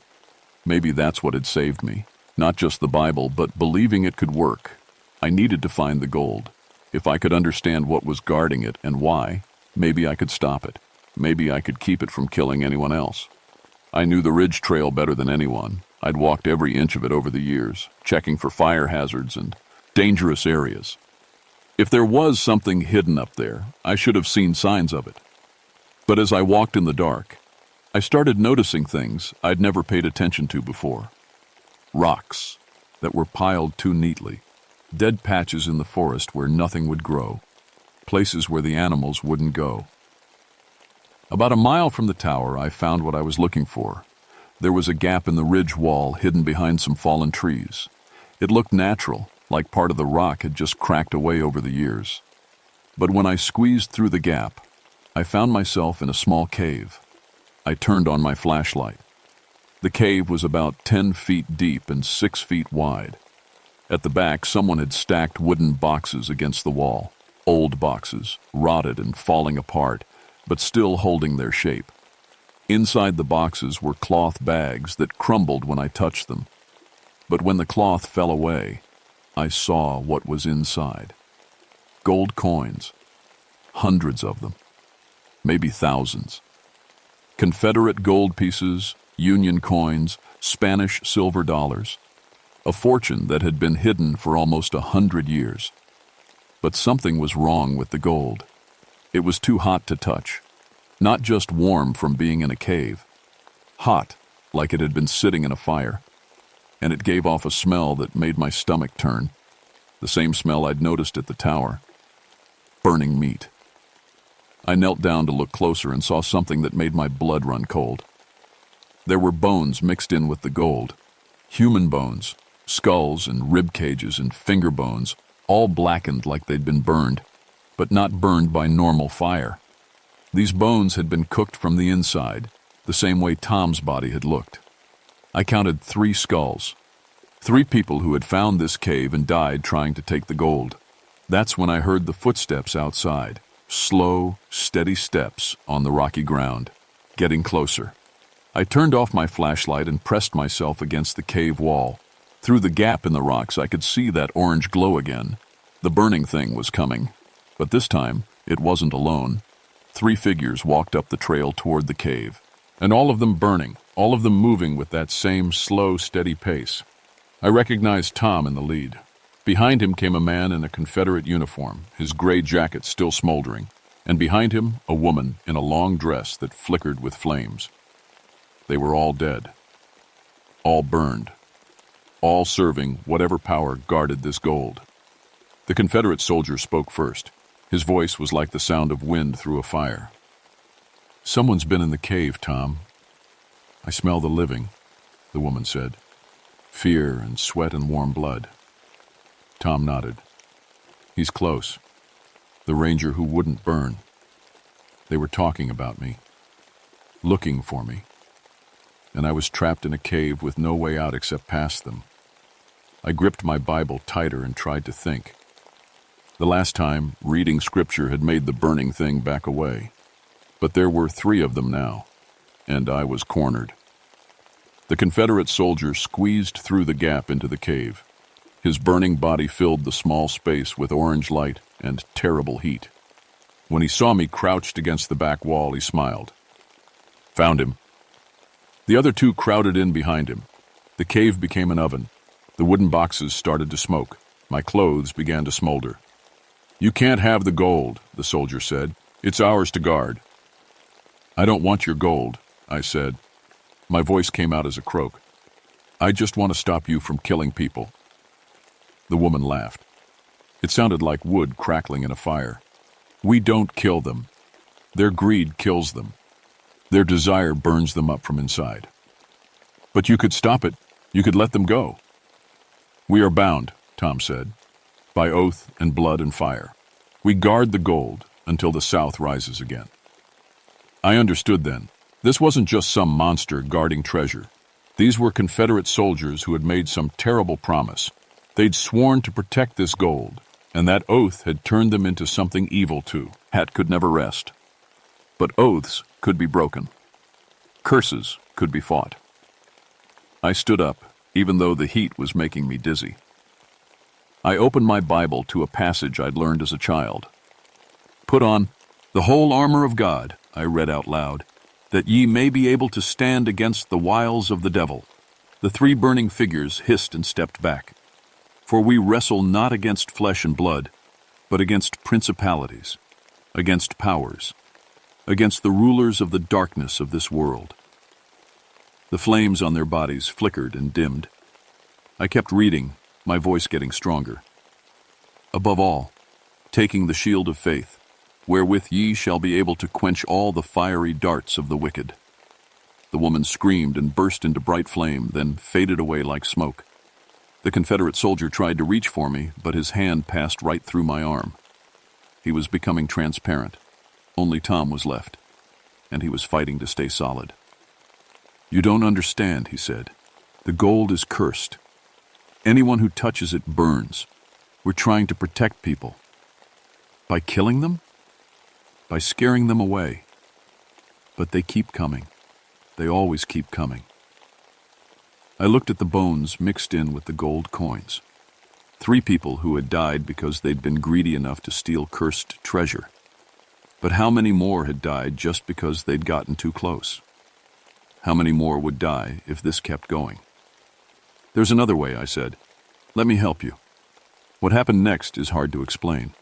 Maybe that's what had saved me. Not just the Bible, but believing it could work. I needed to find the gold. If I could understand what was guarding it and why, maybe I could stop it. Maybe I could keep it from killing anyone else. I knew the ridge trail better than anyone. I'd walked every inch of it over the years, checking for fire hazards and dangerous areas. If there was something hidden up there, I should have seen signs of it. But as I walked in the dark, I started noticing things I'd never paid attention to before. Rocks that were piled too neatly, dead patches in the forest where nothing would grow, places where the animals wouldn't go. About a mile from the tower, I found what I was looking for. There was a gap in the ridge wall hidden behind some fallen trees. It looked natural, like part of the rock had just cracked away over the years. But when I squeezed through the gap, I found myself in a small cave. I turned on my flashlight. The cave was about 10 feet deep and 6 feet wide. At the back, someone had stacked wooden boxes against the wall. Old boxes, rotted and falling apart, but still holding their shape. Inside the boxes were cloth bags that crumbled when I touched them. But when the cloth fell away, I saw what was inside. Gold coins. Hundreds of them. Maybe thousands. Confederate gold pieces, Union coins, Spanish silver dollars. A fortune that had been hidden for almost 100 years. But something was wrong with the gold. It was too hot to touch. Not just warm from being in a cave. Hot, like it had been sitting in a fire. And it gave off a smell that made my stomach turn. The same smell I'd noticed at the tower. Burning meat. I knelt down to look closer and saw something that made my blood run cold. There were bones mixed in with the gold. Human bones, skulls and rib cages and finger bones, all blackened like they'd been burned, but not burned by normal fire. These bones had been cooked from the inside, the same way Tom's body had looked. I counted 3 skulls. 3 people who had found this cave and died trying to take the gold. That's when I heard the footsteps outside. Slow, steady steps on the rocky ground, getting closer. I turned off my flashlight and pressed myself against the cave wall. Through the gap in the rocks, I could see that orange glow again. The burning thing was coming. But this time, it wasn't alone. 3 figures walked up the trail toward the cave. And all of them burning, all of them moving with that same slow, steady pace. I recognized Tom in the lead. Behind him came a man in a Confederate uniform, his gray jacket still smoldering, and behind him a woman in a long dress that flickered with flames. They were all dead, all burned, all serving whatever power guarded this gold. The Confederate soldier spoke first. His voice was like the sound of wind through a fire. "Someone's been in the cave, Tom. I smell the living," the woman said. "Fear and sweat and warm blood." Tom nodded. "He's close. The ranger who wouldn't burn. They were talking about me, looking for me. And I was trapped in a cave with no way out except past them. I gripped my Bible tighter and tried to think. The last time, reading scripture had made the burning thing back away. But there were 3 of them now, and I was cornered." The Confederate soldier squeezed through the gap into the cave. His burning body filled the small space with orange light and terrible heat. When he saw me crouched against the back wall, he smiled. "Found him." The other 2 crowded in behind him. The cave became an oven. The wooden boxes started to smoke. My clothes began to smolder. "You can't have the gold," the soldier said. "It's ours to guard." "I don't want your gold," I said. My voice came out as a croak. "I just want to stop you from killing people." The woman laughed. It sounded like wood crackling in a fire. "We don't kill them. Their greed kills them. Their desire burns them up from inside. But you could stop it. You could let them go." "We are bound," Tom said, "by oath and blood and fire. We guard the gold until the South rises again." I understood then. This wasn't just some monster guarding treasure. These were Confederate soldiers who had made some terrible promise. They'd sworn to protect this gold, and that oath had turned them into something evil too. Hat could never rest. But oaths could be broken. Curses could be fought. I stood up, even though the heat was making me dizzy. I opened my Bible to a passage I'd learned as a child. "Put on the whole armor of God," I read out loud, "that ye may be able to stand against the wiles of the devil." The 3 burning figures hissed and stepped back. "For we wrestle not against flesh and blood, but against principalities, against powers, against the rulers of the darkness of this world, The flames on their bodies flickered and dimmed. I kept reading, my voice getting stronger. Above all, taking the shield of faith, wherewith ye shall be able to quench all the fiery darts of the wicked. The woman screamed and burst into bright flame, then faded away like smoke. The Confederate soldier tried to reach for me, but his hand passed right through my arm. He was becoming transparent. Only Tom was left, and he was fighting to stay solid. "You don't understand," he said. "The gold is cursed. Anyone who touches it burns. We're trying to protect people. By killing them? By scaring them away. But they keep coming. They always keep coming." I looked at the bones mixed in with the gold coins. 3 people who had died because they'd been greedy enough to steal cursed treasure. But how many more had died just because they'd gotten too close? How many more would die if this kept going? "There's another way," I said. "Let me help you." What happened next is hard to explain.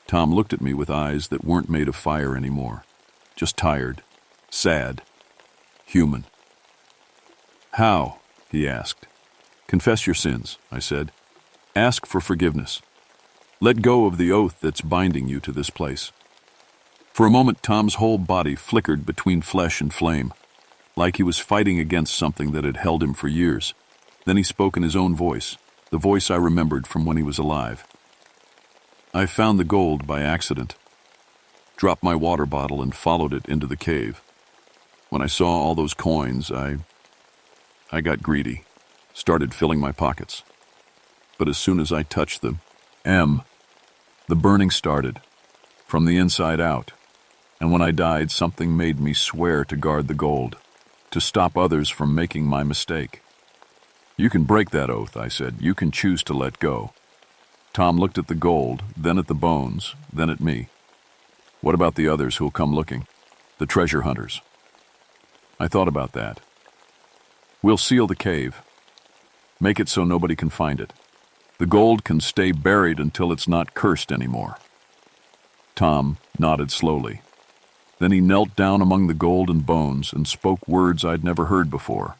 Tom looked at me with eyes that weren't made of fire anymore, just tired, sad, human. "How?" he asked. "Confess your sins," I said. "Ask for forgiveness. Let go of the oath that's binding you to this place." For a moment, Tom's whole body flickered between flesh and flame, like he was fighting against something that had held him for years. Then he spoke in his own voice, the voice I remembered from when he was alive. "I found the gold by accident. Dropped my water bottle and followed it into the cave. When I saw all those coins, I got greedy, started filling my pockets. But as soon as I touched them, the burning started, from the inside out. And when I died, something made me swear to guard the gold, to stop others from making my mistake." "You can break that oath," I said. "You can choose to let go." Tom looked at the gold, then at the bones, then at me. "What about the others who'll come looking? The treasure hunters?" I thought about that. "We'll seal the cave. Make it so nobody can find it. The gold can stay buried until it's not cursed anymore." Tom nodded slowly. Then he knelt down among the gold and bones and spoke words I'd never heard before.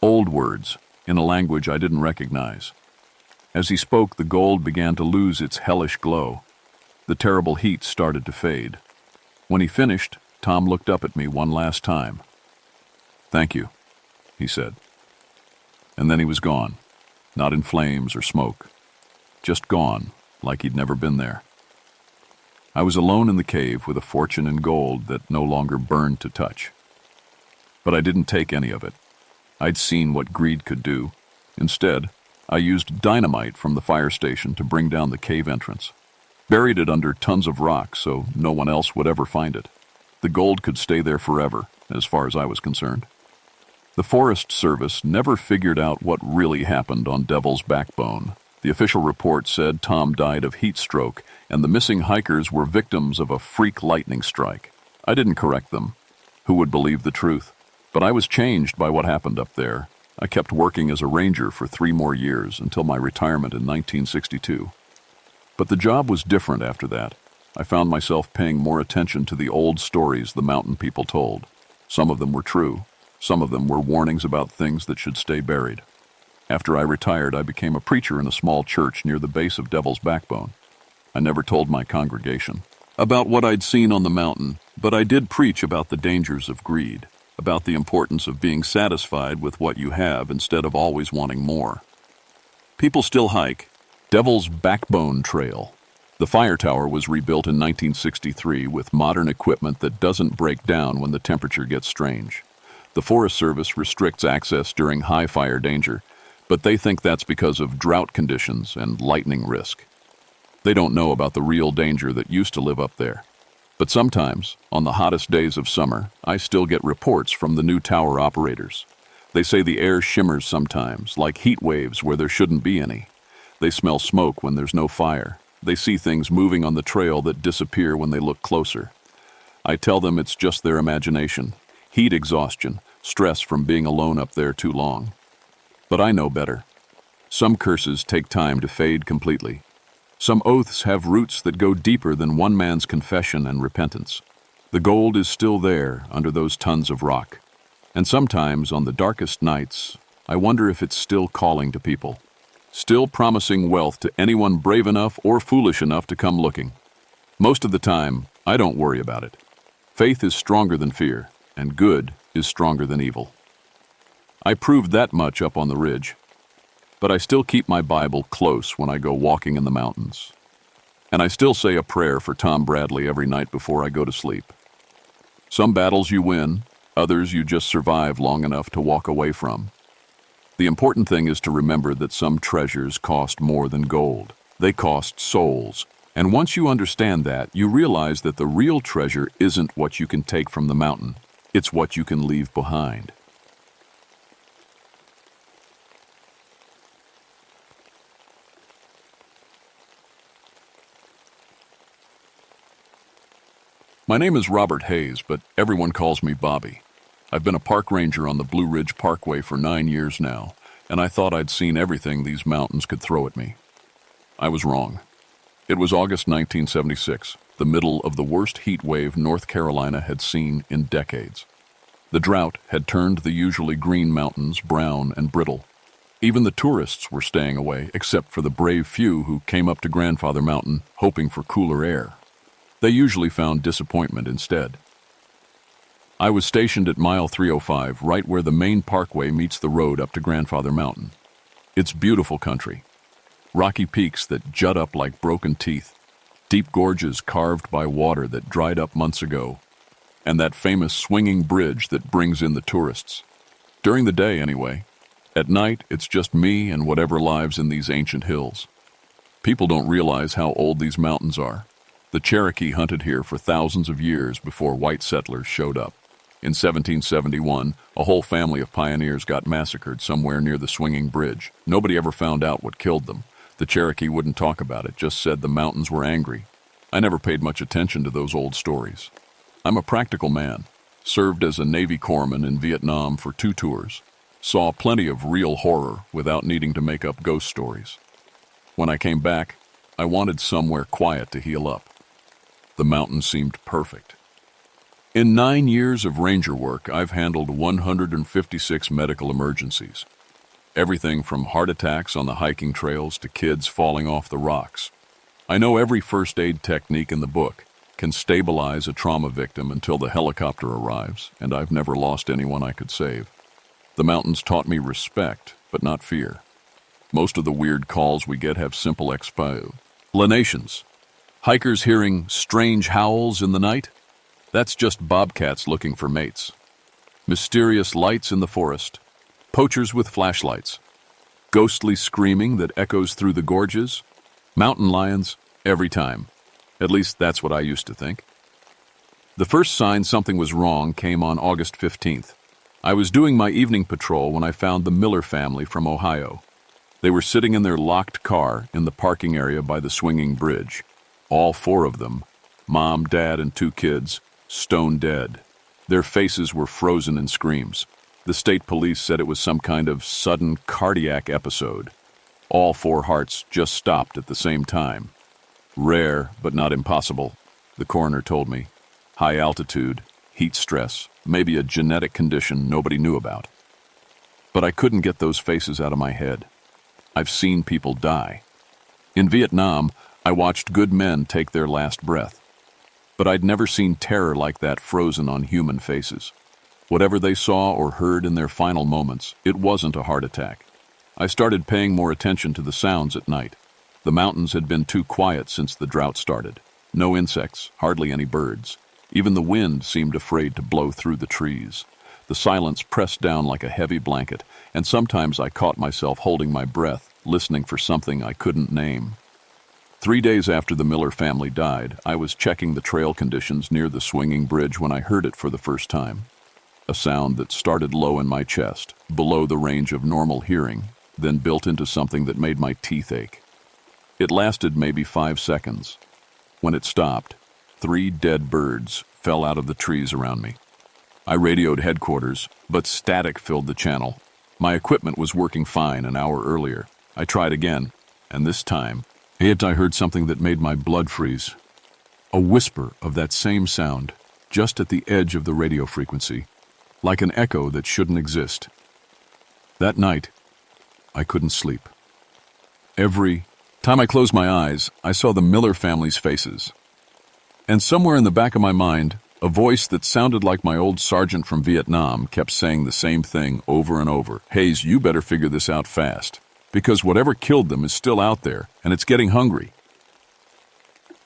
Old words, in a language I didn't recognize. As he spoke, the gold began to lose its hellish glow. The terrible heat started to fade. When he finished, Tom looked up at me one last time. "Thank you," he said. And then he was gone, not in flames or smoke. Just gone, like he'd never been there. I was alone in the cave with a fortune in gold that no longer burned to touch. But I didn't take any of it. I'd seen what greed could do. Instead, I used dynamite from the fire station to bring down the cave entrance. Buried it under tons of rock so no one else would ever find it. The gold could stay there forever, as far as I was concerned. The Forest Service never figured out what really happened on Devil's Backbone. The official report said Tom died of heat stroke, and the missing hikers were victims of a freak lightning strike. I didn't correct them. Who would believe the truth? But I was changed by what happened up there. I kept working as a ranger for 3 more years until my retirement in 1962. But the job was different after that. I found myself paying more attention to the old stories the mountain people told. Some of them were true. Some of them were warnings about things that should stay buried. After I retired, I became a preacher in a small church near the base of Devil's Backbone. I never told my congregation about what I'd seen on the mountain, but I did preach about the dangers of greed, about the importance of being satisfied with what you have instead of always wanting more. People still hike Devil's Backbone Trail. The fire tower was rebuilt in 1963 with modern equipment that doesn't break down when the temperature gets strange. The Forest Service restricts access during high fire danger, but they think that's because of drought conditions and lightning risk. They don't know about the real danger that used to live up there. But sometimes, on the hottest days of summer, I still get reports from the new tower operators. They say the air shimmers sometimes, like heat waves where there shouldn't be any. They smell smoke when there's no fire. They see things moving on the trail that disappear when they look closer. I tell them it's just their imagination, heat exhaustion, stress from being alone up there too long. But I know better. Some curses take time to fade completely. Some oaths have roots that go deeper than one man's confession and repentance. The gold is still there under those tons of rock. And sometimes, on the darkest nights, I wonder if it's still calling to people, still promising wealth to anyone brave enough or foolish enough to come looking. Most of the time, I don't worry about it. Faith is stronger than fear, and good is stronger than evil. I proved that much up on the ridge, but I still keep my Bible close when I go walking in the mountains. And I still say a prayer for Tom Bradley every night before I go to sleep. Some battles you win, others you just survive long enough to walk away from. The important thing is to remember that some treasures cost more than gold. They cost souls. And once you understand that, you realize that the real treasure isn't what you can take from the mountain. It's what you can leave behind. My name is Robert Hayes, but everyone calls me Bobby. I've been a park ranger on the Blue Ridge Parkway for 9 years now, and I thought I'd seen everything these mountains could throw at me. I was wrong. It was August 1976, the middle of the worst heat wave North Carolina had seen in decades. The drought had turned the usually green mountains brown and brittle. Even the tourists were staying away, except for the brave few who came up to Grandfather Mountain hoping for cooler air. They usually found disappointment instead. I was stationed at mile 305, right where the main parkway meets the road up to Grandfather Mountain. It's beautiful country. Rocky peaks that jut up like broken teeth, deep gorges carved by water that dried up months ago, and that famous swinging bridge that brings in the tourists. During the day, anyway. At night, it's just me and whatever lives in these ancient hills. People don't realize how old these mountains are. The Cherokee hunted here for thousands of years before white settlers showed up. In 1771, a whole family of pioneers got massacred somewhere near the swinging bridge. Nobody ever found out what killed them. The Cherokee wouldn't talk about it, just said the mountains were angry. I never paid much attention to those old stories. I'm a practical man. Served as a Navy corpsman in Vietnam for 2 tours. Saw plenty of real horror without needing to make up ghost stories. When I came back, I wanted somewhere quiet to heal up. The mountains seemed perfect. In 9 years of ranger work, I've handled 156 medical emergencies. Everything from heart attacks on the hiking trails to kids falling off the rocks. I know every first aid technique in the book, can stabilize a trauma victim until the helicopter arrives, and I've never lost anyone I could save. The mountains taught me respect, but not fear. Most of the weird calls we get have simple explanations. Hikers hearing strange howls in the night? That's just bobcats looking for mates. Mysterious lights in the forest. Poachers with flashlights. Ghostly screaming that echoes through the gorges. Mountain lions, every time. At least that's what I used to think. The first sign something was wrong came on August 15th. I was doing my evening patrol when I found the Miller family from Ohio. They were sitting in their locked car in the parking area by the swinging bridge. All 4 of them, Mom, Dad, and 2 kids, stone dead. Their faces were frozen in screams. The state police said it was some kind of sudden cardiac episode. All 4 hearts just stopped at the same time. Rare, but not impossible, the coroner told me. High altitude, heat stress, maybe a genetic condition nobody knew about. But I couldn't get those faces out of my head. I've seen people die. In Vietnam, I watched good men take their last breath. But I'd never seen terror like that frozen on human faces. Whatever they saw or heard in their final moments, it wasn't a heart attack. I started paying more attention to the sounds at night. The mountains had been too quiet since the drought started. No insects, hardly any birds. Even the wind seemed afraid to blow through the trees. The silence pressed down like a heavy blanket, and sometimes I caught myself holding my breath, listening for something I couldn't name. 3 days after the Miller family died, I was checking the trail conditions near the swinging bridge when I heard it for the first time. A sound that started low in my chest, below the range of normal hearing, then built into something that made my teeth ache. It lasted maybe 5 seconds. When it stopped, 3 dead birds fell out of the trees around me. I radioed headquarters, but static filled the channel. My equipment was working fine an hour earlier. I tried again, and this time, I heard something that made my blood freeze. A whisper of that same sound, just at the edge of the radio frequency. like an echo that shouldn't exist. That night, I couldn't sleep. Every time I closed my eyes, I saw the Miller family's faces. And somewhere in the back of my mind, a voice that sounded like my old sergeant from Vietnam kept saying the same thing over and over. Hayes, you better figure this out fast, because whatever killed them is still out there, and it's getting hungry.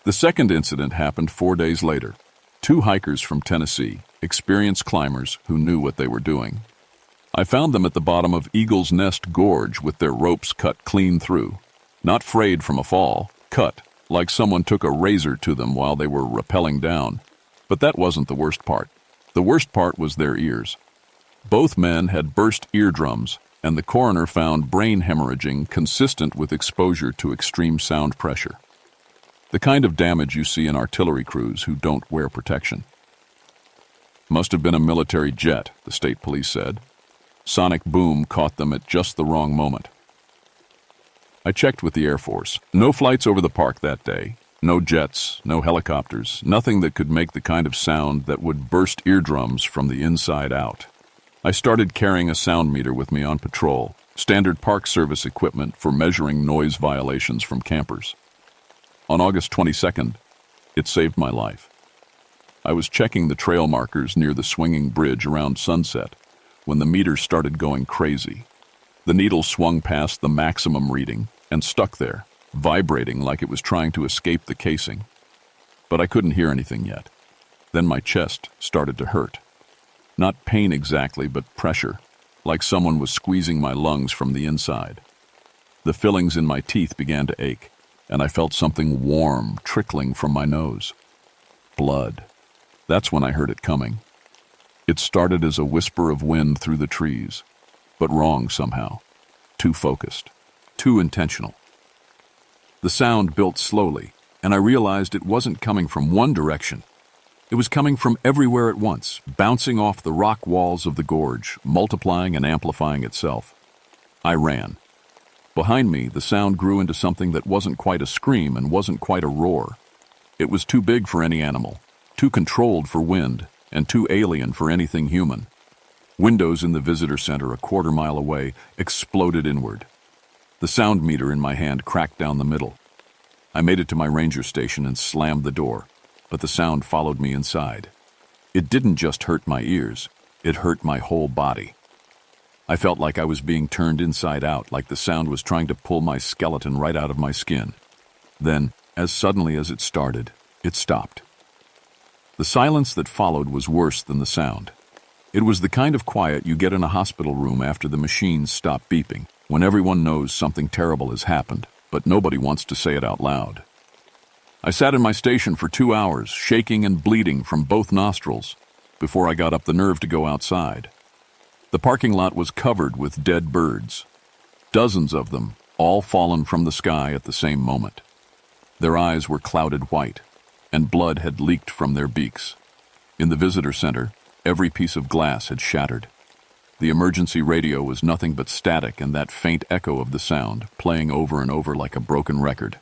The second incident happened 4 days later. 2 hikers from Tennessee, experienced climbers who knew what they were doing. I found them at the bottom of Eagle's Nest Gorge with their ropes cut clean through. Not frayed from a fall, cut, like someone took a razor to them while they were rappelling down. But that wasn't the worst part. The worst part was their ears. Both men had burst eardrums, and the coroner found brain hemorrhaging consistent with exposure to extreme sound pressure. The kind of damage you see in artillery crews who don't wear protection. Must have been a military jet, the state police said. Sonic boom caught them at just the wrong moment. I checked with the Air Force. No flights over the park that day. No jets, no helicopters, nothing that could make the kind of sound that would burst eardrums from the inside out. I started carrying a sound meter with me on patrol, standard Park Service equipment for measuring noise violations from campers. On August 22nd, it saved my life. I was checking the trail markers near the swinging bridge around sunset when the meter started going crazy. The needle swung past the maximum reading and stuck there, vibrating like it was trying to escape the casing. But I couldn't hear anything yet. Then my chest started to hurt. Not pain exactly, but pressure, like someone was squeezing my lungs from the inside. The fillings in my teeth began to ache, and I felt something warm trickling from my nose. Blood. That's when I heard it coming. It started as a whisper of wind through the trees, but wrong somehow. Too focused. Too intentional. The sound built slowly, and I realized it wasn't coming from one direction. It was coming from everywhere at once, bouncing off the rock walls of the gorge, multiplying and amplifying itself. I ran. Behind me, the sound grew into something that wasn't quite a scream and wasn't quite a roar. It was too big for any animal, too controlled for wind, and too alien for anything human. Windows in the visitor center a quarter mile away exploded inward. The sound meter in my hand cracked down the middle. I made it to my ranger station and slammed the door, but the sound followed me inside. It didn't just hurt my ears, it hurt my whole body. I felt like I was being turned inside out, like the sound was trying to pull my skeleton right out of my skin. Then, as suddenly as it started, it stopped. The silence that followed was worse than the sound. It was the kind of quiet you get in a hospital room after the machines stop beeping, when everyone knows something terrible has happened, but nobody wants to say it out loud. I sat in my station for 2 hours, shaking and bleeding from both nostrils, before I got up the nerve to go outside. The parking lot was covered with dead birds. Dozens of them, all fallen from the sky at the same moment. Their eyes were clouded white, and blood had leaked from their beaks. In the visitor center, every piece of glass had shattered. The emergency radio was nothing but static and that faint echo of the sound, playing over and over like a broken record.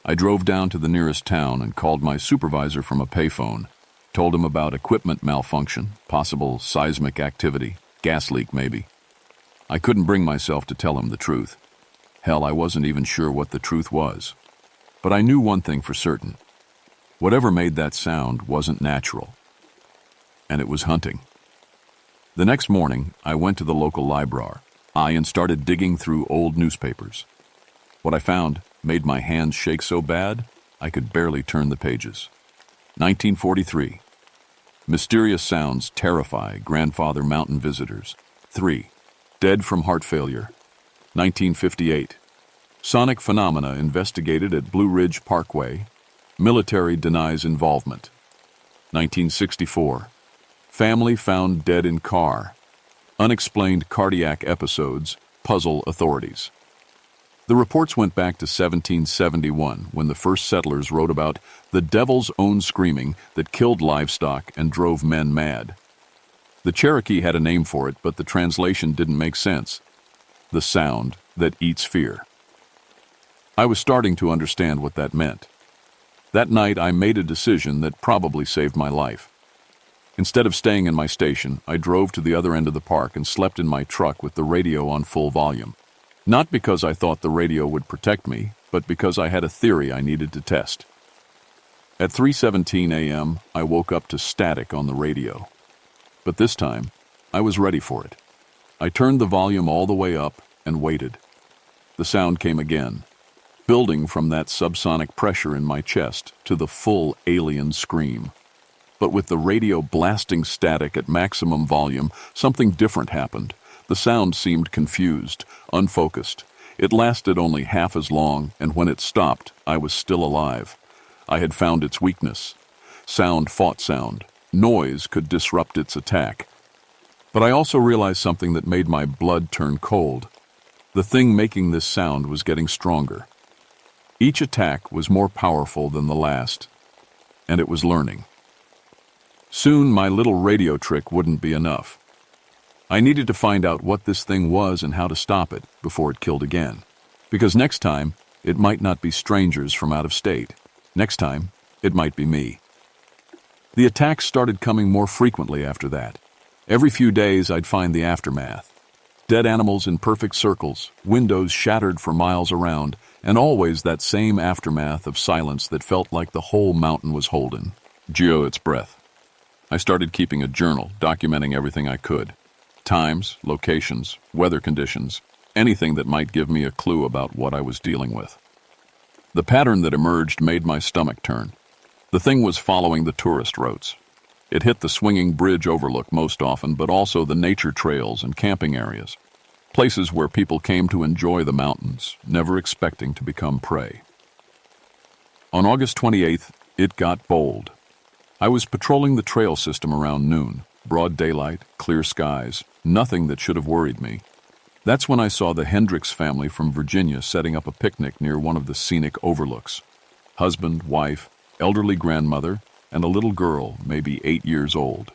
I drove down to the nearest town and called my supervisor from a payphone, told him about equipment malfunction, possible seismic activity, gas leak maybe. I couldn't bring myself to tell him the truth. Hell, I wasn't even sure what the truth was. But I knew one thing for certain. Whatever made that sound wasn't natural. And it was hunting. The next morning, I went to the local library and started digging through old newspapers. What I found made my hands shake so bad, I could barely turn the pages. 1943. Mysterious sounds terrify grandfather mountain visitors. 3. Dead from heart failure. 1958. Sonic phenomena investigated at Blue Ridge Parkway. Military denies involvement. 1964. Family found dead in car. Unexplained cardiac episodes puzzle authorities. The reports went back to 1771, when the first settlers wrote about the devil's own screaming that killed livestock and drove men mad. The Cherokee had a name for it, but the translation didn't make sense. The sound that eats fear. I was starting to understand what that meant. That night I made a decision that probably saved my life. Instead of staying in my station, I drove to the other end of the park and slept in my truck with the radio on full volume. Not because I thought the radio would protect me, but because I had a theory I needed to test. At 3:17 a.m., I woke up to static on the radio. But this time, I was ready for it. I turned the volume all the way up and waited. The sound came again, building from that subsonic pressure in my chest to the full alien scream. But with the radio blasting static at maximum volume, something different happened. The sound seemed confused, unfocused. It lasted only half as long, and when it stopped, I was still alive. I had found its weakness. Sound fought sound. Noise could disrupt its attack. But I also realized something that made my blood turn cold. The thing making this sound was getting stronger. Each attack was more powerful than the last, and it was learning. Soon, my little radio trick wouldn't be enough. I needed to find out what this thing was and how to stop it before it killed again. Because next time, it might not be strangers from out of state. Next time, it might be me. The attacks started coming more frequently after that. Every few days, I'd find the aftermath. Dead animals in perfect circles, windows shattered for miles around, and always that same aftermath of silence that felt like the whole mountain was holding. Geo its breath. I started keeping a journal, documenting everything I could. Times, locations, weather conditions, anything that might give me a clue about what I was dealing with. The pattern that emerged made my stomach turn. The thing was following the tourist routes. It hit the swinging bridge overlook most often, but also the nature trails and camping areas, places where people came to enjoy the mountains, never expecting to become prey. On August 28th, it got bold. I was patrolling the trail system around noon. Broad daylight, clear skies, nothing that should have worried me. That's when I saw the Hendricks family from Virginia setting up a picnic near one of the scenic overlooks. Husband, wife, elderly grandmother, and a little girl, maybe 8 years old.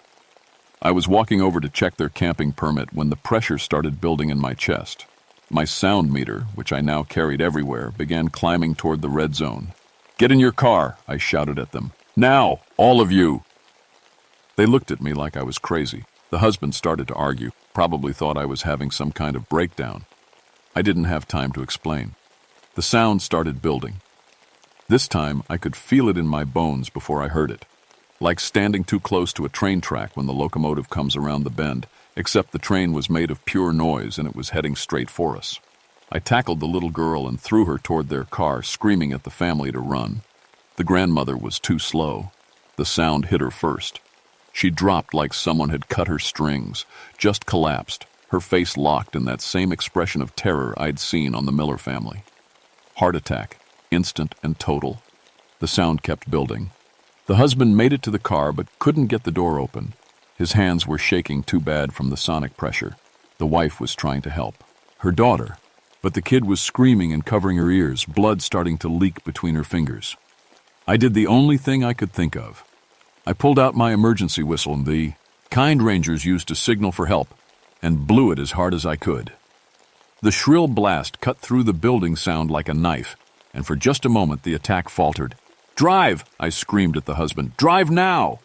I was walking over to check their camping permit when the pressure started building in my chest. My sound meter, which I now carried everywhere, began climbing toward the red zone. "Get in your car," I shouted at them. "Now, all of you!" They looked at me like I was crazy. The husband started to argue, probably thought I was having some kind of breakdown. I didn't have time to explain. The sound started building. This time, I could feel it in my bones before I heard it. Like standing too close to a train track when the locomotive comes around the bend, except the train was made of pure noise and it was heading straight for us. I tackled the little girl and threw her toward their car, screaming at the family to run. The grandmother was too slow. The sound hit her first. She dropped like someone had cut her strings, just collapsed, her face locked in that same expression of terror I'd seen on the Miller family. Heart attack, instant and total. The sound kept building. The husband made it to the car but couldn't get the door open. His hands were shaking too bad from the sonic pressure. The wife was trying to help. Her daughter. But the kid was screaming and covering her ears, blood starting to leak between her fingers. I did the only thing I could think of. I pulled out my emergency whistle the kind rangers used to signal for help and blew it as hard as I could. The shrill blast cut through the building sound like a knife, and for just a moment the attack faltered. "Drive!" I screamed at the husband. "Drive now!"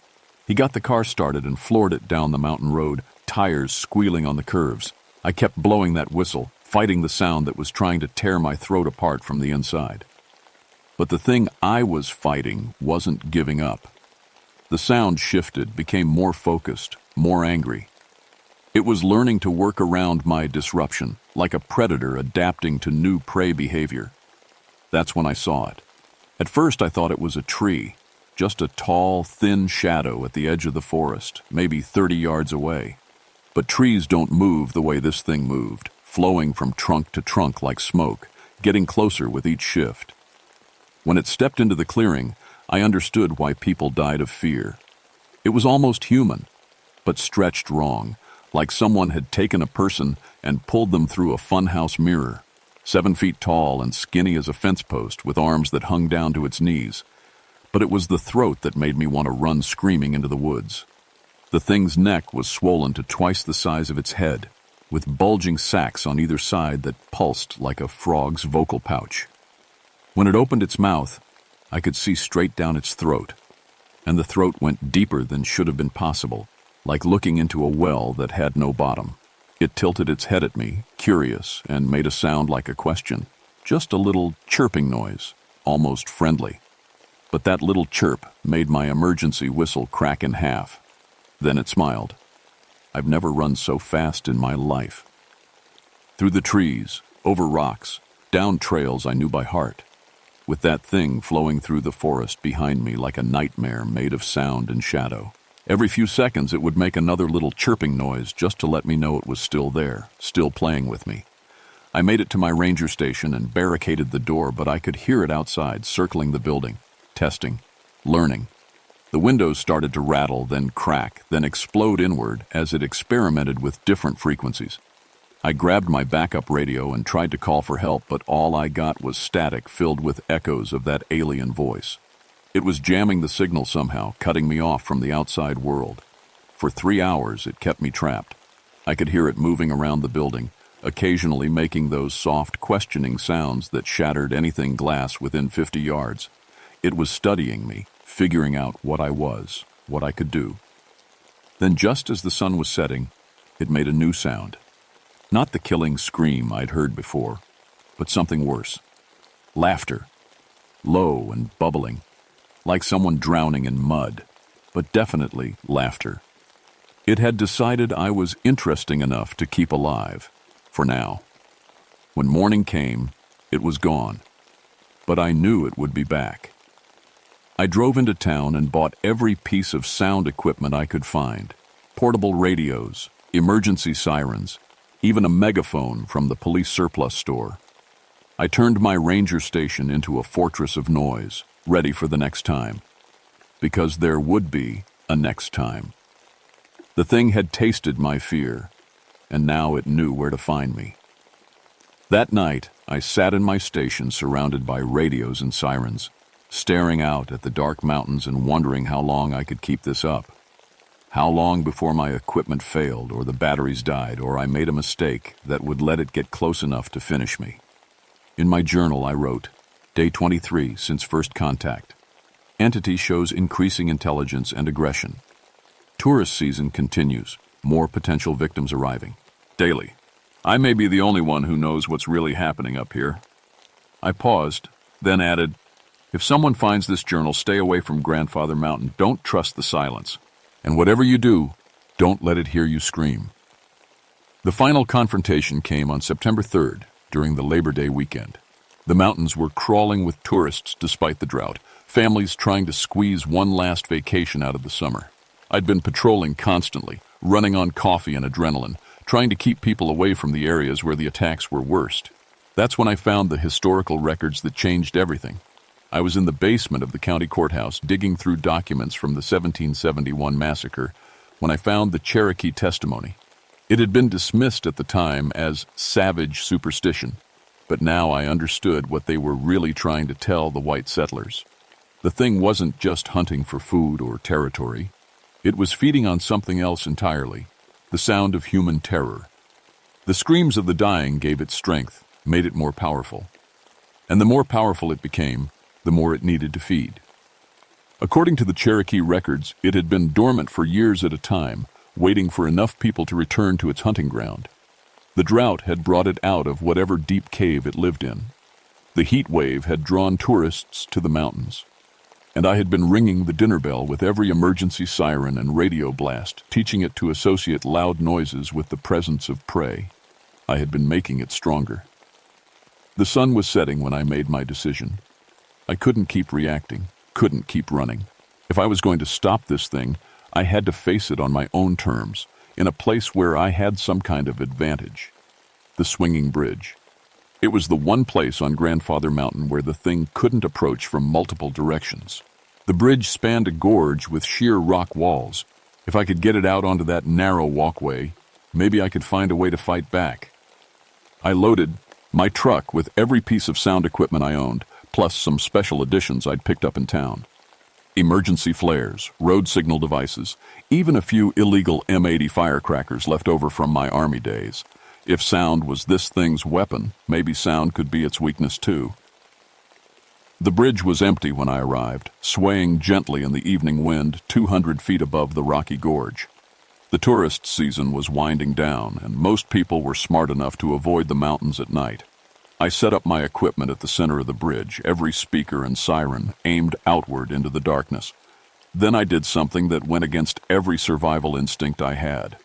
He got the car started and floored it down the mountain road, tires squealing on the curves. I kept blowing that whistle, fighting the sound that was trying to tear my throat apart from the inside. But the thing I was fighting wasn't giving up. The sound shifted, became more focused, more angry. It was learning to work around my disruption, like a predator adapting to new prey behavior. That's when I saw it. At first I thought it was a tree, just a tall, thin shadow at the edge of the forest, maybe 30 yards away. But trees don't move the way this thing moved, flowing from trunk to trunk like smoke, getting closer with each shift. When it stepped into the clearing, I understood why people died of fear. It was almost human, but stretched wrong, like someone had taken a person and pulled them through a funhouse mirror. 7 feet tall and skinny as a fence post with arms that hung down to its knees. But it was the throat that made me want to run screaming into the woods. The thing's neck was swollen to twice the size of its head, with bulging sacs on either side that pulsed like a frog's vocal pouch. When it opened its mouth, I could see straight down its throat, and the throat went deeper than should have been possible, like looking into a well that had no bottom. It tilted its head at me, curious, and made a sound like a question. Just a little chirping noise, almost friendly. But that little chirp made my emergency whistle crack in half. Then it smiled. I've never run so fast in my life. Through the trees, over rocks, down trails I knew by heart, with that thing flowing through the forest behind me like a nightmare made of sound and shadow. Every few seconds it would make another little chirping noise just to let me know it was still there, still playing with me. I made it to my ranger station and barricaded the door, but I could hear it outside, circling the building, testing, learning. The windows started to rattle, then crack, then explode inward as it experimented with different frequencies. I grabbed my backup radio and tried to call for help, but all I got was static filled with echoes of that alien voice. It was jamming the signal somehow, cutting me off from the outside world. For 3 hours, it kept me trapped. I could hear it moving around the building, occasionally making those soft, questioning sounds that shattered anything glass within 50 yards. It was studying me, figuring out what I was, what I could do. Then just as the sun was setting, it made a new sound. Not the killing scream I'd heard before, but something worse. Laughter. Low and bubbling, like someone drowning in mud, but definitely laughter. It had decided I was interesting enough to keep alive, for now. When morning came, it was gone, but I knew it would be back. I drove into town and bought every piece of sound equipment I could find. Portable radios, emergency sirens, even a megaphone from the police surplus store. I turned my ranger station into a fortress of noise, ready for the next time. Because there would be a next time. The thing had tasted my fear, and now it knew where to find me. That night, I sat in my station surrounded by radios and sirens, staring out at the dark mountains and wondering how long I could keep this up. How long before my equipment failed, or the batteries died, or I made a mistake that would let it get close enough to finish me. In my journal I wrote, Day 23 since first contact. Entity shows increasing intelligence and aggression. Tourist season continues, more potential victims arriving. Daily. I may be the only one who knows what's really happening up here. I paused, then added, if someone finds this journal, stay away from Grandfather Mountain. Don't trust the silence. And whatever you do, don't let it hear you scream. The final confrontation came on September 3rd, during the Labor Day weekend. The mountains were crawling with tourists despite the drought, families trying to squeeze one last vacation out of the summer. I'd been patrolling constantly, running on coffee and adrenaline, trying to keep people away from the areas where the attacks were worst. That's when I found the historical records that changed everything. I was in the basement of the county courthouse digging through documents from the 1771 massacre when I found the Cherokee testimony. It had been dismissed at the time as savage superstition, but now I understood what they were really trying to tell the white settlers. The thing wasn't just hunting for food or territory. It was feeding on something else entirely, the sound of human terror. The screams of the dying gave it strength, made it more powerful. And the more powerful it became, the more it needed to feed. According to the Cherokee records, it had been dormant for years at a time, waiting for enough people to return to its hunting ground. The drought had brought it out of whatever deep cave it lived in. The heat wave had drawn tourists to the mountains. And I had been ringing the dinner bell with every emergency siren and radio blast, teaching it to associate loud noises with the presence of prey. I had been making it stronger. The sun was setting when I made my decision. I couldn't keep reacting, couldn't keep running. If I was going to stop this thing, I had to face it on my own terms, in a place where I had some kind of advantage. The swinging bridge. It was the one place on Grandfather Mountain where the thing couldn't approach from multiple directions. The bridge spanned a gorge with sheer rock walls. If I could get it out onto that narrow walkway, maybe I could find a way to fight back. I loaded my truck with every piece of sound equipment I owned, plus some special additions I'd picked up in town. Emergency flares, road signal devices, even a few illegal M80 firecrackers left over from my Army days. If sound was this thing's weapon, maybe sound could be its weakness too. The bridge was empty when I arrived, swaying gently in the evening wind 200 feet above the rocky gorge. The tourist season was winding down, and most people were smart enough to avoid the mountains at night. I set up my equipment at the center of the bridge, every speaker and siren aimed outward into the darkness. Then I did something that went against every survival instinct I had.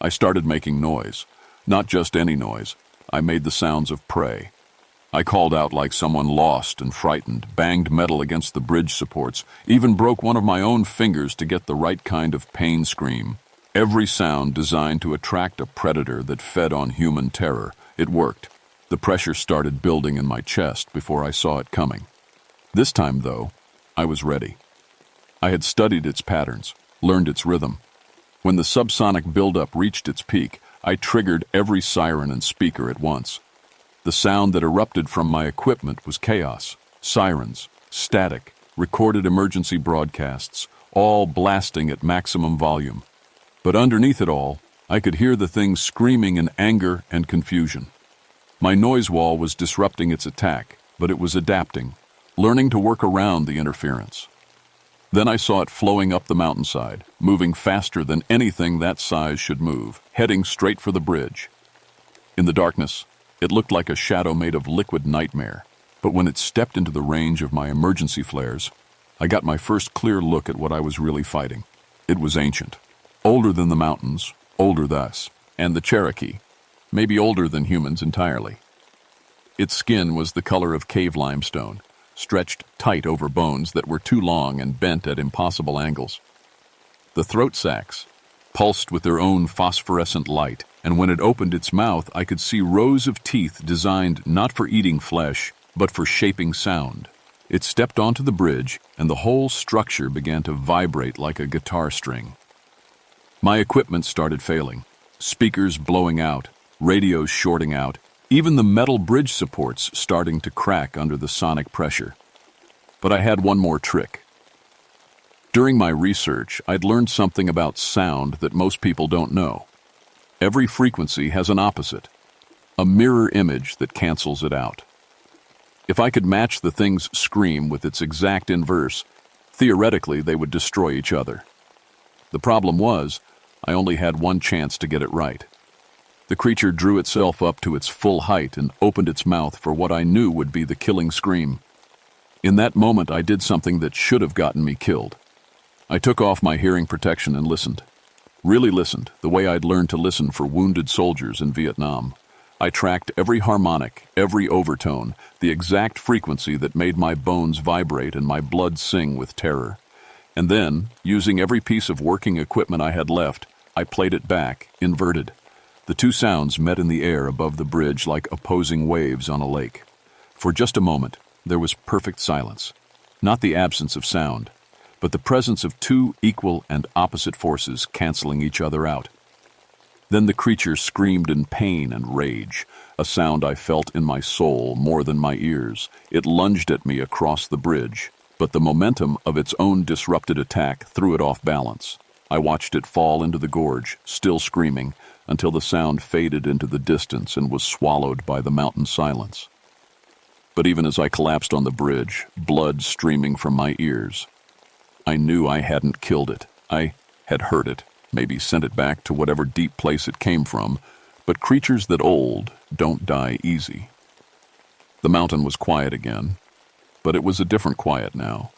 I started making noise. Not just any noise. I made the sounds of prey. I called out like someone lost and frightened, banged metal against the bridge supports, even broke one of my own fingers to get the right kind of pain scream. Every sound designed to attract a predator that fed on human terror. It worked. The pressure started building in my chest before I saw it coming. This time, though, I was ready. I had studied its patterns, learned its rhythm. When the subsonic buildup reached its peak, I triggered every siren and speaker at once. The sound that erupted from my equipment was chaos, sirens, static, recorded emergency broadcasts, all blasting at maximum volume. But underneath it all, I could hear the thing screaming in anger and confusion. My noise wall was disrupting its attack, but it was adapting, learning to work around the interference. Then I saw it flowing up the mountainside, moving faster than anything that size should move, heading straight for the bridge. In the darkness, it looked like a shadow made of liquid nightmare, but when it stepped into the range of my emergency flares, I got my first clear look at what I was really fighting. It was ancient, older than the mountains, older thus, and the Cherokee, maybe older than humans entirely. Its skin was the color of cave limestone, stretched tight over bones that were too long and bent at impossible angles. The throat sacs pulsed with their own phosphorescent light, and when it opened its mouth, I could see rows of teeth designed not for eating flesh, but for shaping sound. It stepped onto the bridge, and the whole structure began to vibrate like a guitar string. My equipment started failing, speakers blowing out, radios shorting out, even the metal bridge supports starting to crack under the sonic pressure. But I had one more trick. During my research, I'd learned something about sound that most people don't know. Every frequency has an opposite, a mirror image that cancels it out. If I could match the thing's scream with its exact inverse, theoretically they would destroy each other. The problem was, I only had one chance to get it right. The creature drew itself up to its full height and opened its mouth for what I knew would be the killing scream. In that moment, I did something that should have gotten me killed. I took off my hearing protection and listened. Really listened, the way I'd learned to listen for wounded soldiers in Vietnam. I tracked every harmonic, every overtone, the exact frequency that made my bones vibrate and my blood sing with terror. And then, using every piece of working equipment I had left, I played it back, inverted. The two sounds met in the air above the bridge like opposing waves on a lake. For just a moment, there was perfect silence. Not the absence of sound, but the presence of two equal and opposite forces canceling each other out. Then the creature screamed in pain and rage, a sound I felt in my soul more than my ears. It lunged at me across the bridge, but the momentum of its own disrupted attack threw it off balance. I watched it fall into the gorge, still screaming, until the sound faded into the distance and was swallowed by the mountain silence. But even as I collapsed on the bridge, blood streaming from my ears, I knew I hadn't killed it. I had hurt it, maybe sent it back to whatever deep place it came from, but creatures that old don't die easy. The mountain was quiet again, but it was a different quiet now.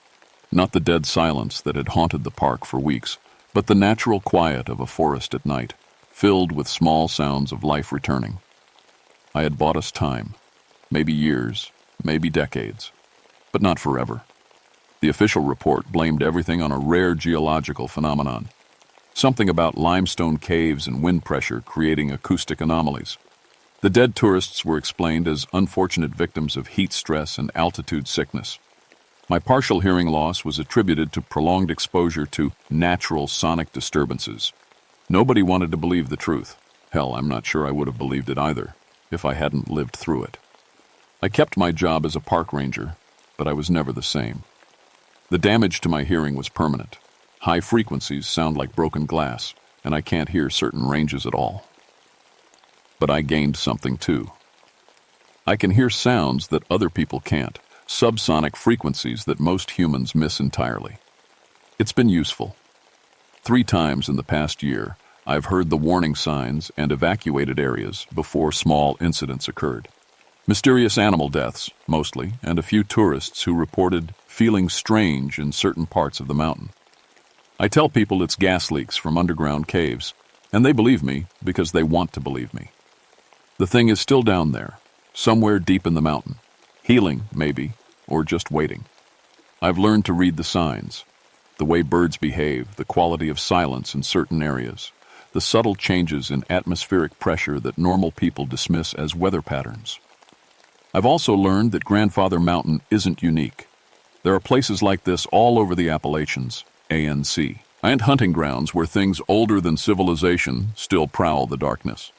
Not the dead silence that had haunted the park for weeks, but the natural quiet of a forest at night, filled with small sounds of life returning. I had bought us time, maybe years, maybe decades, but not forever. The official report blamed everything on a rare geological phenomenon, something about limestone caves and wind pressure creating acoustic anomalies. The dead tourists were explained as unfortunate victims of heat stress and altitude sickness. My partial hearing loss was attributed to prolonged exposure to natural sonic disturbances. Nobody wanted to believe the truth. Hell, I'm not sure I would have believed it either, if I hadn't lived through it. I kept my job as a park ranger, but I was never the same. The damage to my hearing was permanent. High frequencies sound like broken glass, and I can't hear certain ranges at all. But I gained something too. I can hear sounds that other people can't, subsonic frequencies that most humans miss entirely. It's been useful. 3 times in the past year, I've heard the warning signs and evacuated areas before small incidents occurred. Mysterious animal deaths, mostly, and a few tourists who reported feeling strange in certain parts of the mountain. I tell people it's gas leaks from underground caves, and they believe me because they want to believe me. The thing is still down there, somewhere deep in the mountain, healing, maybe, or just waiting. I've learned to read the signs, the way birds behave, the quality of silence in certain areas, the subtle changes in atmospheric pressure that normal people dismiss as weather patterns. I've also learned that Grandfather Mountain isn't unique. There are places like this all over the Appalachians, ANC, and hunting grounds where things older than civilization still prowl the darkness.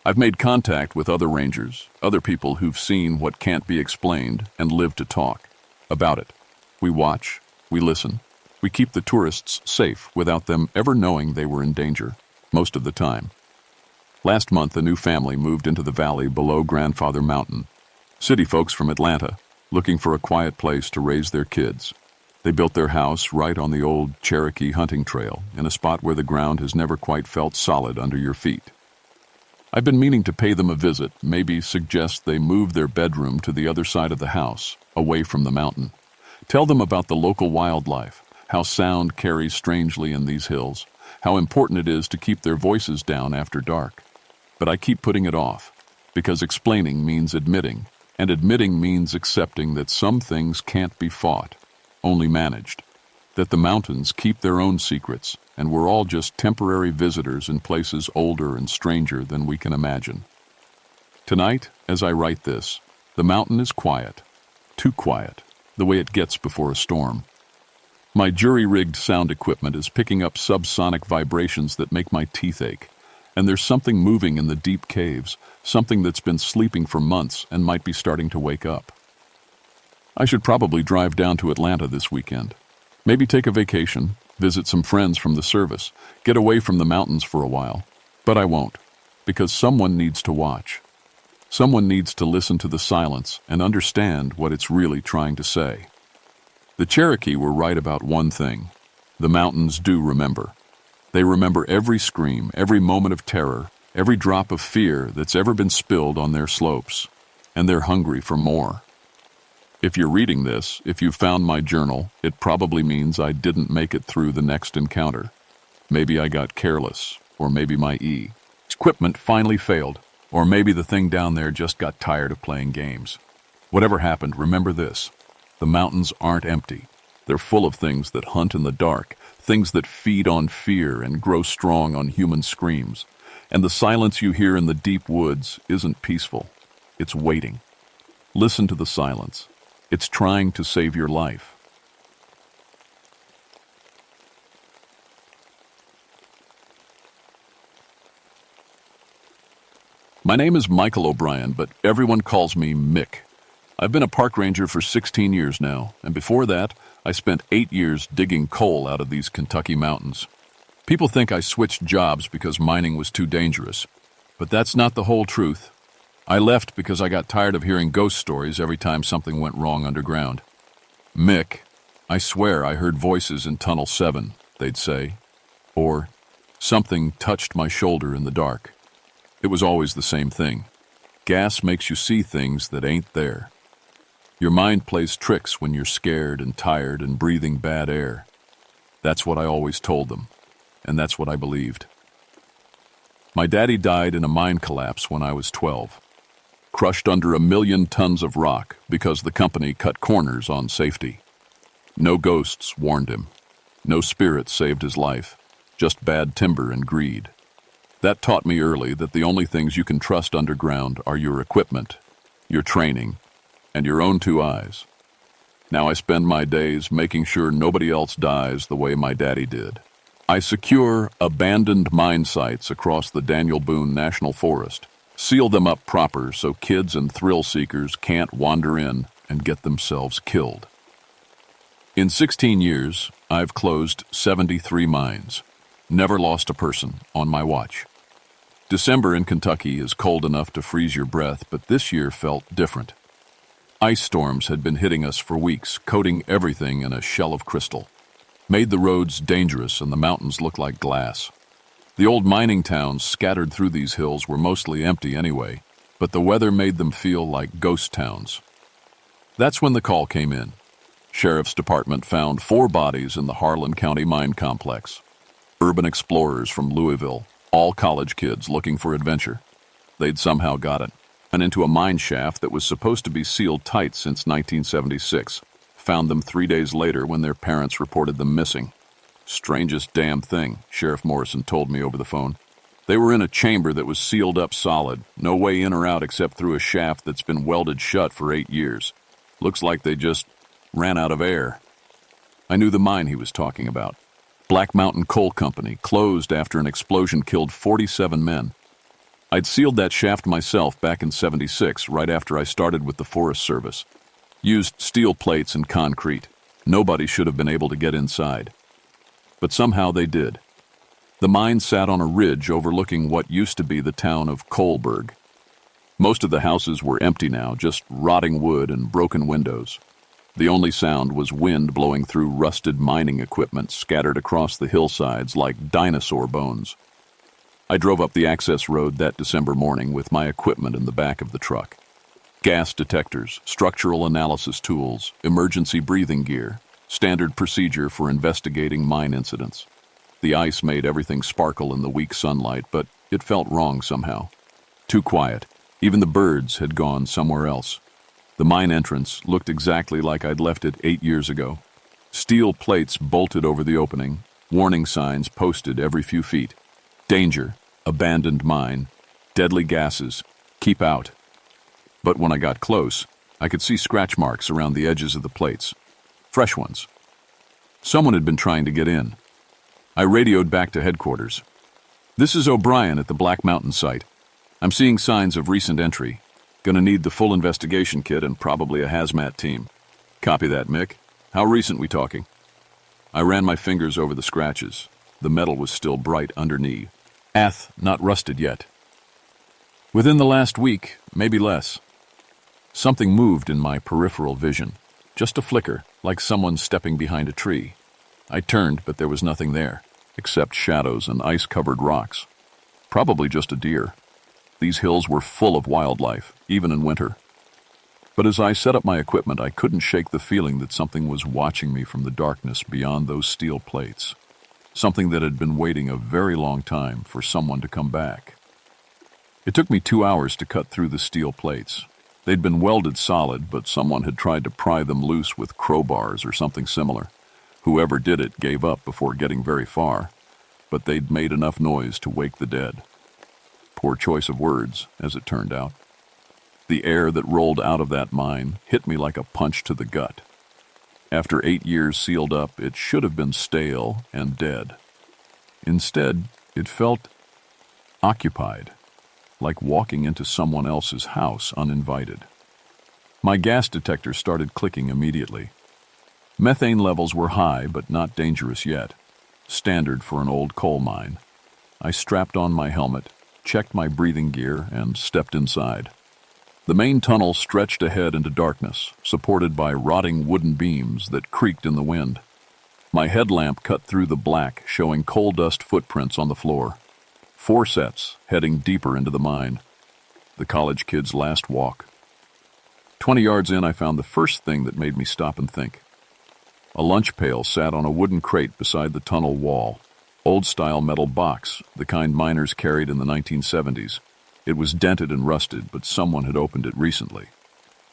I've made contact with other rangers, other people who've seen what can't be explained and live to talk about it. We watch, we listen, we keep the tourists safe without them ever knowing they were in danger, most of the time. Last month, a new family moved into the valley below Grandfather Mountain. City folks from Atlanta, looking for a quiet place to raise their kids. They built their house right on the old Cherokee hunting trail, in a spot where the ground has never quite felt solid under your feet. I've been meaning to pay them a visit, maybe suggest they move their bedroom to the other side of the house, away from the mountain. Tell them about the local wildlife, how sound carries strangely in these hills, how important it is to keep their voices down after dark. But I keep putting it off, because explaining means admitting, and admitting means accepting that some things can't be fought, only managed, that the mountains keep their own secrets, and we're all just temporary visitors in places older and stranger than we can imagine. Tonight, as I write this, the mountain is quiet, too quiet, the way it gets before a storm. My jury-rigged sound equipment is picking up subsonic vibrations that make my teeth ache, and there's something moving in the deep caves, something that's been sleeping for months and might be starting to wake up. I should probably drive down to Atlanta this weekend. Maybe take a vacation, visit some friends from the service, get away from the mountains for a while. But I won't, because someone needs to watch. Someone needs to listen to the silence and understand what it's really trying to say. The Cherokee were right about one thing. The mountains do remember. They remember every scream, every moment of terror, every drop of fear that's ever been spilled on their slopes. And they're hungry for more. If you're reading this, if you found my journal, it probably means I didn't make it through the next encounter. Maybe I got careless, or maybe my equipment finally failed, or maybe the thing down there just got tired of playing games. Whatever happened, remember this. The mountains aren't empty. They're full of things that hunt in the dark, things that feed on fear and grow strong on human screams. And the silence you hear in the deep woods isn't peaceful. It's waiting. Listen to the silence. It's trying to save your life. My name is Michael O'Brien, but everyone calls me Mick. I've been a park ranger for 16 years now, and before that, I spent 8 years digging coal out of these Kentucky mountains. People think I switched jobs because mining was too dangerous, but that's not the whole truth. I left because I got tired of hearing ghost stories every time something went wrong underground. Mick, I swear I heard voices in Tunnel 7, they'd say. Or, something touched my shoulder in the dark. It was always the same thing. Gas makes you see things that ain't there. Your mind plays tricks when you're scared and tired and breathing bad air. That's what I always told them, and that's what I believed. My daddy died in a mine collapse when I was 12. Crushed under 1 million tons of rock because the company cut corners on safety. No ghosts warned him. No spirits saved his life. Just bad timber and greed. That taught me early that the only things you can trust underground are your equipment, your training, and your own 2 eyes. Now I spend my days making sure nobody else dies the way my daddy did. I secure abandoned mine sites across the Daniel Boone National Forest. Seal them up proper so kids and thrill seekers can't wander in and get themselves killed. In 16 years, I've closed 73 mines. Never lost a person on my watch. December in Kentucky is cold enough to freeze your breath, but this year felt different. Ice storms had been hitting us for weeks, coating everything in a shell of crystal. Made the roads dangerous and the mountains look like glass. The old mining towns scattered through these hills were mostly empty anyway, but the weather made them feel like ghost towns. That's when the call came in. Sheriff's Department found 4 bodies in the Harlan County mine complex. Urban explorers from Louisville, all college kids looking for adventure. They'd somehow got it, and into a mine shaft that was supposed to be sealed tight since 1976. Found them 3 days later when their parents reported them missing. Strangest damn thing, Sheriff Morrison told me over the phone. They were in a chamber that was sealed up solid, no way in or out except through a shaft that's been welded shut for 8 years. Looks like they just ran out of air. I knew the mine he was talking about. Black Mountain Coal Company closed after an explosion killed 47 men. I'd sealed that shaft myself back in '76, right after I started with the Forest Service. Used steel plates and concrete. Nobody should have been able to get inside. But somehow they did. The mine sat on a ridge overlooking what used to be the town of Coalburg. Most of the houses were empty now, just rotting wood and broken windows. The only sound was wind blowing through rusted mining equipment scattered across the hillsides like dinosaur bones. I drove up the access road that December morning with my equipment in the back of the truck. Gas detectors, structural analysis tools, emergency breathing gear, standard procedure for investigating mine incidents. The ice made everything sparkle in the weak sunlight, but it felt wrong somehow. Too quiet. Even the birds had gone somewhere else. The mine entrance looked exactly like I'd left it 8 years ago. Steel plates bolted over the opening, warning signs posted every few feet. Danger, abandoned mine, deadly gases, keep out. But when I got close, I could see scratch marks around the edges of the plates. Fresh ones. Someone had been trying to get in. I radioed back to headquarters. "This is O'Brien at the Black Mountain site. I'm seeing signs of recent entry. Gonna need the full investigation kit and probably a hazmat team." "Copy that, Mick. How recent we talking?" I ran my fingers over the scratches. The metal was still bright underneath. Not rusted yet. "Within the last week, maybe less." Something moved in my peripheral vision. Just a flicker, like someone stepping behind a tree. I turned, but there was nothing there, except shadows and ice-covered rocks. Probably just a deer. These hills were full of wildlife, even in winter. But as I set up my equipment, I couldn't shake the feeling that something was watching me from the darkness beyond those steel plates. Something that had been waiting a very long time for someone to come back. It took me 2 hours to cut through the steel plates. They'd been welded solid, but someone had tried to pry them loose with crowbars or something similar. Whoever did it gave up before getting very far, but they'd made enough noise to wake the dead. Poor choice of words, as it turned out. The air that rolled out of that mine hit me like a punch to the gut. After 8 years sealed up, it should have been stale and dead. Instead, it felt occupied, like walking into someone else's house uninvited. My gas detector started clicking immediately. Methane levels were high, but not dangerous yet. Standard for an old coal mine. I strapped on my helmet, checked my breathing gear, and stepped inside. The main tunnel stretched ahead into darkness, supported by rotting wooden beams that creaked in the wind. My headlamp cut through the black, showing coal dust footprints on the floor. 4 sets, heading deeper into the mine. The college kid's last walk. 20 yards in, I found the first thing that made me stop and think. A lunch pail sat on a wooden crate beside the tunnel wall. Old-style metal box, the kind miners carried in the 1970s. It was dented and rusted, but someone had opened it recently.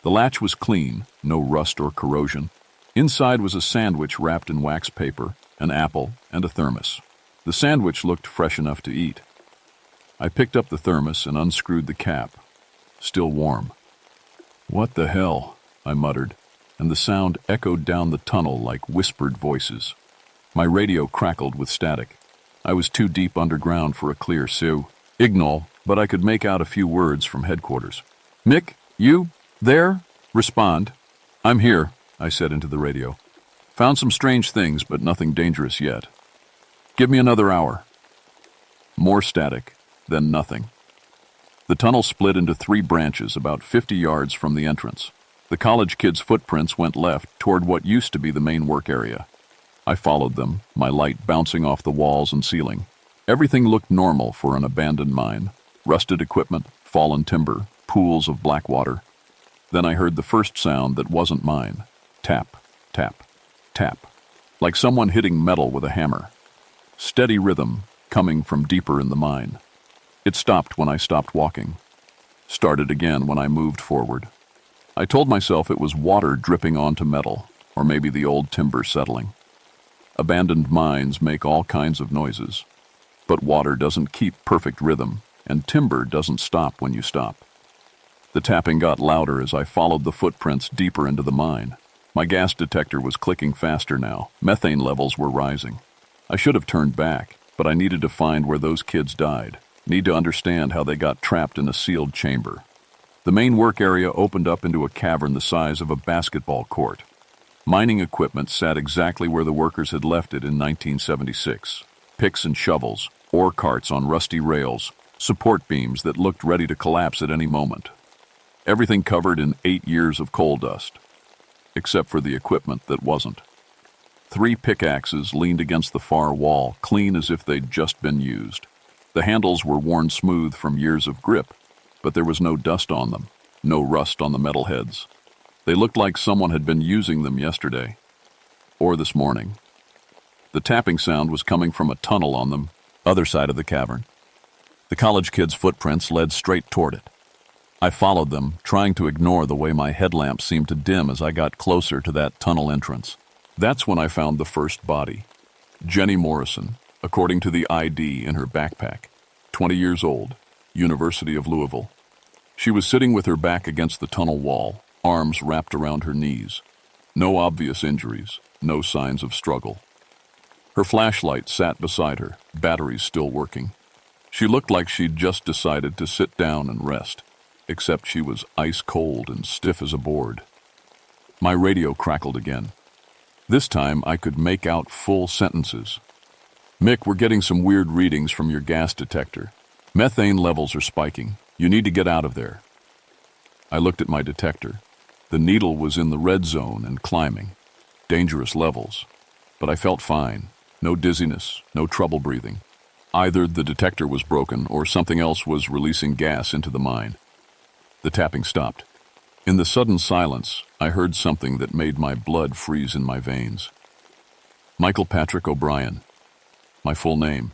The latch was clean, no rust or corrosion. Inside was a sandwich wrapped in wax paper, an apple, and a thermos. The sandwich looked fresh enough to eat. I picked up the thermos and unscrewed the cap. Still warm. "What the hell?" I muttered, and the sound echoed down the tunnel like whispered voices. My radio crackled with static. I was too deep underground for a clear signal, but I could make out a few words from headquarters. "Mick, you there? Respond." "I'm here," I said into the radio. "Found some strange things, but nothing dangerous yet. Give me another hour." More static, then nothing. The tunnel split into 3 branches about 50 yards from the entrance. The college kids' footprints went left toward what used to be the main work area. I followed them, my light bouncing off the walls and ceiling. Everything looked normal for an abandoned mine. Rusted equipment, fallen timber, pools of black water. Then I heard the first sound that wasn't mine. Tap, tap, tap. Like someone hitting metal with a hammer. Steady rhythm, coming from deeper in the mine. It stopped when I stopped walking. Started again when I moved forward. I told myself it was water dripping onto metal, or maybe the old timber settling. Abandoned mines make all kinds of noises. But water doesn't keep perfect rhythm, and timber doesn't stop when you stop. The tapping got louder as I followed the footprints deeper into the mine. My gas detector was clicking faster now. Methane levels were rising. I should have turned back, but I needed to find where those kids died. Need to understand how they got trapped in a sealed chamber. The main work area opened up into a cavern the size of a basketball court. Mining equipment sat exactly where the workers had left it in 1976. Picks and shovels, ore carts on rusty rails, support beams that looked ready to collapse at any moment. Everything covered in 8 years of coal dust, except for the equipment that wasn't. 3 pickaxes leaned against the far wall, clean as if they'd just been used. The handles were worn smooth from years of grip, but there was no dust on them, no rust on the metal heads. They looked like someone had been using them yesterday, or this morning. The tapping sound was coming from a tunnel on the other side of the cavern. The college kids' footprints led straight toward it. I followed them, trying to ignore the way my headlamp seemed to dim as I got closer to that tunnel entrance. That's when I found the first body. Jenny Morrison, according to the ID in her backpack. 20 years old, University of Louisville. She was sitting with her back against the tunnel wall, arms wrapped around her knees. No obvious injuries, no signs of struggle. Her flashlight sat beside her, batteries still working. She looked like she'd just decided to sit down and rest, except she was ice cold and stiff as a board. My radio crackled again. This time I could make out full sentences. Mick, we're getting some weird readings from your gas detector. Methane levels are spiking. You need to get out of there. I looked at my detector. The needle was in the red zone and climbing. Dangerous levels. But I felt fine. No dizziness, no trouble breathing. Either the detector was broken or something else was releasing gas into the mine. The tapping stopped. In the sudden silence, I heard something that made my blood freeze in my veins. Michael Patrick O'Brien. My full name,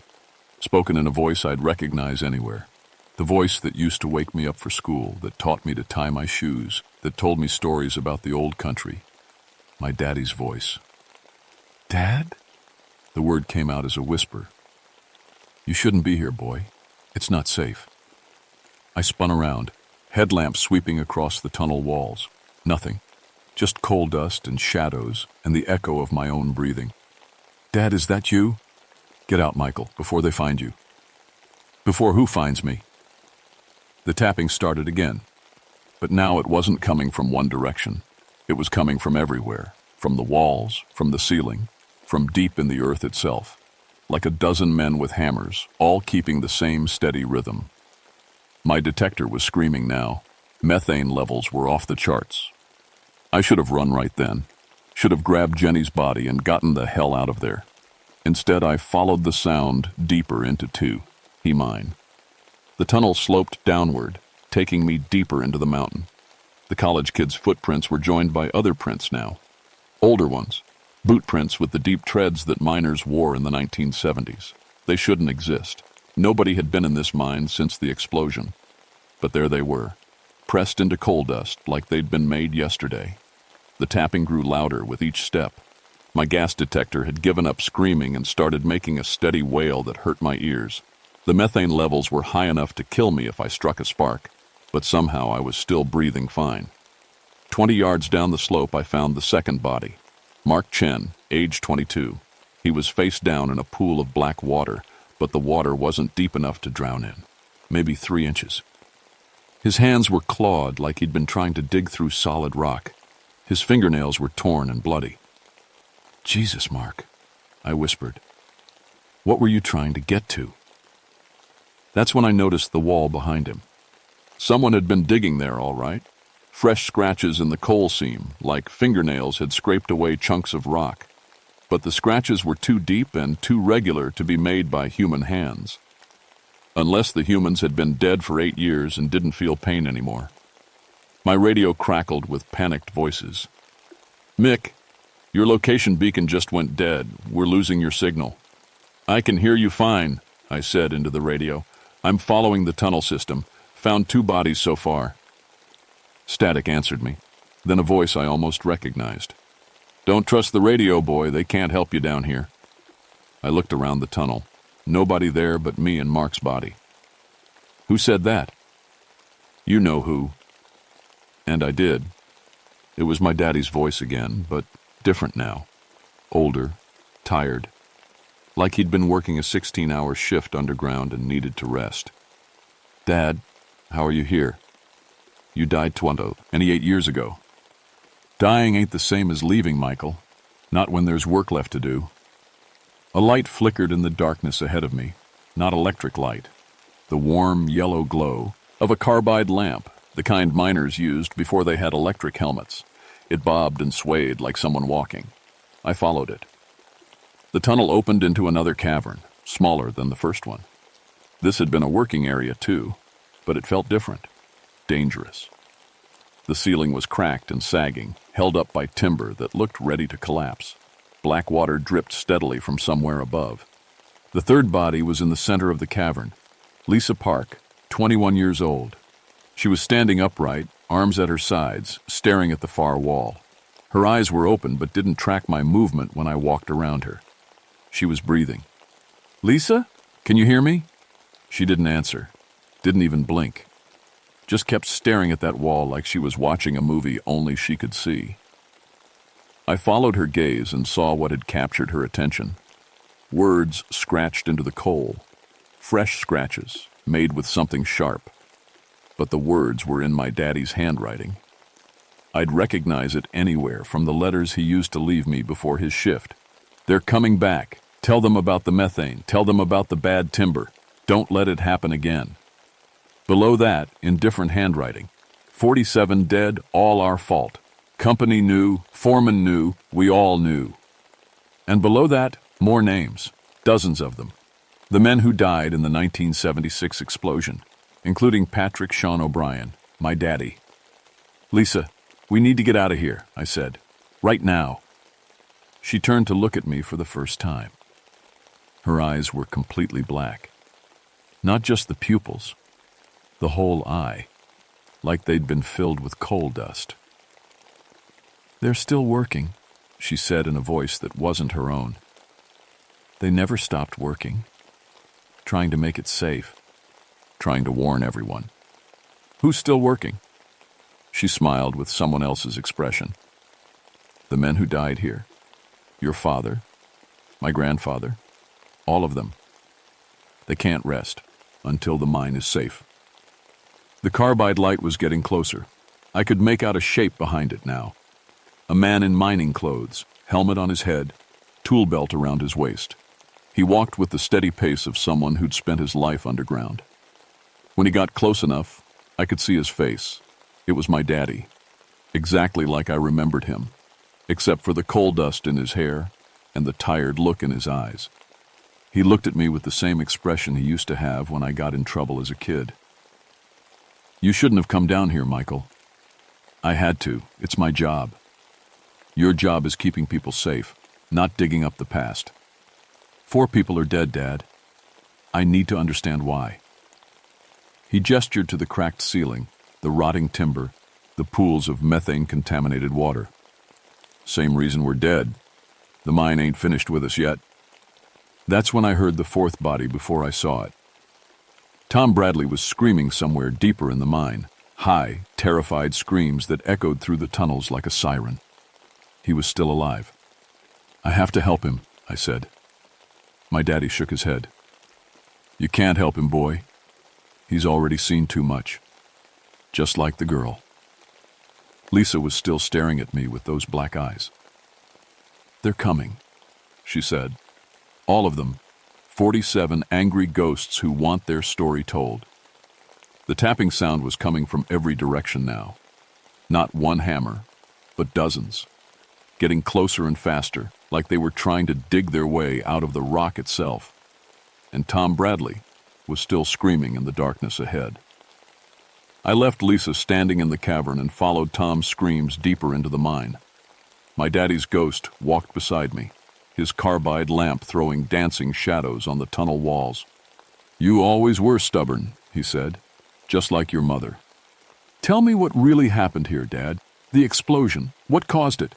spoken in a voice I'd recognize anywhere. The voice that used to wake me up for school, that taught me to tie my shoes, that told me stories about the old country. My daddy's voice. Dad? The word came out as a whisper. You shouldn't be here, boy. It's not safe. I spun around, headlamp sweeping across the tunnel walls. Nothing. Just coal dust and shadows and the echo of my own breathing. Dad, is that you? Get out, Michael, before they find you. Before who finds me? The tapping started again. But now it wasn't coming from one direction. It was coming from everywhere. From the walls, from the ceiling, from deep in the earth itself. Like a dozen men with hammers, all keeping the same steady rhythm. My detector was screaming now. Methane levels were off the charts. I should have run right then. Should have grabbed Jenny's body and gotten the hell out of there. Instead, I followed the sound deeper into 2. He mine. The tunnel sloped downward, taking me deeper into the mountain. The college kids' footprints were joined by other prints now. Older ones. Boot prints with the deep treads that miners wore in the 1970s. They shouldn't exist. Nobody had been in this mine since the explosion. But there they were, pressed into coal dust like they'd been made yesterday. The tapping grew louder with each step. My gas detector had given up screaming and started making a steady wail that hurt my ears. The methane levels were high enough to kill me if I struck a spark, but somehow I was still breathing fine. 20 yards down the slope, I found the second body. Mark Chen, age 22. He was face down in a pool of black water, but the water wasn't deep enough to drown in. Maybe 3 inches. His hands were clawed like he'd been trying to dig through solid rock. His fingernails were torn and bloody. Jesus, Mark, I whispered. What were you trying to get to? That's when I noticed the wall behind him. Someone had been digging there, all right. Fresh scratches in the coal seam, like fingernails had scraped away chunks of rock. But the scratches were too deep and too regular to be made by human hands. Unless the humans had been dead for 8 years and didn't feel pain anymore. My radio crackled with panicked voices. "Mick, your location beacon just went dead. We're losing your signal." "I can hear you fine," I said into the radio. "I'm following the tunnel system. Found 2 bodies so far." Static answered me, then a voice I almost recognized. "Don't trust the radio, boy. They can't help you down here." I looked around the tunnel. Nobody there but me and Mark's body. "Who said that?" "You know who." And I did. It was my daddy's voice again, but different now. Older, tired. Like he'd been working a 16-hour shift underground and needed to rest. "Dad, how are you here? You died 28 years ago." "Dying ain't the same as leaving, Michael. Not when there's work left to do." A light flickered in the darkness ahead of me. Not electric light. The warm yellow glow of a carbide lamp, the kind miners used before they had electric helmets. It bobbed and swayed like someone walking. I followed it. The tunnel opened into another cavern, smaller than the first one. This had been a working area too, but it felt different. Dangerous. The ceiling was cracked and sagging, held up by timber that looked ready to collapse. Black water dripped steadily from somewhere above. The third body was in the center of the cavern. Lisa Park, 21 years old. She was standing upright, arms at her sides, staring at the far wall. Her eyes were open but didn't track my movement when I walked around her. She was breathing. "Lisa, can you hear me?" She didn't answer, didn't even blink. Just kept staring at that wall like she was watching a movie only she could see. I followed her gaze and saw what had captured her attention. Words scratched into the coal. Fresh scratches, made with something sharp. But the words were in my daddy's handwriting. I'd recognize it anywhere from the letters he used to leave me before his shift. "They're coming back. Tell them about the methane. Tell them about the bad timber. Don't let it happen again." Below that, in different handwriting, 47 dead, all our fault. Company knew, foreman knew, we all knew. And below that, more names, dozens of them. The men who died in the 1976 explosion, including Patrick Sean O'Brien, my daddy. "Lisa, we need to get out of here," I said. "Right now." She turned to look at me for the first time. Her eyes were completely black. Not just the pupils, the whole eye, like they'd been filled with coal dust. "They're still working," she said in a voice that wasn't her own. "They never stopped working, trying to make it safe, trying to warn everyone." "Who's still working?" She smiled with someone else's expression. "The men who died here. Your father, my grandfather, all of them. They can't rest until the mine is safe." The carbide light was getting closer. I could make out a shape behind it now. A man in mining clothes, helmet on his head, tool belt around his waist. He walked with the steady pace of someone who'd spent his life underground. When he got close enough, I could see his face. It was my daddy, exactly like I remembered him, except for the coal dust in his hair and the tired look in his eyes. He looked at me with the same expression he used to have when I got in trouble as a kid. "You shouldn't have come down here, Michael." "I had to. It's my job." "Your job is keeping people safe, not digging up the past." 4 people are dead, Dad. I need to understand why." He gestured to the cracked ceiling, the rotting timber, the pools of methane-contaminated water. "Same reason we're dead. The mine ain't finished with us yet." That's when I heard the 4th body before I saw it. Tom Bradley was screaming somewhere deeper in the mine, high, terrified screams that echoed through the tunnels like a siren. He was still alive. "I have to help him," I said. My daddy shook his head. "You can't help him, boy. He's already seen too much. Just like the girl." Lisa was still staring at me with those black eyes. "They're coming," she said. "All of them. 47 angry ghosts who want their story told." The tapping sound was coming from every direction now. Not one hammer, but dozens, getting closer and faster, like they were trying to dig their way out of the rock itself. And Tom Bradley was still screaming in the darkness ahead. I left Lisa standing in the cavern and followed Tom's screams deeper into the mine. My daddy's ghost walked beside me, his carbide lamp throwing dancing shadows on the tunnel walls. "You always were stubborn," he said, "just like your mother." "Tell me what really happened here, Dad. The explosion. What caused it?"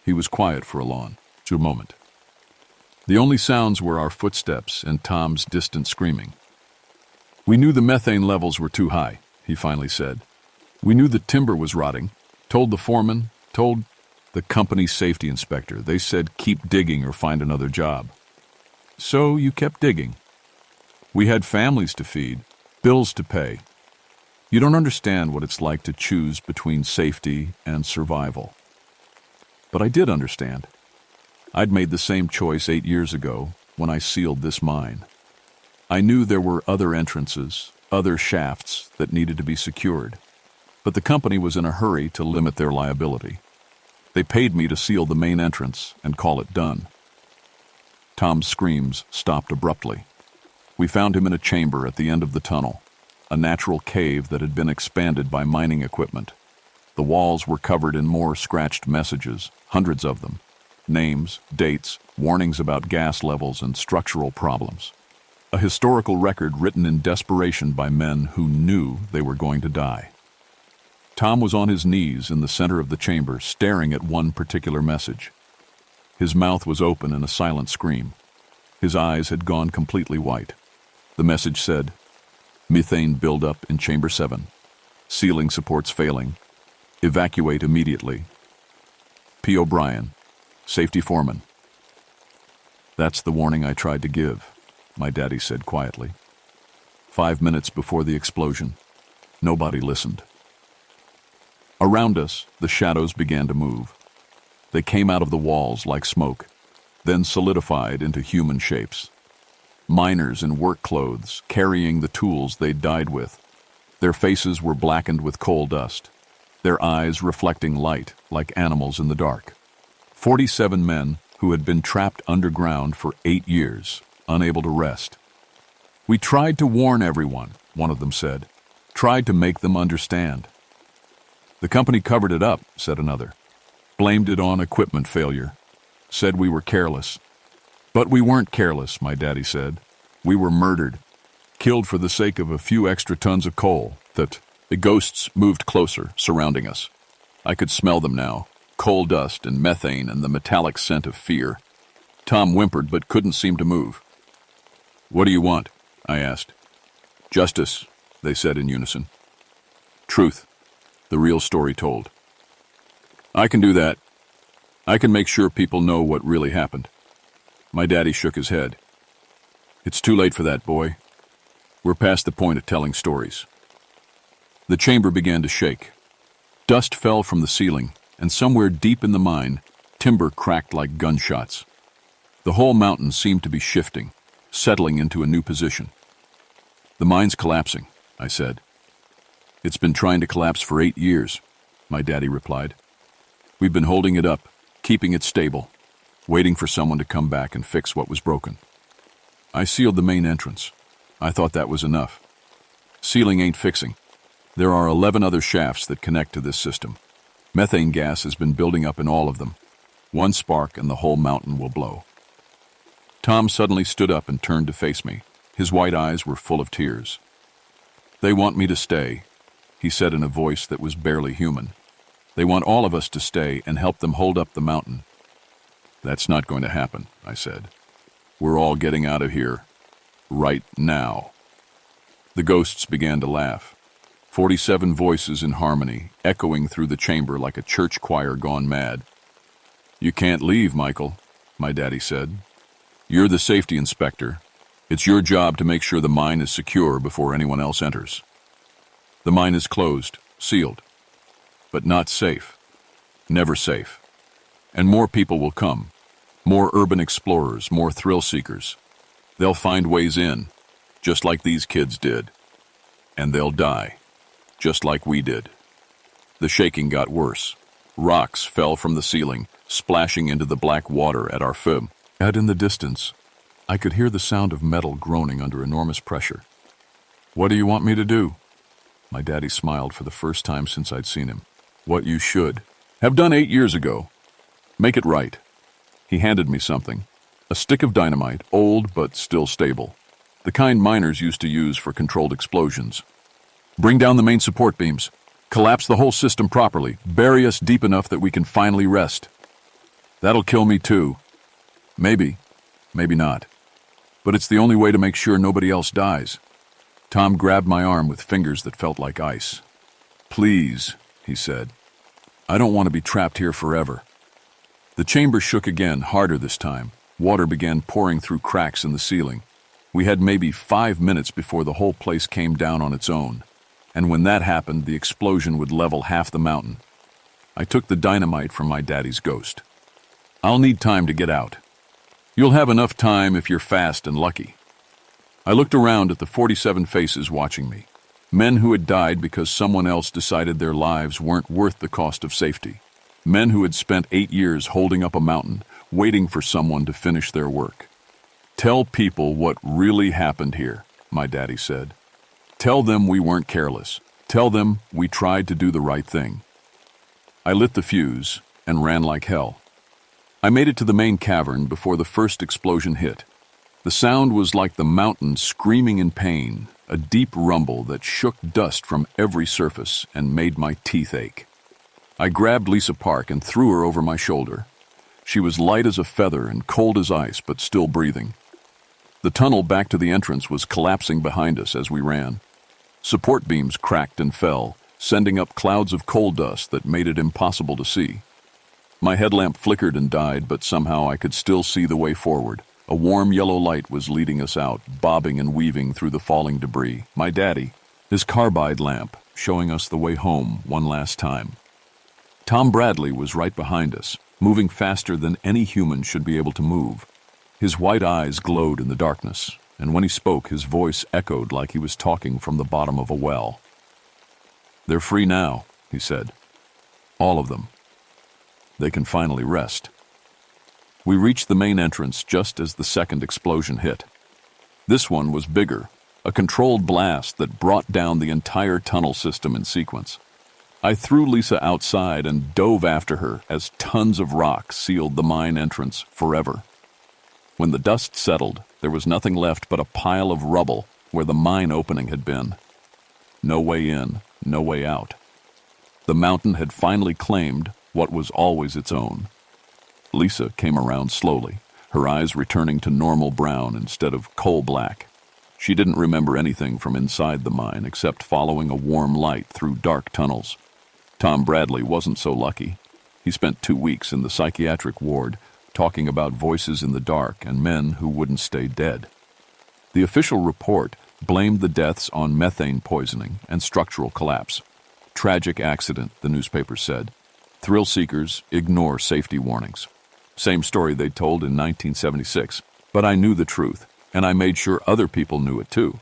He was quiet for a moment. The only sounds were our footsteps and Tom's distant screaming. "We knew the methane levels were too high," he finally said. "We knew the timber was rotting. Told the foreman, told the company safety inspector. They said keep digging or find another job. So you kept digging. We had families to feed, bills to pay. You don't understand what it's like to choose between safety and survival." But I did understand. I'd made the same choice 8 years ago when I sealed this mine. I knew there were other entrances, other shafts that needed to be secured, but the company was in a hurry to limit their liability. They paid me to seal the main entrance and call it done. Tom's screams stopped abruptly. We found him in a chamber at the end of the tunnel, a natural cave that had been expanded by mining equipment. The walls were covered in more scratched messages, hundreds of them. Names, dates, warnings about gas levels and structural problems. A historical record written in desperation by men who knew they were going to die. Tom was on his knees in the center of the chamber, staring at one particular message. His mouth was open in a silent scream. His eyes had gone completely white. The message said, "Methane buildup in Chamber 7. Ceiling supports failing. Evacuate immediately. P. O'Brien, Safety Foreman." "That's the warning I tried to give," my daddy said quietly. 5 minutes before the explosion, nobody listened. Around us, the shadows began to move. They came out of the walls like smoke, then solidified into human shapes. Miners in work clothes, carrying the tools they'd died with. Their faces were blackened with coal dust, their eyes reflecting light like animals in the dark. 47 men who had been trapped underground for 8 years, unable to rest. "We tried to warn everyone," one of them said. "Tried to make them understand." "The company covered it up," said another. "Blamed it on equipment failure. Said we were careless." "But we weren't careless," my daddy said. "We were murdered. Killed for the sake of a few extra tons of coal that..." The ghosts moved closer, surrounding us. I could smell them now, coal dust and methane and the metallic scent of fear. Tom whimpered but couldn't seem to move. "What do you want?" I asked. "Justice," they said in unison. "Truth, the real story told." "I can do that. I can make sure people know what really happened." My daddy shook his head. "It's too late for that, boy. We're past the point of telling stories." The chamber began to shake. Dust fell from the ceiling, and somewhere deep in the mine, timber cracked like gunshots. The whole mountain seemed to be shifting, settling into a new position. "The mine's collapsing," I said. "It's been trying to collapse for 8 years," my daddy replied. "We've been holding it up, keeping it stable, waiting for someone to come back and fix what was broken. I sealed the main entrance. I thought that was enough. Sealing ain't fixing. There are 11 other shafts that connect to this system. Methane gas has been building up in all of them. One spark and the whole mountain will blow." Tom suddenly stood up and turned to face me. His white eyes were full of tears. "They want me to stay," he said in a voice that was barely human. "They want all of us to stay and help them hold up the mountain." "That's not going to happen," I said. "We're all getting out of here. Right now." The ghosts began to laugh. 47 voices in harmony, echoing through the chamber like a church choir gone mad. "You can't leave, Michael," my daddy said. "You're the safety inspector. It's your job to make sure the mine is secure before anyone else enters. The mine is closed, sealed, but not safe. Never safe. And more people will come. More urban explorers, more thrill seekers. They'll find ways in, just like these kids did. And they'll die, just like we did." The shaking got worse. Rocks fell from the ceiling, splashing into the black water at our foot. Out in the distance, I could hear the sound of metal groaning under enormous pressure. "What do you want me to do?" My daddy smiled for the first time since I'd seen him. "What you should have done 8 years ago. Make it right." He handed me something. A stick of dynamite, old but still stable. The kind miners used to use for controlled explosions. "Bring down the main support beams. Collapse the whole system properly. Bury us deep enough that we can finally rest." "That'll kill me too." "Maybe. Maybe not. But it's the only way to make sure nobody else dies." Tom grabbed my arm with fingers that felt like ice. "Please," he said. "I don't want to be trapped here forever." The chamber shook again, harder this time. Water began pouring through cracks in the ceiling. We had maybe 5 minutes before the whole place came down on its own. And when that happened, the explosion would level half the mountain. I took the dynamite from my daddy's ghost. "I'll need time to get out." "You'll have enough time if you're fast and lucky." I looked around at the 47 faces watching me. Men who had died because someone else decided their lives weren't worth the cost of safety. Men who had spent 8 years holding up a mountain, waiting for someone to finish their work. "Tell people what really happened here," my daddy said. "Tell them we weren't careless. Tell them we tried to do the right thing." I lit the fuse and ran like hell. I made it to the main cavern before the first explosion hit. The sound was like the mountain screaming in pain, a deep rumble that shook dust from every surface and made my teeth ache. I grabbed Lisa Park and threw her over my shoulder. She was light as a feather and cold as ice, but still breathing. The tunnel back to the entrance was collapsing behind us as we ran. Support beams cracked and fell, sending up clouds of coal dust that made it impossible to see. My headlamp flickered and died, but somehow I could still see the way forward. A warm yellow light was leading us out, bobbing and weaving through the falling debris. My daddy, his carbide lamp, showing us the way home one last time. Tom Bradley was right behind us, moving faster than any human should be able to move. His white eyes glowed in the darkness, and when he spoke, his voice echoed like he was talking from the bottom of a well. "They're free now," he said. "All of them. They can finally rest." We reached the main entrance just as the second explosion hit. This one was bigger, a controlled blast that brought down the entire tunnel system in sequence. I threw Lisa outside and dove after her as tons of rock sealed the mine entrance forever. When the dust settled, there was nothing left but a pile of rubble where the mine opening had been. No way in, no way out. The mountain had finally claimed what was always its own. Lisa came around slowly, her eyes returning to normal brown instead of coal black. She didn't remember anything from inside the mine except following a warm light through dark tunnels. Tom Bradley wasn't so lucky. He spent 2 weeks in the psychiatric ward, talking about voices in the dark and men who wouldn't stay dead. The official report blamed the deaths on methane poisoning and structural collapse. Tragic accident, the newspaper said. Thrill seekers ignore safety warnings. Same story they told in 1976, but I knew the truth, and I made sure other people knew it too.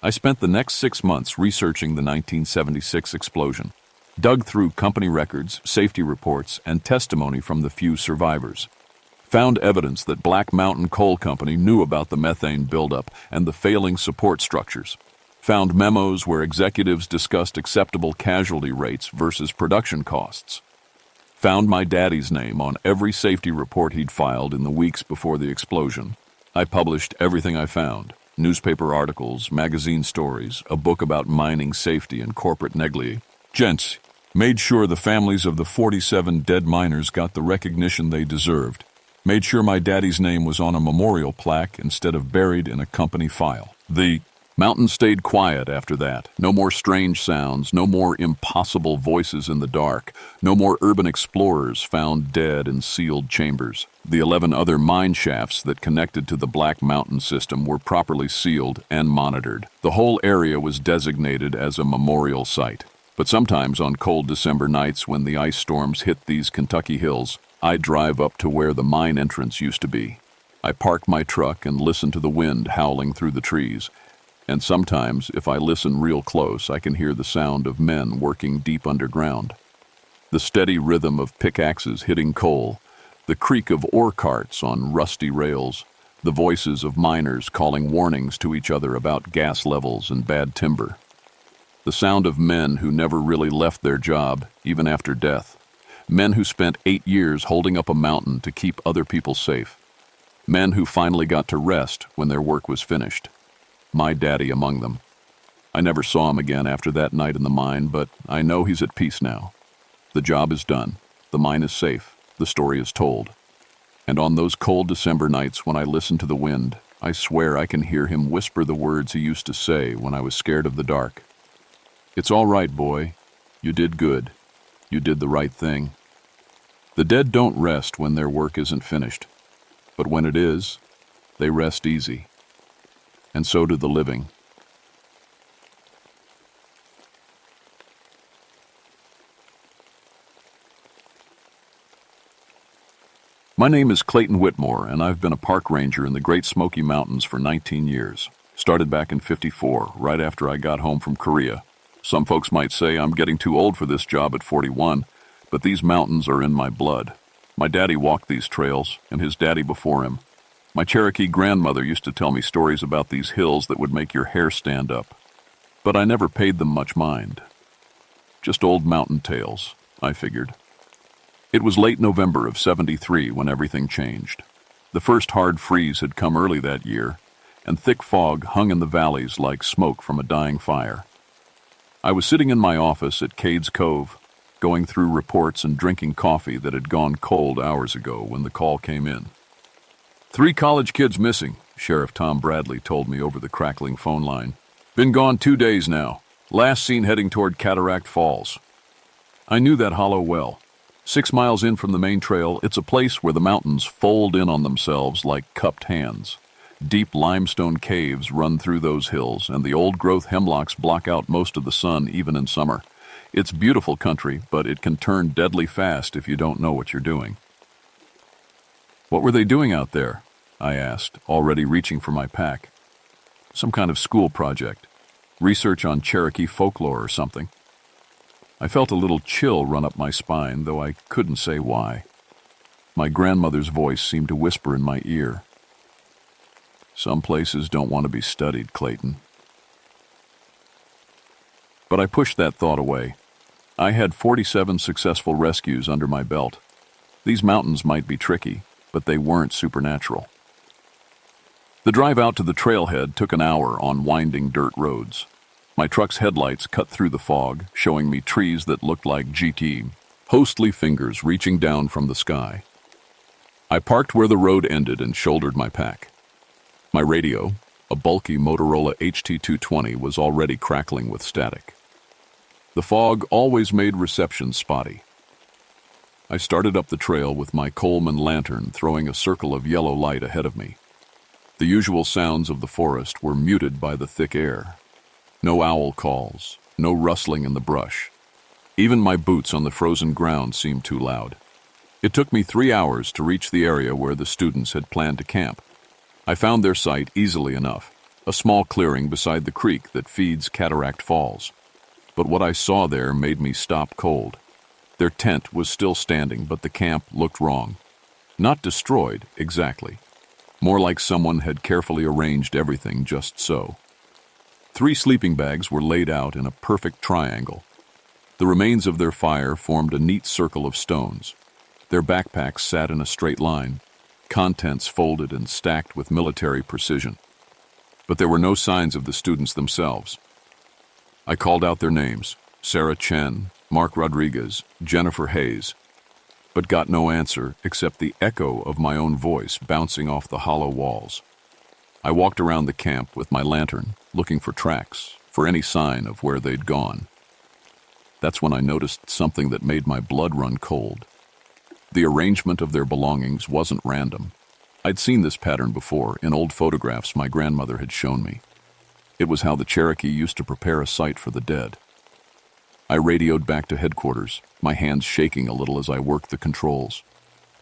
I spent the next 6 months researching the 1976 explosion, dug through company records, safety reports, and testimony from the few survivors. Found evidence that Black Mountain Coal Company knew about the methane buildup and the failing support structures. Found memos where executives discussed acceptable casualty rates versus production costs. Found my daddy's name on every safety report he'd filed in the weeks before the explosion. I published everything I found. Newspaper articles, magazine stories, a book about mining safety and corporate negligence. Made sure the families of the 47 dead miners got the recognition they deserved. Made sure my daddy's name was on a memorial plaque instead of buried in a company file. The mountain stayed quiet after that. No more strange sounds, no more impossible voices in the dark, no more urban explorers found dead in sealed chambers. The 11 other mine shafts that connected to the Black Mountain system were properly sealed and monitored. The whole area was designated as a memorial site. But sometimes on cold December nights when the ice storms hit these Kentucky hills, I'd drive up to where the mine entrance used to be. I park my truck and listen to the wind howling through the trees. And sometimes, if I listen real close, I can hear the sound of men working deep underground. The steady rhythm of pickaxes hitting coal, the creak of ore carts on rusty rails, the voices of miners calling warnings to each other about gas levels and bad timber. The sound of men who never really left their job, even after death. Men who spent 8 years holding up a mountain to keep other people safe. Men who finally got to rest when their work was finished. My daddy among them. I never saw him again after that night in the mine, but I know he's at peace now. The job is done. The mine is safe. The story is told. And on those cold December nights when I listen to the wind, I swear I can hear him whisper the words he used to say when I was scared of the dark. "It's all right, boy. You did good. You did the right thing." The dead don't rest when their work isn't finished. But when it is, they rest easy. And so do the living. My name is Clayton Whitmore, and I've been a park ranger in the Great Smoky Mountains for 19 years. Started back in '54, right after I got home from Korea. Some folks might say I'm getting too old for this job at 41, but these mountains are in my blood. My daddy walked these trails, and his daddy before him. My Cherokee grandmother used to tell me stories about these hills that would make your hair stand up. But I never paid them much mind. Just old mountain tales, I figured. It was late November of '73 when everything changed. The first hard freeze had come early that year, and thick fog hung in the valleys like smoke from a dying fire. I was sitting in my office at Cades Cove, going through reports and drinking coffee that had gone cold hours ago when the call came in. "3 college kids missing," Sheriff Tom Bradley told me over the crackling phone line. "Been gone 2 days now. Last seen heading toward Cataract Falls." I knew that hollow well. 6 miles in from the main trail, it's a place where the mountains fold in on themselves like cupped hands. Deep limestone caves run through those hills, and the old-growth hemlocks block out most of the sun even in summer. It's beautiful country, but it can turn deadly fast if you don't know what you're doing. "What were they doing out there?" I asked, already reaching for my pack. "Some kind of school project. Research on Cherokee folklore or something." I felt a little chill run up my spine, though I couldn't say why. My grandmother's voice seemed to whisper in my ear. "Some places don't want to be studied, Clayton." But I pushed that thought away. I had 47 successful rescues under my belt. These mountains might be tricky, but they weren't supernatural. The drive out to the trailhead took an hour on winding dirt roads. My truck's headlights cut through the fog, showing me trees that looked like ghostly fingers reaching down from the sky. I parked where the road ended and shouldered my pack. My radio, a bulky Motorola HT220, was already crackling with static. The fog always made reception spotty. I started up the trail with my Coleman lantern throwing a circle of yellow light ahead of me. The usual sounds of the forest were muted by the thick air. No owl calls, no rustling in the brush. Even my boots on the frozen ground seemed too loud. It took me 3 hours to reach the area where the students had planned to camp. I found their site easily enough, a small clearing beside the creek that feeds Cataract Falls. But what I saw there made me stop cold. Their tent was still standing, but the camp looked wrong. Not destroyed, exactly. More like someone had carefully arranged everything just so. 3 sleeping bags were laid out in a perfect triangle. The remains of their fire formed a neat circle of stones. Their backpacks sat in a straight line, contents folded and stacked with military precision. But there were no signs of the students themselves. I called out their names, Sarah Chen, Mark Rodriguez, Jennifer Hayes, but got no answer except the echo of my own voice bouncing off the hollow walls. I walked around the camp with my lantern, looking for tracks, for any sign of where they'd gone. That's when I noticed something that made my blood run cold. The arrangement of their belongings wasn't random. I'd seen this pattern before in old photographs my grandmother had shown me. It was how the Cherokee used to prepare a site for the dead. I radioed back to headquarters, my hands shaking a little as I worked the controls.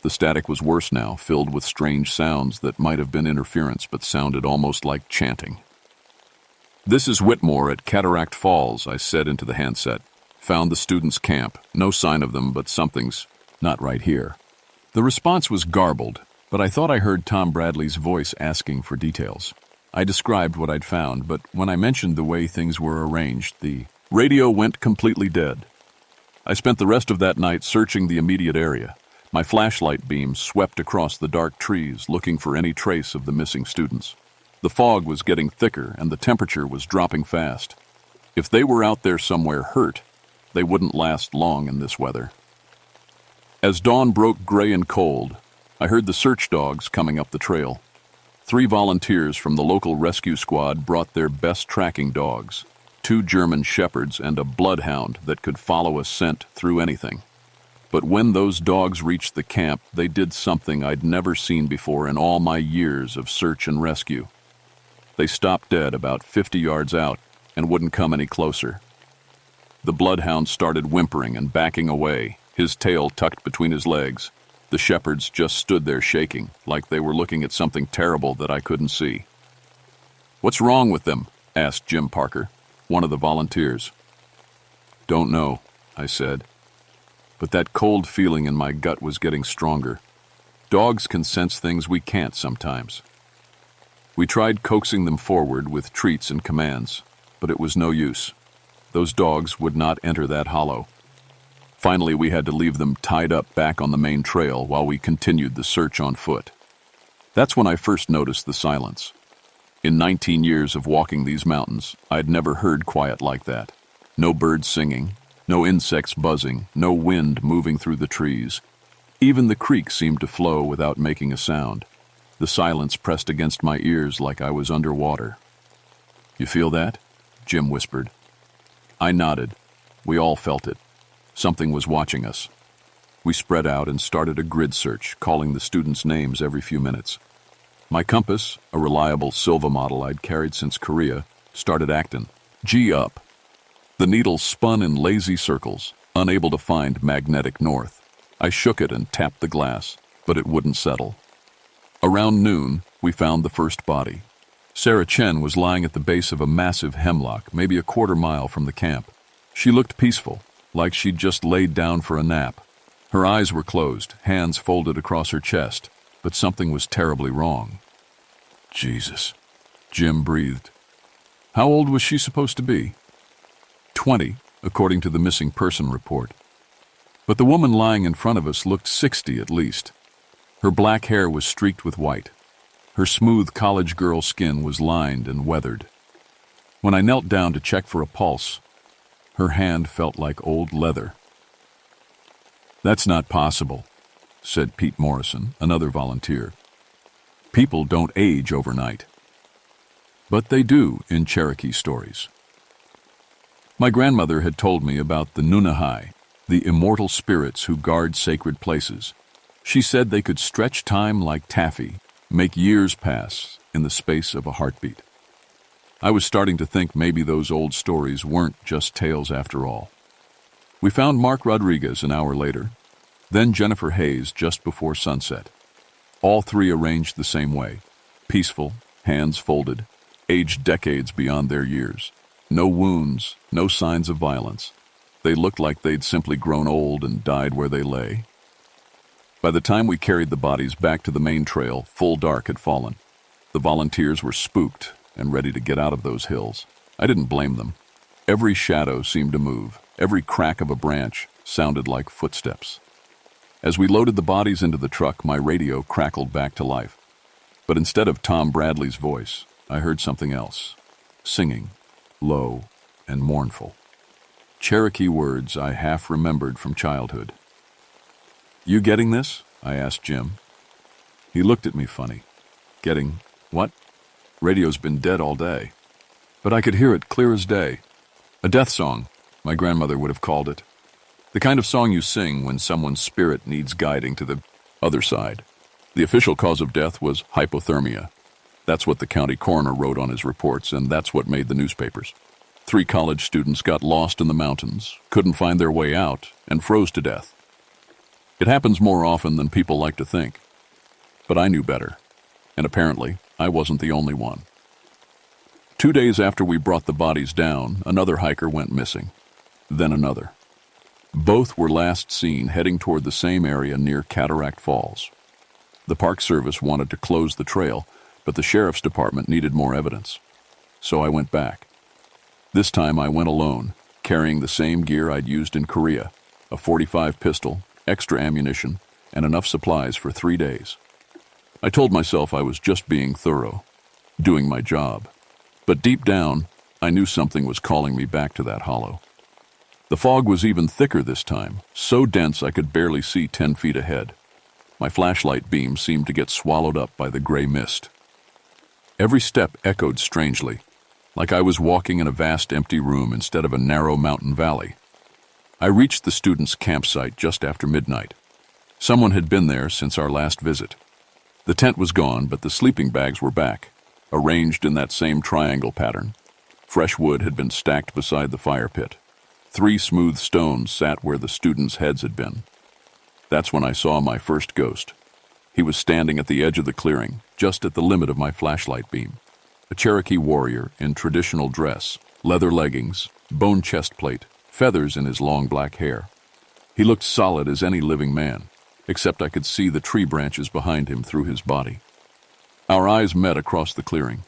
The static was worse now, filled with strange sounds that might have been interference but sounded almost like chanting. "This is Whitmore at Cataract Falls," I said into the handset. Found the students' camp. No sign of them, but something's not right here. The response was garbled, but I thought I heard Tom Bradley's voice asking for details. I described what I'd found, but when I mentioned the way things were arranged, the radio went completely dead. I spent the rest of that night searching the immediate area. My flashlight beam swept across the dark trees, looking for any trace of the missing students. The fog was getting thicker, and the temperature was dropping fast. If they were out there somewhere hurt, they wouldn't last long in this weather. As dawn broke gray and cold, I heard the search dogs coming up the trail. 3 volunteers from the local rescue squad brought their best tracking dogs, 2 German shepherds and a bloodhound that could follow a scent through anything. But when those dogs reached the camp, they did something I'd never seen before in all my years of search and rescue. They stopped dead about 50 yards out and wouldn't come any closer. The bloodhound started whimpering and backing away, his tail tucked between his legs. The shepherds just stood there shaking, like they were looking at something terrible that I couldn't see. "What's wrong with them?" asked Jim Parker, one of the volunteers. "Don't know," I said. But that cold feeling in my gut was getting stronger. Dogs can sense things we can't sometimes. We tried coaxing them forward with treats and commands, but it was no use. Those dogs would not enter that hollow. Finally, we had to leave them tied up back on the main trail while we continued the search on foot. That's when I first noticed the silence. In 19 years of walking these mountains, I'd never heard quiet like that. No birds singing, no insects buzzing, no wind moving through the trees. Even the creek seemed to flow without making a sound. The silence pressed against my ears like I was underwater. "You feel that?" Jim whispered. I nodded. We all felt it. Something was watching us. We spread out and started a grid search, calling the students' names every few minutes. My compass, a reliable Silva model I'd carried since Korea, started acting. G up. The needle spun in lazy circles, unable to find magnetic north. I shook it and tapped the glass, but it wouldn't settle. Around noon, we found the first body. Sarah Chen was lying at the base of a massive hemlock, maybe a quarter mile from the camp. She looked peaceful, like she'd just laid down for a nap. Her eyes were closed, hands folded across her chest, but something was terribly wrong. "Jesus," Jim breathed. How old was she supposed to be? 20, according to the missing person report. But the woman lying in front of us looked 60 at least. Her black hair was streaked with white. Her smooth college girl skin was lined and weathered. When I knelt down to check for a pulse, her hand felt like old leather. "That's not possible," said Pete Morrison, another volunteer. "People don't age overnight." But they do in Cherokee stories. My grandmother had told me about the Nunahigh, the immortal spirits who guard sacred places. She said they could stretch time like taffy, make years pass in the space of a heartbeat. I was starting to think maybe those old stories weren't just tales after all. We found Mark Rodriguez an hour later, then Jennifer Hayes just before sunset. All 3 arranged the same way, peaceful, hands folded, aged decades beyond their years. No wounds, no signs of violence. They looked like they'd simply grown old and died where they lay. By the time we carried the bodies back to the main trail, full dark had fallen. The volunteers were spooked and ready to get out of those hills. I didn't blame them. Every shadow seemed to move. Every crack of a branch sounded like footsteps. As we loaded the bodies into the truck, my radio crackled back to life. But instead of Tom Bradley's voice, I heard something else, singing, low and mournful. Cherokee words I half remembered from childhood. "You getting this?" I asked Jim. He looked at me funny. "Getting what?" Radio's been dead all day. But I could hear it clear as day. A death song, my grandmother would have called it. The kind of song you sing when someone's spirit needs guiding to the other side. The official cause of death was hypothermia. That's what the county coroner wrote on his reports, and that's what made the newspapers. 3 college students got lost in the mountains, couldn't find their way out, and froze to death. It happens more often than people like to think. But I knew better, and apparently I wasn't the only one. 2 days after we brought the bodies down, another hiker went missing. then another. Both were last seen heading toward the same area near Cataract Falls. The Park Service wanted to close the trail, but the Sheriff's Department needed more evidence. So I went back. This time I went alone, carrying the same gear I'd used in Korea, a .45 pistol, extra ammunition, and enough supplies for 3 days. I told myself I was just being thorough, doing my job. But deep down, I knew something was calling me back to that hollow. The fog was even thicker this time, so dense I could barely see 10 feet ahead. My flashlight beam seemed to get swallowed up by the gray mist. Every step echoed strangely, like I was walking in a vast empty room instead of a narrow mountain valley. I reached the students' campsite just after midnight. Someone had been there since our last visit. The tent was gone, but the sleeping bags were back, arranged in that same triangle pattern. Fresh wood had been stacked beside the fire pit. 3 smooth stones sat where the students' heads had been. That's when I saw my first ghost. He was standing at the edge of the clearing, just at the limit of my flashlight beam. A Cherokee warrior in traditional dress, leather leggings, bone chest plate, feathers in his long black hair. He looked solid as any living man, except I could see the tree branches behind him through his body. Our eyes met across the clearing.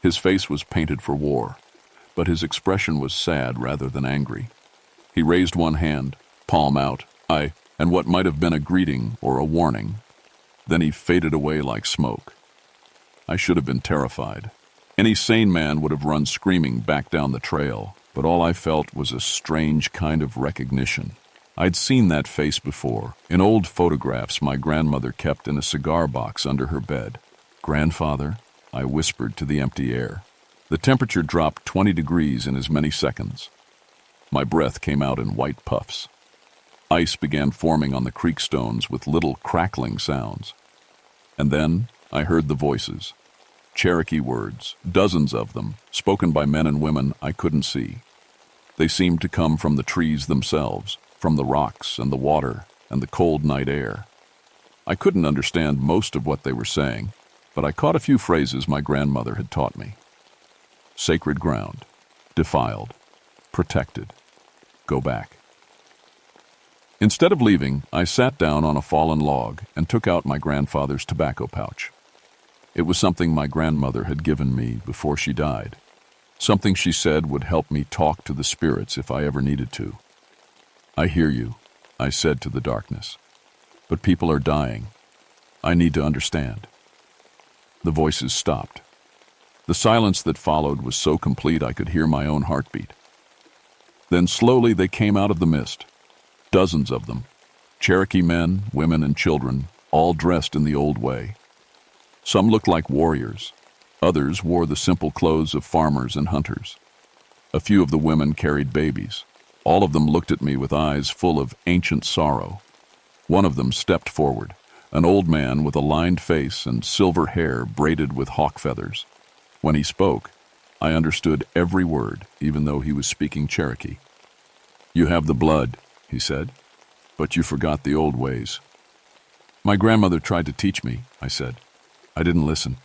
His face was painted for war, but his expression was sad rather than angry. He raised one hand, palm out, and what might have been a greeting or a warning. Then he faded away like smoke. I should have been terrified. Any sane man would have run screaming back down the trail, but all I felt was a strange kind of recognition. I'd seen that face before, in old photographs my grandmother kept in a cigar box under her bed. "Grandfather," I whispered to the empty air. The temperature dropped 20 degrees in as many seconds. My breath came out in white puffs. Ice began forming on the creek stones with little crackling sounds. And then I heard the voices. Cherokee words, dozens of them, spoken by men and women I couldn't see. They seemed to come from the trees themselves, from the rocks and the water and the cold night air. I couldn't understand most of what they were saying, but I caught a few phrases my grandmother had taught me. Sacred ground, defiled, protected, go back. Instead of leaving, I sat down on a fallen log and took out my grandfather's tobacco pouch. It was something my grandmother had given me before she died, something she said would help me talk to the spirits if I ever needed to. "I hear you," I said to the darkness, "but people are dying. I need to understand." The voices stopped. The silence that followed was so complete I could hear my own heartbeat. Then slowly they came out of the mist, dozens of them, Cherokee men, women, and children, all dressed in the old way. Some looked like warriors. Others wore the simple clothes of farmers and hunters. A few of the women carried babies. All of them looked at me with eyes full of ancient sorrow. One of them stepped forward, an old man with a lined face and silver hair braided with hawk feathers. When he spoke, I understood every word, even though he was speaking Cherokee. "You have the blood," he said, "but you forgot the old ways." "My grandmother tried to teach me," I said. I didn't listen.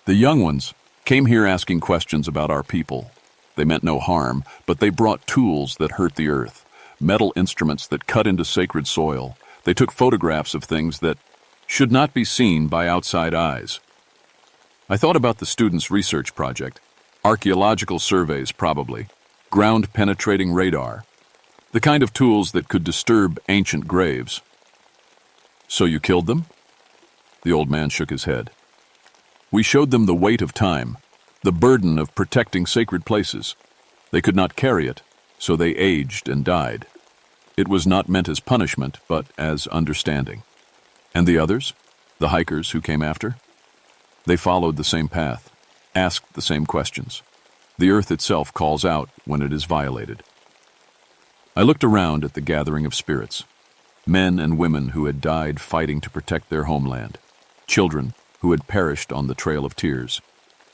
"The young ones came here asking questions about our people. They meant no harm, but they brought tools that hurt the earth, metal instruments that cut into sacred soil. They took photographs of things that should not be seen by outside eyes." I thought about the students' research project. Archaeological surveys, probably. Ground-penetrating radar. The kind of tools that could disturb ancient graves. "So you killed them?" The old man shook his head. "We showed them the weight of time, the burden of protecting sacred places. They could not carry it, so they aged and died. It was not meant as punishment, but as understanding." "And the others? The hikers who came after?" "They followed the same path, asked the same questions. The earth itself calls out when it is violated." I looked around at the gathering of spirits. Men and women who had died fighting to protect their homeland. Children who had perished on the Trail of Tears.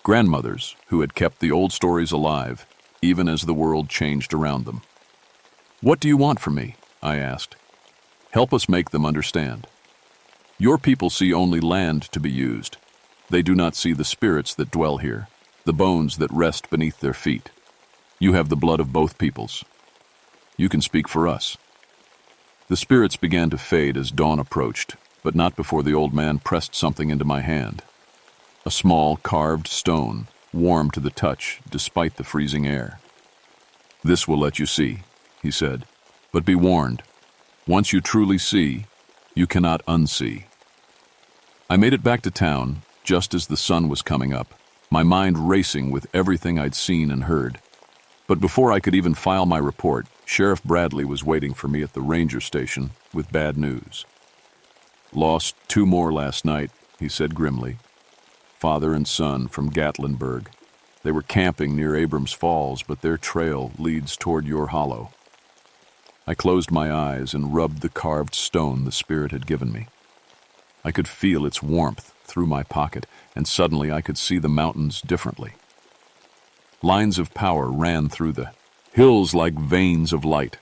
Grandmothers who had kept the old stories alive, even as the world changed around them. "What do you want from me?" I asked. "Help us make them understand. Your people see only land to be used. They do not see the spirits that dwell here, the bones that rest beneath their feet. You have the blood of both peoples." You can speak for us." The spirits began to fade as dawn approached, but not before the old man pressed something into my hand. A small, carved stone, warm to the touch despite the freezing air. "This will let you see," he said, "but be warned. Once you truly see, you cannot unsee." I made it back to town just as the sun was coming up, my mind racing with everything I'd seen and heard. But before I could even file my report, Sheriff Bradley was waiting for me at the ranger station with bad news. "Lost 2 more last night," he said grimly. "Father and son from Gatlinburg. They were camping near Abrams Falls, but their trail leads toward your hollow." I closed my eyes and rubbed the carved stone the spirit had given me. I could feel its warmth through my pocket, and suddenly I could see the mountains differently. Lines of power ran through the hills like veins of light.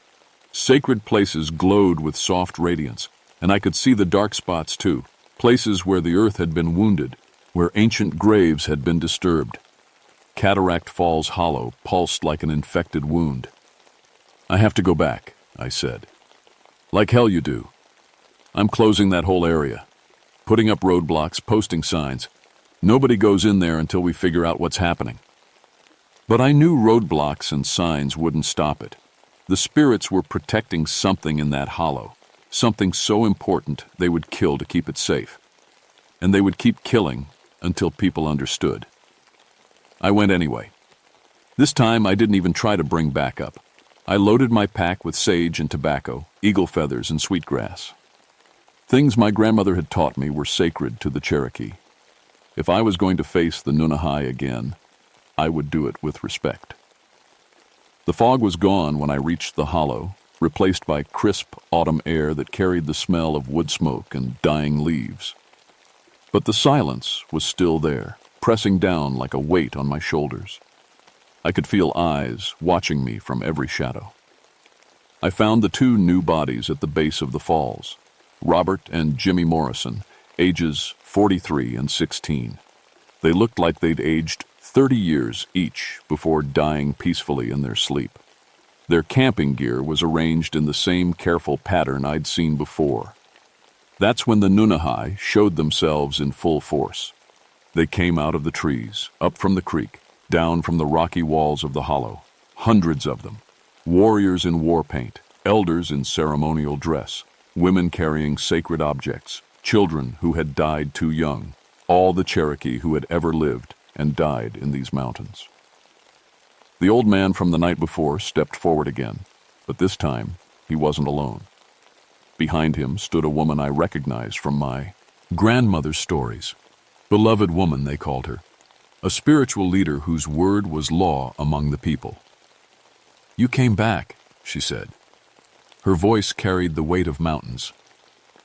Sacred places glowed with soft radiance, and I could see the dark spots too, places where the earth had been wounded, where ancient graves had been disturbed. Cataract Falls Hollow pulsed like an infected wound. "I have to go back," I said. "Like hell you do. I'm closing that whole area, putting up roadblocks, posting signs. Nobody goes in there until we figure out what's happening." But I knew roadblocks and signs wouldn't stop it. The spirits were protecting something in that hollow, something so important they would kill to keep it safe. And they would keep killing until people understood. I went anyway. This time I didn't even try to bring backup. I loaded my pack with sage and tobacco, eagle feathers and sweetgrass. Things my grandmother had taught me were sacred to the Cherokee. If I was going to face the Nunahigh again, I would do it with respect. The fog was gone when I reached the hollow, replaced by crisp autumn air that carried the smell of wood smoke and dying leaves. But the silence was still there, pressing down like a weight on my shoulders. I could feel eyes watching me from every shadow. I found the 2 new bodies at the base of the falls, Robert and Jimmy Morrison, ages 43 and 16. They looked like they'd aged 30 years each before dying peacefully in their sleep. Their camping gear was arranged in the same careful pattern I'd seen before. That's when the Nunahigh showed themselves in full force. They came out of the trees, up from the creek, down from the rocky walls of the hollow, hundreds of them, warriors in war paint, elders in ceremonial dress, women carrying sacred objects, children who had died too young, all the Cherokee who had ever lived and died in these mountains. The old man from the night before stepped forward again, but this time he wasn't alone. Behind him stood a woman I recognized from my grandmother's stories. Beloved woman, they called her, a spiritual leader whose word was law among the people. "You came back," she said. Her voice carried the weight of mountains.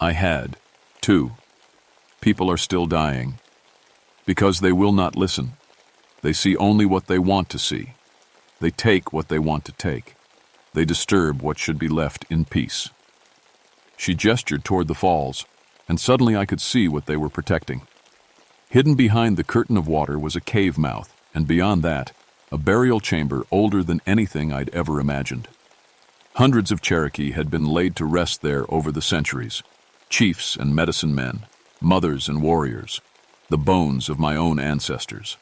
"I had, too. People are still dying. Because they will not listen. They see only what they want to see. They take what they want to take. They disturb what should be left in peace." She gestured toward the falls, and suddenly I could see what they were protecting. Hidden behind the curtain of water was a cave mouth, and beyond that, a burial chamber older than anything I'd ever imagined. Hundreds of Cherokee had been laid to rest there over the centuries, chiefs and medicine men, mothers and warriors, the bones of my own ancestors.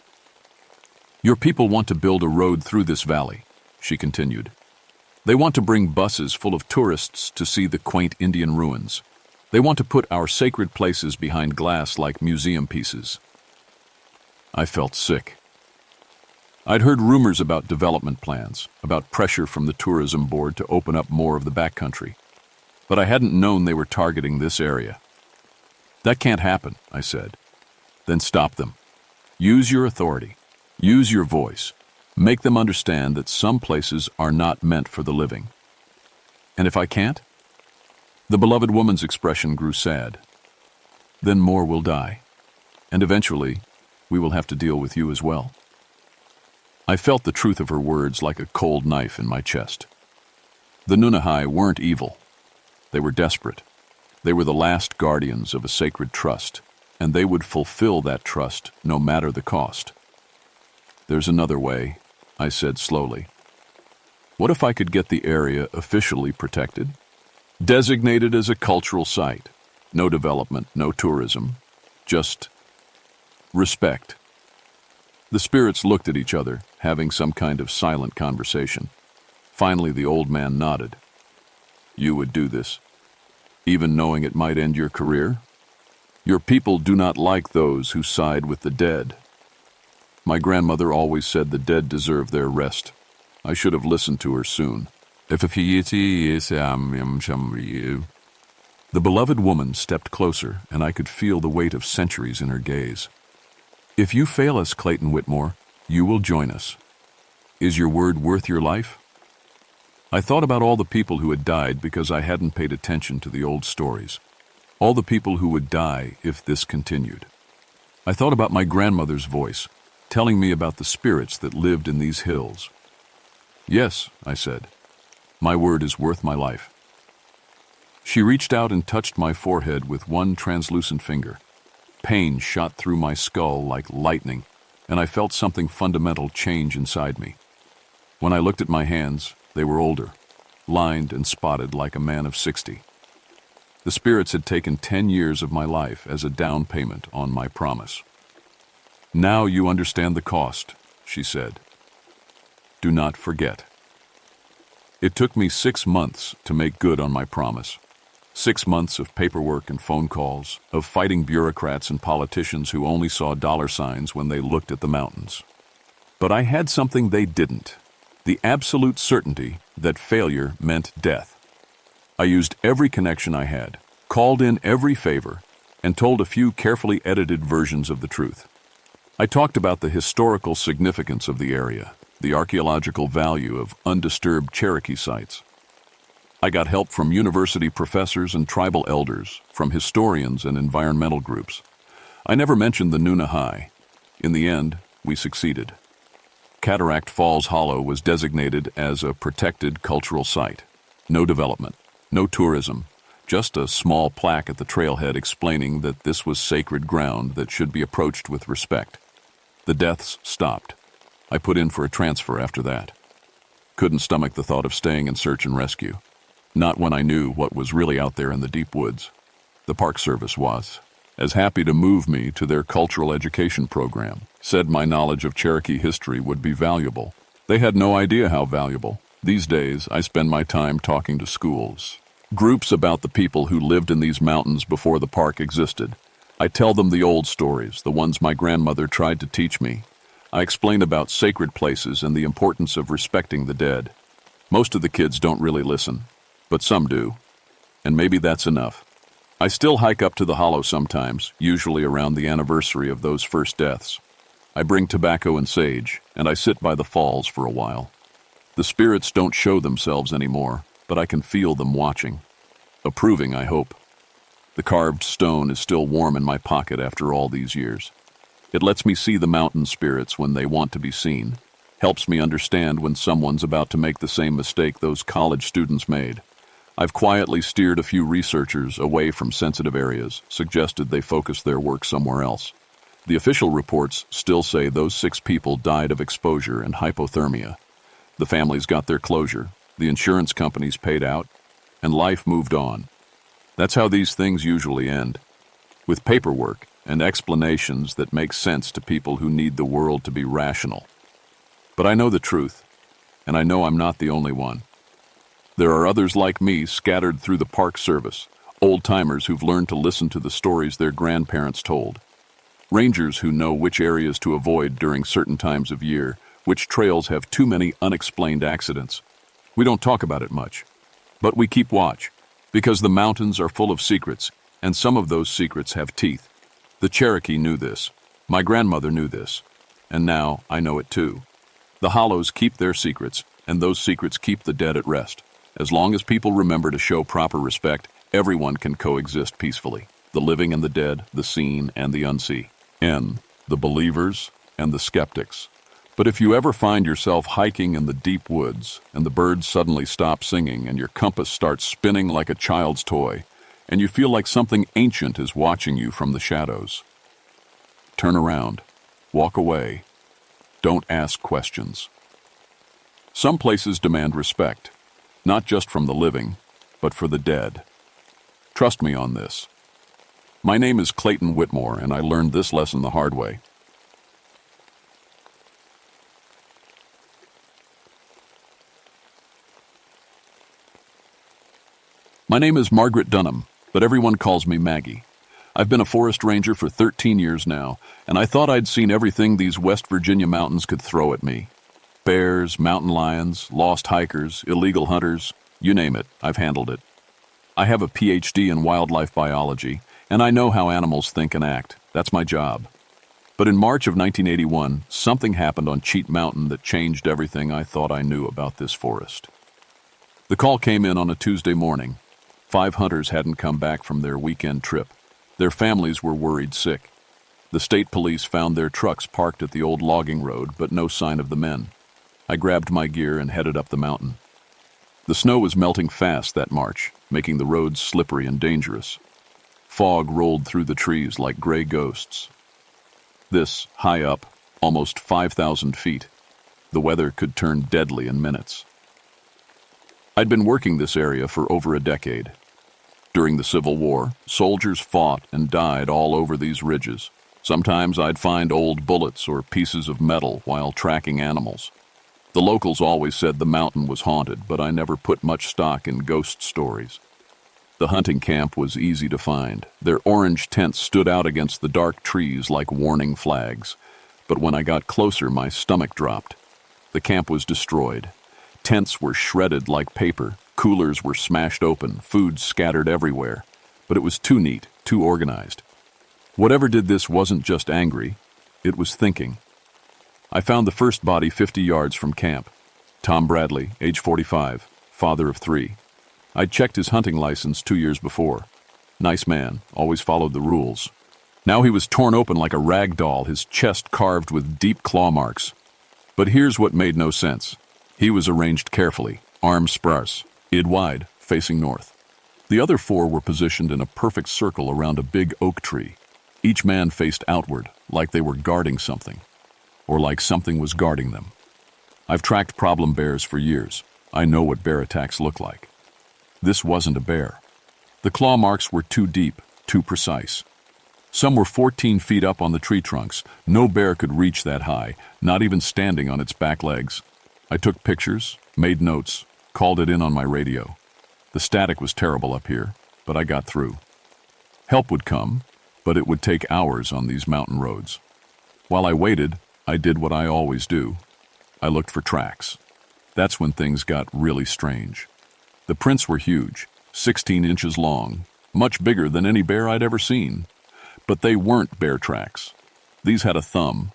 "Your people want to build a road through this valley," she continued. "They want to bring buses full of tourists to see the quaint Indian ruins. They want to put our sacred places behind glass like museum pieces." I felt sick. I'd heard rumors about development plans, about pressure from the tourism board to open up more of the backcountry, but I hadn't known they were targeting this area. "That can't happen," I said. "Then stop them. Use your authority. Use your voice. Make them understand that some places are not meant for the living." "And if I can't?" The beloved woman's expression grew sad. "Then more will die. And eventually, we will have to deal with you as well." I felt the truth of her words like a cold knife in my chest. The Nunahigh weren't evil. They were desperate. They were the last guardians of a sacred trust, and they would fulfill that trust no matter the cost. "There's another way," I said slowly. What if I could get the area officially protected? Designated as a cultural site. No development, no tourism. Just respect. The spirits looked at each other, having some kind of silent conversation. Finally, the old man nodded. You would do this, even knowing it might end your career? Your people do not like those who side with the dead. My grandmother always said the dead deserve their rest. I should have listened to her soon. The beloved woman stepped closer, and I could feel the weight of centuries in her gaze. If you fail us, Clayton Whitmore, you will join us. Is your word worth your life? I thought about all the people who had died because I hadn't paid attention to the old stories. All the people who would die if this continued. I thought about my grandmother's voice, telling me about the spirits that lived in these hills. Yes, I said. My word is worth my life. She reached out and touched my forehead with one translucent finger. Pain shot through my skull like lightning, and I felt something fundamental change inside me. When I looked at my hands, they were older, lined and spotted like a man of 60. The spirits had taken 10 years of my life as a down payment on my promise. Now you understand the cost, she said. Do not forget. It took me 6 months to make good on my promise. 6 months of paperwork and phone calls, of fighting bureaucrats and politicians who only saw dollar signs when they looked at the mountains. But I had something they didn't, the absolute certainty that failure meant death. I used every connection I had, called in every favor, and told a few carefully edited versions of the truth. I talked about the historical significance of the area, the archaeological value of undisturbed Cherokee sites. I got help from university professors and tribal elders, from historians and environmental groups. I never mentioned the Nunahigh. In the end, we succeeded. Cataract Falls Hollow was designated as a protected cultural site. No development, no tourism, just a small plaque at the trailhead explaining that this was sacred ground that should be approached with respect. The deaths stopped. I put in for a transfer after that. Couldn't stomach the thought of staying in search and rescue. Not when I knew what was really out there in the deep woods. The Park Service was as happy to move me to their cultural education program, said my knowledge of Cherokee history would be valuable. They had no idea how valuable. These days, I spend my time talking to schools, groups about the people who lived in these mountains before the park existed. I tell them the old stories, the ones my grandmother tried to teach me. I explain about sacred places and the importance of respecting the dead. Most of the kids don't really listen, but some do, and maybe that's enough. I still hike up to the hollow sometimes, usually around the anniversary of those first deaths. I bring tobacco and sage, and I sit by the falls for a while. The spirits don't show themselves anymore, but I can feel them watching. Approving, I hope. The carved stone is still warm in my pocket after all these years. It lets me see the mountain spirits when they want to be seen. Helps me understand when someone's about to make the same mistake those college students made. I've quietly steered a few researchers away from sensitive areas, suggested they focus their work somewhere else. The official reports still say those 6 people died of exposure and hypothermia. The families got their closure, the insurance companies paid out, and life moved on. That's how these things usually end, with paperwork and explanations that make sense to people who need the world to be rational. But I know the truth, and I know I'm not the only one. There are others like me scattered through the Park Service, old-timers who've learned to listen to the stories their grandparents told, rangers who know which areas to avoid during certain times of year, which trails have too many unexplained accidents. We don't talk about it much, but we keep watch, because the mountains are full of secrets, and some of those secrets have teeth. The Cherokee knew this. My grandmother knew this. And now I know it too. The hollows keep their secrets, and those secrets keep the dead at rest. As long as people remember to show proper respect, everyone can coexist peacefully. The living and the dead, the seen and the unseen. The believers and the skeptics. But if you ever find yourself hiking in the deep woods, and the birds suddenly stop singing, and your compass starts spinning like a child's toy, and you feel like something ancient is watching you from the shadows, turn around, walk away, don't ask questions. Some places demand respect, not just from the living, but for the dead. Trust me on this. My name is Clayton Whitmore, and I learned this lesson the hard way. My name is Margaret Dunham, but everyone calls me Maggie. I've been a forest ranger for 13 years now, and I thought I'd seen everything these West Virginia mountains could throw at me. Bears, mountain lions, lost hikers, illegal hunters, you name it, I've handled it. I have a PhD in wildlife biology, and I know how animals think and act. That's my job. But in March of 1981, something happened on Cheat Mountain that changed everything I thought I knew about this forest. The call came in on a Tuesday morning. 5 hunters hadn't come back from their weekend trip. Their families were worried sick. The state police found their trucks parked at the old logging road, but no sign of the men. I grabbed my gear and headed up the mountain. The snow was melting fast that March, making the roads slippery and dangerous. Fog rolled through the trees like gray ghosts. This, high up, almost 5,000 feet, the weather could turn deadly in minutes. I'd been working this area for over a decade. During the Civil War, soldiers fought and died all over these ridges. Sometimes I'd find old bullets or pieces of metal while tracking animals. The locals always said the mountain was haunted, but I never put much stock in ghost stories. The hunting camp was easy to find. Their orange tents stood out against the dark trees like warning flags. But when I got closer, my stomach dropped. The camp was destroyed. Tents were shredded like paper. Coolers were smashed open, food scattered everywhere. But it was too neat, too organized. Whatever did this wasn't just angry, it was thinking. I found the first body 50 yards from camp. Tom Bradley, age 45, father of 3. I'd checked his hunting license 2 years before. Nice man, always followed the rules. Now he was torn open like a rag doll, his chest carved with deep claw marks. But here's what made no sense. He was arranged carefully, arms sparse, id wide, facing north. The other 4 were positioned in a perfect circle around a big oak tree. Each man faced outward, like they were guarding something, or like something was guarding them. I've tracked problem bears for years. I know what bear attacks look like. This wasn't a bear. The claw marks were too deep, too precise. Some were 14 feet up on the tree trunks. No bear could reach that high, not even standing on its back legs. I took pictures, made notes, called it in on my radio. The static was terrible up here, but I got through. Help would come, but it would take hours on these mountain roads. While I waited, I did what I always do. I looked for tracks. That's when things got really strange. The prints were huge, 16 inches long, much bigger than any bear I'd ever seen. But they weren't bear tracks. These had a thumb.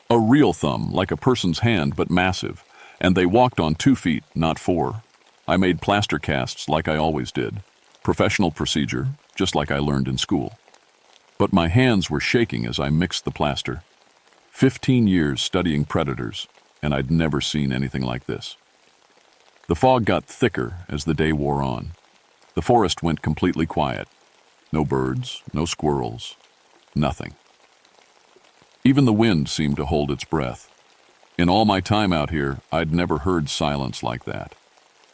A real thumb, like a person's hand, but massive. And they walked on 2 feet, not 4. I made plaster casts like I always did. Professional procedure, just like I learned in school. But my hands were shaking as I mixed the plaster. 15 years studying predators, and I'd never seen anything like this. The fog got thicker as the day wore on. The forest went completely quiet. No birds, no squirrels, nothing. Even the wind seemed to hold its breath. In all my time out here, I'd never heard silence like that.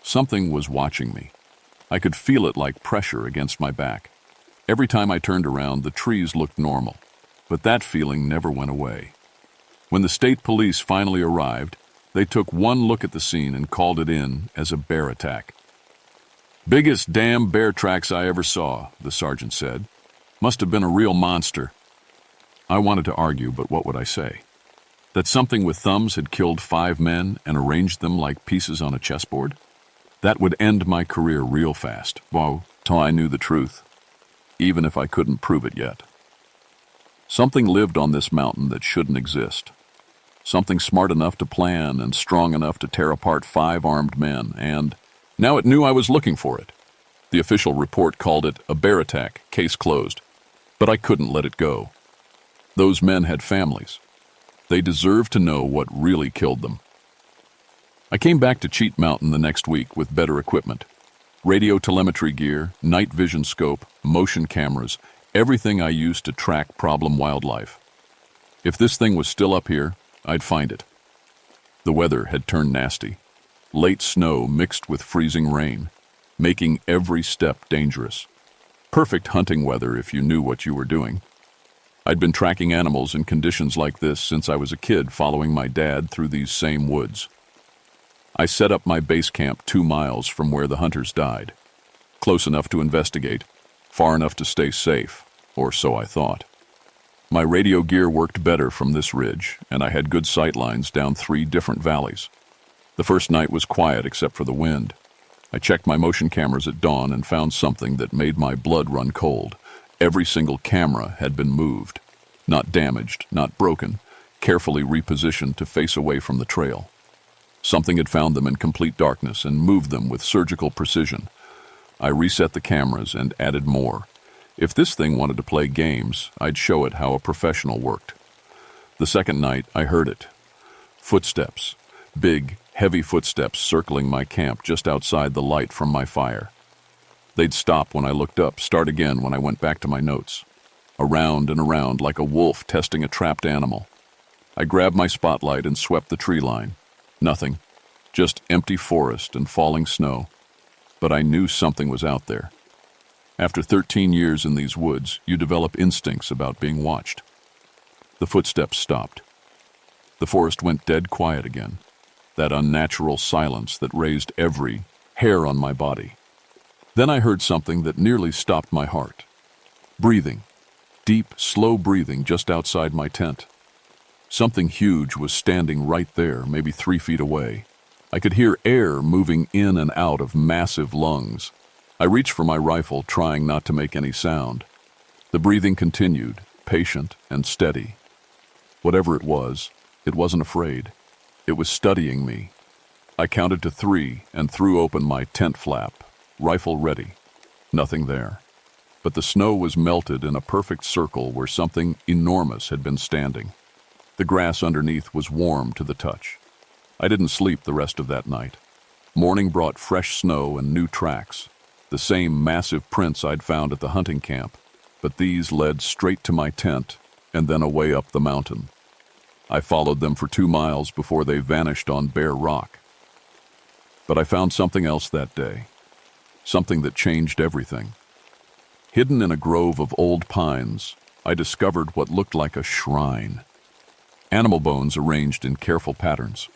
Something was watching me. I could feel it like pressure against my back. Every time I turned around, the trees looked normal, but that feeling never went away. When the state police finally arrived, they took one look at the scene and called it in as a bear attack. "Biggest damn bear tracks I ever saw," the sergeant said. "Must have been a real monster." I wanted to argue, but what would I say? That something with thumbs had killed 5 men and arranged them like pieces on a chessboard? That would end my career real fast, well, till I knew the truth, even if I couldn't prove it yet. Something lived on this mountain that shouldn't exist. Something smart enough to plan and strong enough to tear apart 5 armed men, and now it knew I was looking for it. The official report called it a bear attack, case closed. But I couldn't let it go. Those men had families. They deserved to know what really killed them. I came back to Cheat Mountain the next week with better equipment. Radio telemetry gear, night vision scope, motion cameras, everything I used to track problem wildlife. If this thing was still up here, I'd find it. The weather had turned nasty. Late snow mixed with freezing rain, making every step dangerous. Perfect hunting weather if you knew what you were doing. I'd been tracking animals in conditions like this since I was a kid, following my dad through these same woods. I set up my base camp 2 miles from where the hunters died. Close enough to investigate, far enough to stay safe, or so I thought. My radio gear worked better from this ridge, and I had good sight lines down 3 different valleys. The first night was quiet except for the wind. I checked my motion cameras at dawn and found something that made my blood run cold. Every single camera had been moved. Not damaged, not broken, carefully repositioned to face away from the trail. Something had found them in complete darkness and moved them with surgical precision. I reset the cameras and added more. If this thing wanted to play games, I'd show it how a professional worked. The second night, I heard it. Footsteps. Big, heavy footsteps circling my camp just outside the light from my fire. They'd stop when I looked up, start again when I went back to my notes. Around and around like a wolf testing a trapped animal. I grabbed my spotlight and swept the tree line. Nothing. Just empty forest and falling snow. But I knew something was out there. After 13 years in these woods, you develop instincts about being watched. The footsteps stopped. The forest went dead quiet again. That unnatural silence that raised every hair on my body. Then I heard something that nearly stopped my heart. Breathing. Deep, slow breathing just outside my tent. Something huge was standing right there, maybe 3 feet away. I could hear air moving in and out of massive lungs. I reached for my rifle, trying not to make any sound. The breathing continued, patient and steady. Whatever it wasn't afraid. It was studying me. I counted to 3 and threw open my tent flap, rifle ready. Nothing there. But the snow was melted in a perfect circle where something enormous had been standing. The grass underneath was warm to the touch. I didn't sleep the rest of that night. Morning brought fresh snow and new tracks, the same massive prints I'd found at the hunting camp, but these led straight to my tent and then away up the mountain. I followed them for 2 miles before they vanished on bare rock. But I found something else that day, something that changed everything. Hidden in a grove of old pines, I discovered what looked like a shrine. Animal bones arranged in careful patterns,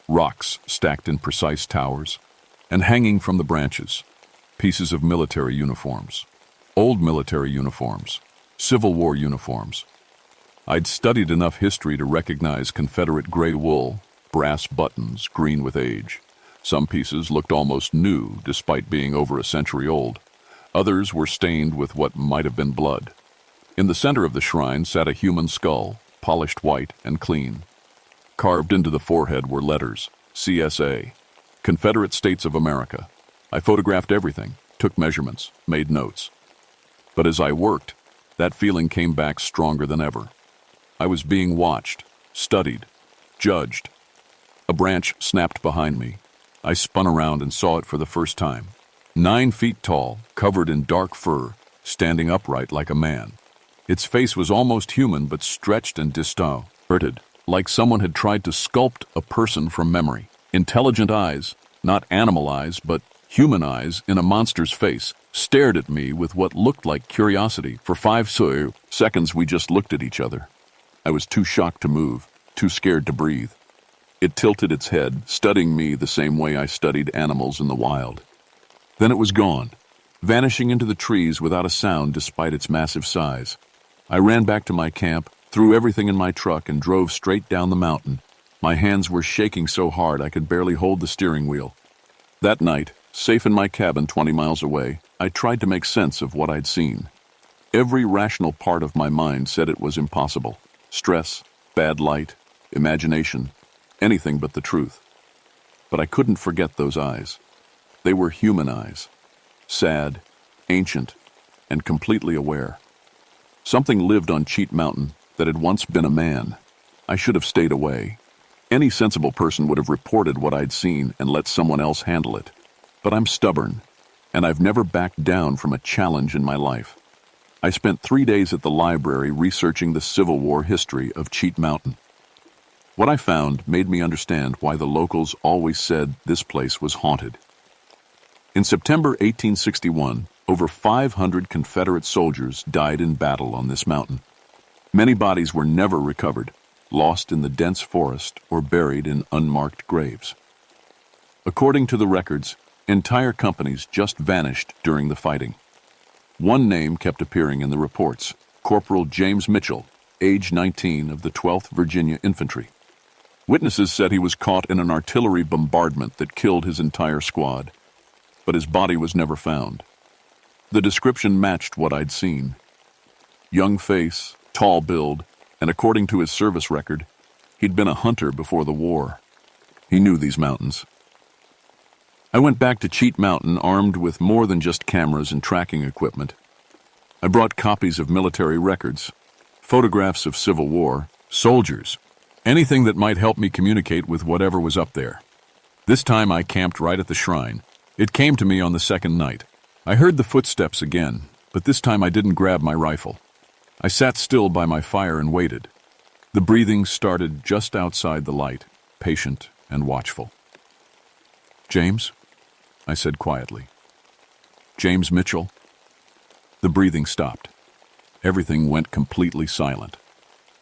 rocks stacked in precise towers, and hanging from the branches, pieces of military uniforms. Old military uniforms, Civil War uniforms. I'd studied enough history to recognize Confederate gray wool, brass buttons green with age. Some pieces looked almost new despite being over a century old. Others were stained with what might have been blood. In the center of the shrine sat a human skull, polished white and clean. Carved into the forehead were letters, CSA, Confederate States of America. I photographed everything, took measurements, made notes. But as I worked, that feeling came back stronger than ever. I was being watched, studied, judged. A branch snapped behind me. I spun around and saw it for the first time. 9 feet tall, covered in dark fur, standing upright like a man. Its face was almost human but stretched and distorted, like someone had tried to sculpt a person from memory. Intelligent eyes, not animal eyes, but human eyes in a monster's face, stared at me with what looked like curiosity. For 5 seconds we just looked at each other. I was too shocked to move, too scared to breathe. It tilted its head, studying me the same way I studied animals in the wild. Then it was gone, vanishing into the trees without a sound despite its massive size. I ran back to my camp, threw everything in my truck, and drove straight down the mountain. My hands were shaking so hard I could barely hold the steering wheel. That night, safe in my cabin 20 miles away, I tried to make sense of what I'd seen. Every rational part of my mind said it was impossible. Stress, bad light, imagination, anything but the truth. But I couldn't forget those eyes. They were human eyes, sad, ancient, and completely aware. Something lived on Cheat Mountain that had once been a man. I should have stayed away. Any sensible person would have reported what I'd seen and let someone else handle it. But I'm stubborn, and I've never backed down from a challenge in my life. I spent 3 days at the library researching the Civil War history of Cheat Mountain. What I found made me understand why the locals always said this place was haunted. In September 1861, over 500 Confederate soldiers died in battle on this mountain. Many bodies were never recovered, lost in the dense forest or buried in unmarked graves. According to the records, entire companies just vanished during the fighting. One name kept appearing in the reports: Corporal James Mitchell, age 19, of the 12th Virginia Infantry. Witnesses said he was caught in an artillery bombardment that killed his entire squad, but his body was never found. The description matched what I'd seen. Young face, tall build, and according to his service record, he'd been a hunter before the war. He knew these mountains. I went back to Cheat Mountain armed with more than just cameras and tracking equipment. I brought copies of military records, photographs of Civil War, soldiers, anything that might help me communicate with whatever was up there. This time I camped right at the shrine. It came to me on the second night. I heard the footsteps again, but this time I didn't grab my rifle. I sat still by my fire and waited. The breathing started just outside the light, patient and watchful. "James?" I said quietly. "James Mitchell?" The breathing stopped. Everything went completely silent.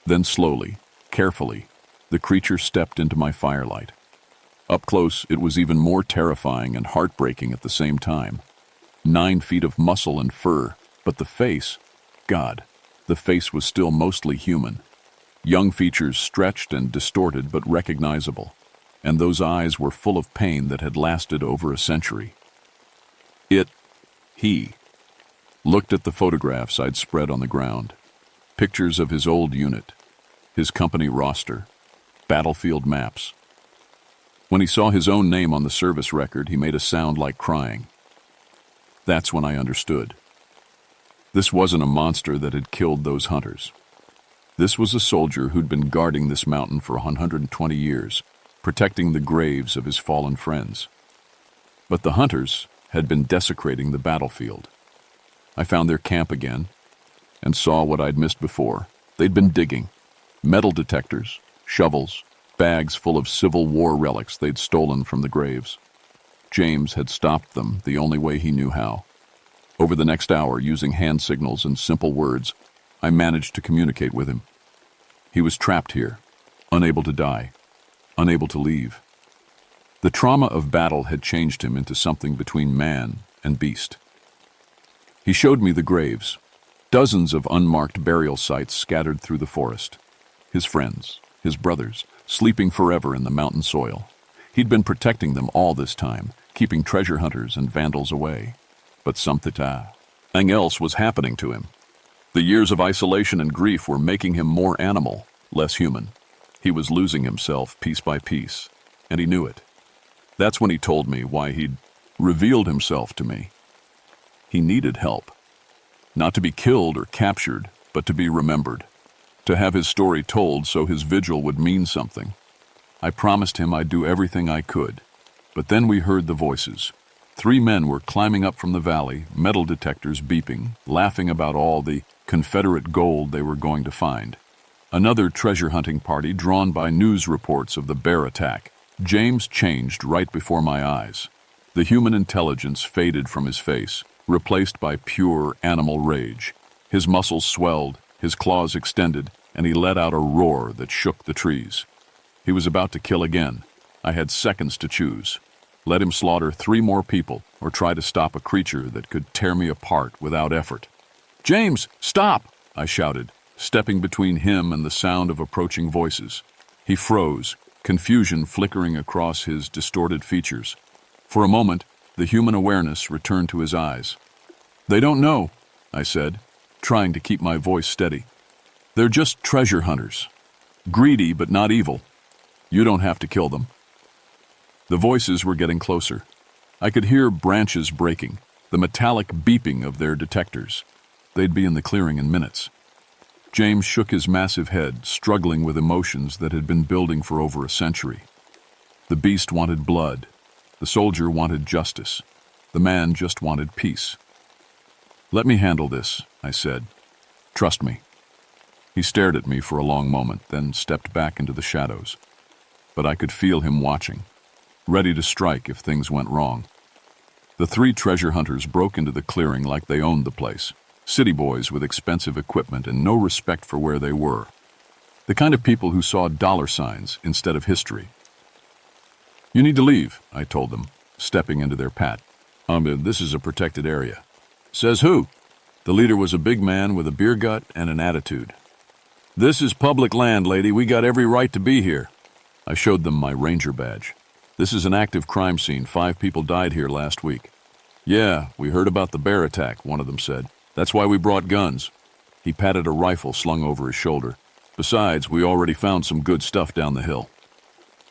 Then slowly, carefully, the creature stepped into my firelight. Up close, it was even more terrifying and heartbreaking at the same time. 9 feet of muscle and fur, but the face, God, the face was still mostly human. Young features stretched and distorted but recognizable, and those eyes were full of pain that had lasted over a century. He looked at the photographs I'd spread on the ground, pictures of his old unit, his company roster, battlefield maps. When he saw his own name on the service record, he made a sound like crying. That's when I understood. This wasn't a monster that had killed those hunters. This was a soldier who'd been guarding this mountain for 120 years, protecting the graves of his fallen friends. But the hunters had been desecrating the battlefield. I found their camp again and saw what I'd missed before. They'd been digging. Metal detectors, shovels, bags full of Civil War relics they'd stolen from the graves. James had stopped them the only way he knew how. Over the next hour, using hand signals and simple words, I managed to communicate with him. He was trapped here, unable to die, unable to leave. The trauma of battle had changed him into something between man and beast. He showed me the graves, dozens of unmarked burial sites scattered through the forest. His friends, his brothers, sleeping forever in the mountain soil. He'd been protecting them all this time, keeping treasure hunters and vandals away. But something else was happening to him. The years of isolation and grief were making him more animal, less human. He was losing himself piece by piece, and he knew it. That's when he told me why he'd revealed himself to me. He needed help. Not to be killed or captured, but to be remembered. To have his story told so his vigil would mean something. I promised him I'd do everything I could. But then we heard the voices. 3 men were climbing up from the valley, metal detectors beeping, laughing about all the Confederate gold they were going to find. Another treasure hunting party drawn by news reports of the bear attack. James changed right before my eyes. The human intelligence faded from his face, replaced by pure animal rage. His muscles swelled, his claws extended, and he let out a roar that shook the trees. He was about to kill again. I had seconds to choose. Let him slaughter 3 more people, or try to stop a creature that could tear me apart without effort. "James, stop!" I shouted, stepping between him and the sound of approaching voices. He froze, confusion flickering across his distorted features. For a moment, the human awareness returned to his eyes. "They don't know," I said, trying to keep my voice steady. "They're just treasure hunters. Greedy but not evil. You don't have to kill them." The voices were getting closer. I could hear branches breaking, the metallic beeping of their detectors. They'd be in the clearing in minutes. James shook his massive head, struggling with emotions that had been building for over a century. The beast wanted blood. The soldier wanted justice. The man just wanted peace. "Let me handle this," I said. "Trust me." He stared at me for a long moment, then stepped back into the shadows. But I could feel him watching, ready to strike if things went wrong. The three treasure hunters broke into the clearing like they owned the place. City boys with expensive equipment and no respect for where they were. The kind of people who saw dollar signs instead of history. "You need to leave," I told them, stepping into their path. This is a protected area." "Says who?" The leader was a big man with a beer gut and an attitude. "This is public land, lady. We got every right to be here." I showed them my ranger badge. "This is an active crime scene. 5 people died here last week." "Yeah, we heard about the bear attack," one of them said. "That's why we brought guns." He patted a rifle slung over his shoulder. "Besides, we already found some good stuff down the hill."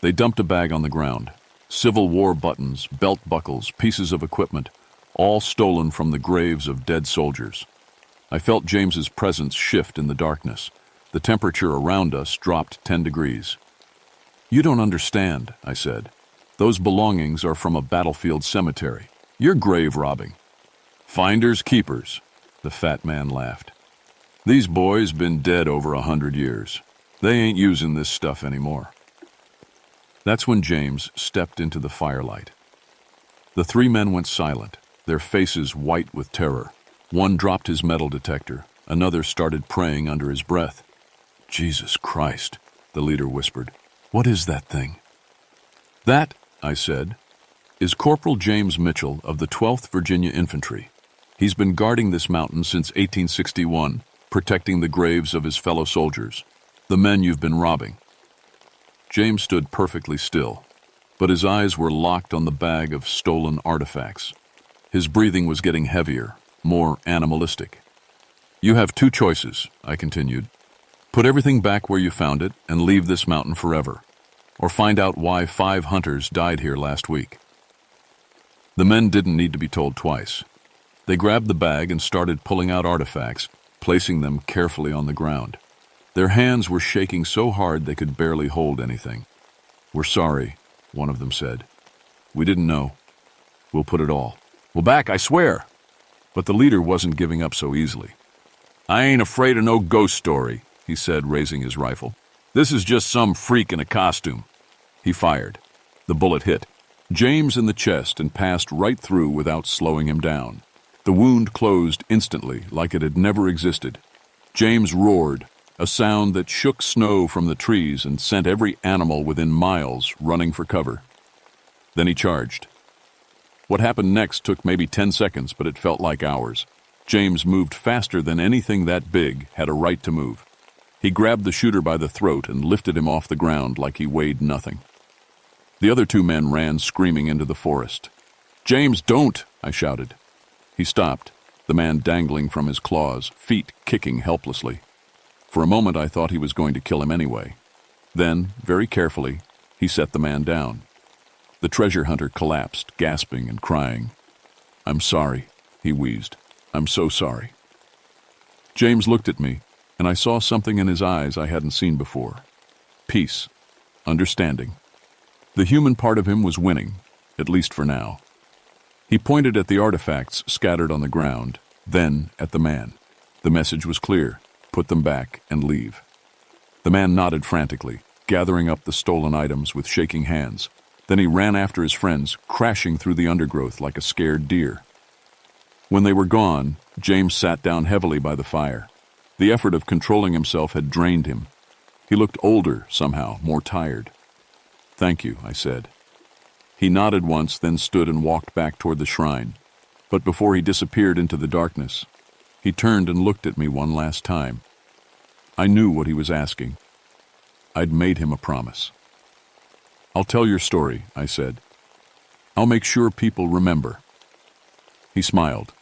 They dumped a bag on the ground. Civil War buttons, belt buckles, pieces of equipment, all stolen from the graves of dead soldiers. I felt James's presence shift in the darkness. The temperature around us dropped 10 degrees. "You don't understand," I said. "Those belongings are from a battlefield cemetery. You're grave robbing." "Finders keepers," the fat man laughed. "These boys been dead over 100 years. They ain't using this stuff anymore." That's when James stepped into the firelight. The 3 men went silent, their faces white with terror. One dropped his metal detector. Another started praying under his breath. "Jesus Christ," the leader whispered. "What is that thing?" "That," I said, "is Corporal James Mitchell of the 12th Virginia Infantry. He's been guarding this mountain since 1861, protecting the graves of his fellow soldiers, the men you've been robbing." James stood perfectly still, but his eyes were locked on the bag of stolen artifacts. His breathing was getting heavier, more animalistic. "You have 2 choices," I continued. "Put everything back where you found it and leave this mountain forever, or find out why 5 hunters died here last week." The men didn't need to be told twice. They grabbed the bag and started pulling out artifacts, placing them carefully on the ground. Their hands were shaking so hard they could barely hold anything. "We're sorry," one of them said. "We didn't know. We'll put it all." "Well, back, I swear." But the leader wasn't giving up so easily. "I ain't afraid of no ghost story," he said, raising his rifle. "This is just some freak in a costume." He fired. The bullet hit James in the chest and passed right through without slowing him down. The wound closed instantly, like it had never existed. James roared, a sound that shook snow from the trees and sent every animal within miles running for cover. Then he charged. What happened next took maybe 10 seconds, but it felt like hours. James moved faster than anything that big had a right to move. He grabbed the shooter by the throat and lifted him off the ground like he weighed nothing. The other 2 men ran screaming into the forest. "James, don't!" I shouted. He stopped, the man dangling from his claws, feet kicking helplessly. For a moment I thought he was going to kill him anyway. Then, very carefully, he set the man down. The treasure hunter collapsed, gasping and crying. "I'm sorry," he wheezed. "I'm so sorry." James looked at me, and I saw something in his eyes I hadn't seen before. Peace. Understanding. The human part of him was winning, at least for now. He pointed at the artifacts scattered on the ground, then at the man. The message was clear. Put them back and leave. The man nodded frantically, gathering up the stolen items with shaking hands. Then he ran after his friends, crashing through the undergrowth like a scared deer. When they were gone, James sat down heavily by the fire. The effort of controlling himself had drained him. He looked older, somehow, more tired. "Thank you," I said. He nodded once, then stood and walked back toward the shrine. But before he disappeared into the darkness, he turned and looked at me one last time. I knew what he was asking. I'd made him a promise. "I'll tell your story," I said. "I'll make sure people remember." He smiled,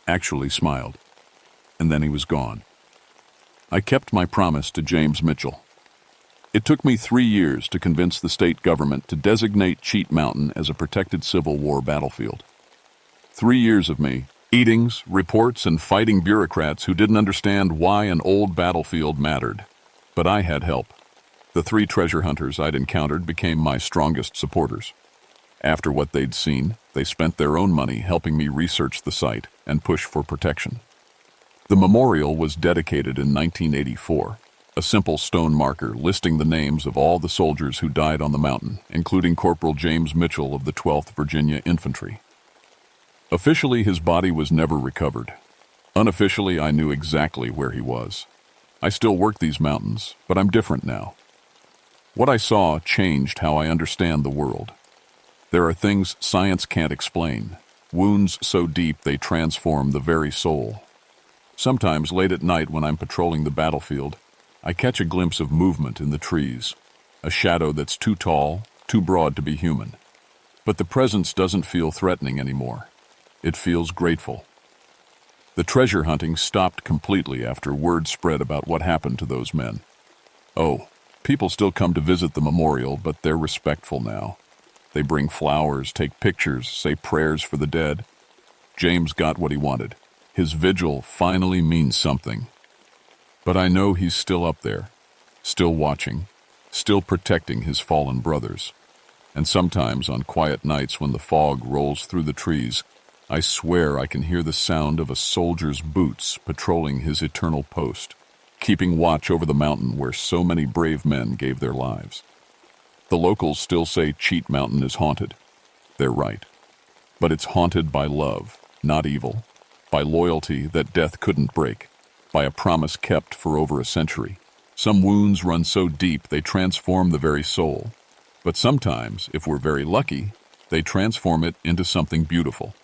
actually smiled, and then he was gone. I kept my promise to James Mitchell. It took me 3 years to convince the state government to designate Cheat Mountain as a protected Civil War battlefield. 3 years of me, meetings, reports, and fighting bureaucrats who didn't understand why an old battlefield mattered. But I had help. The 3 treasure hunters I'd encountered became my strongest supporters. After what they'd seen, they spent their own money helping me research the site and push for protection. The memorial was dedicated in 1984, a simple stone marker listing the names of all the soldiers who died on the mountain, including Corporal James Mitchell of the 12th Virginia Infantry. Officially, his body was never recovered. Unofficially, I knew exactly where he was. I still work these mountains, but I'm different now. What I saw changed how I understand the world. There are things science can't explain, wounds so deep they transform the very soul. Sometimes late at night when I'm patrolling the battlefield, I catch a glimpse of movement in the trees, a shadow that's too tall, too broad to be human. But the presence doesn't feel threatening anymore. It feels grateful. The treasure hunting stopped completely after word spread about what happened to those men. Oh, people still come to visit the memorial, but they're respectful now. They bring flowers, take pictures, say prayers for the dead. James got what he wanted. His vigil finally means something. But I know he's still up there, still watching, still protecting his fallen brothers. And sometimes on quiet nights when the fog rolls through the trees, I swear I can hear the sound of a soldier's boots patrolling his eternal post, keeping watch over the mountain where so many brave men gave their lives. The locals still say Cheat Mountain is haunted. They're right. But it's haunted by love, not evil, by loyalty that death couldn't break, by a promise kept for over a century. Some wounds run so deep they transform the very soul. But sometimes, if we're very lucky, they transform it into something beautiful.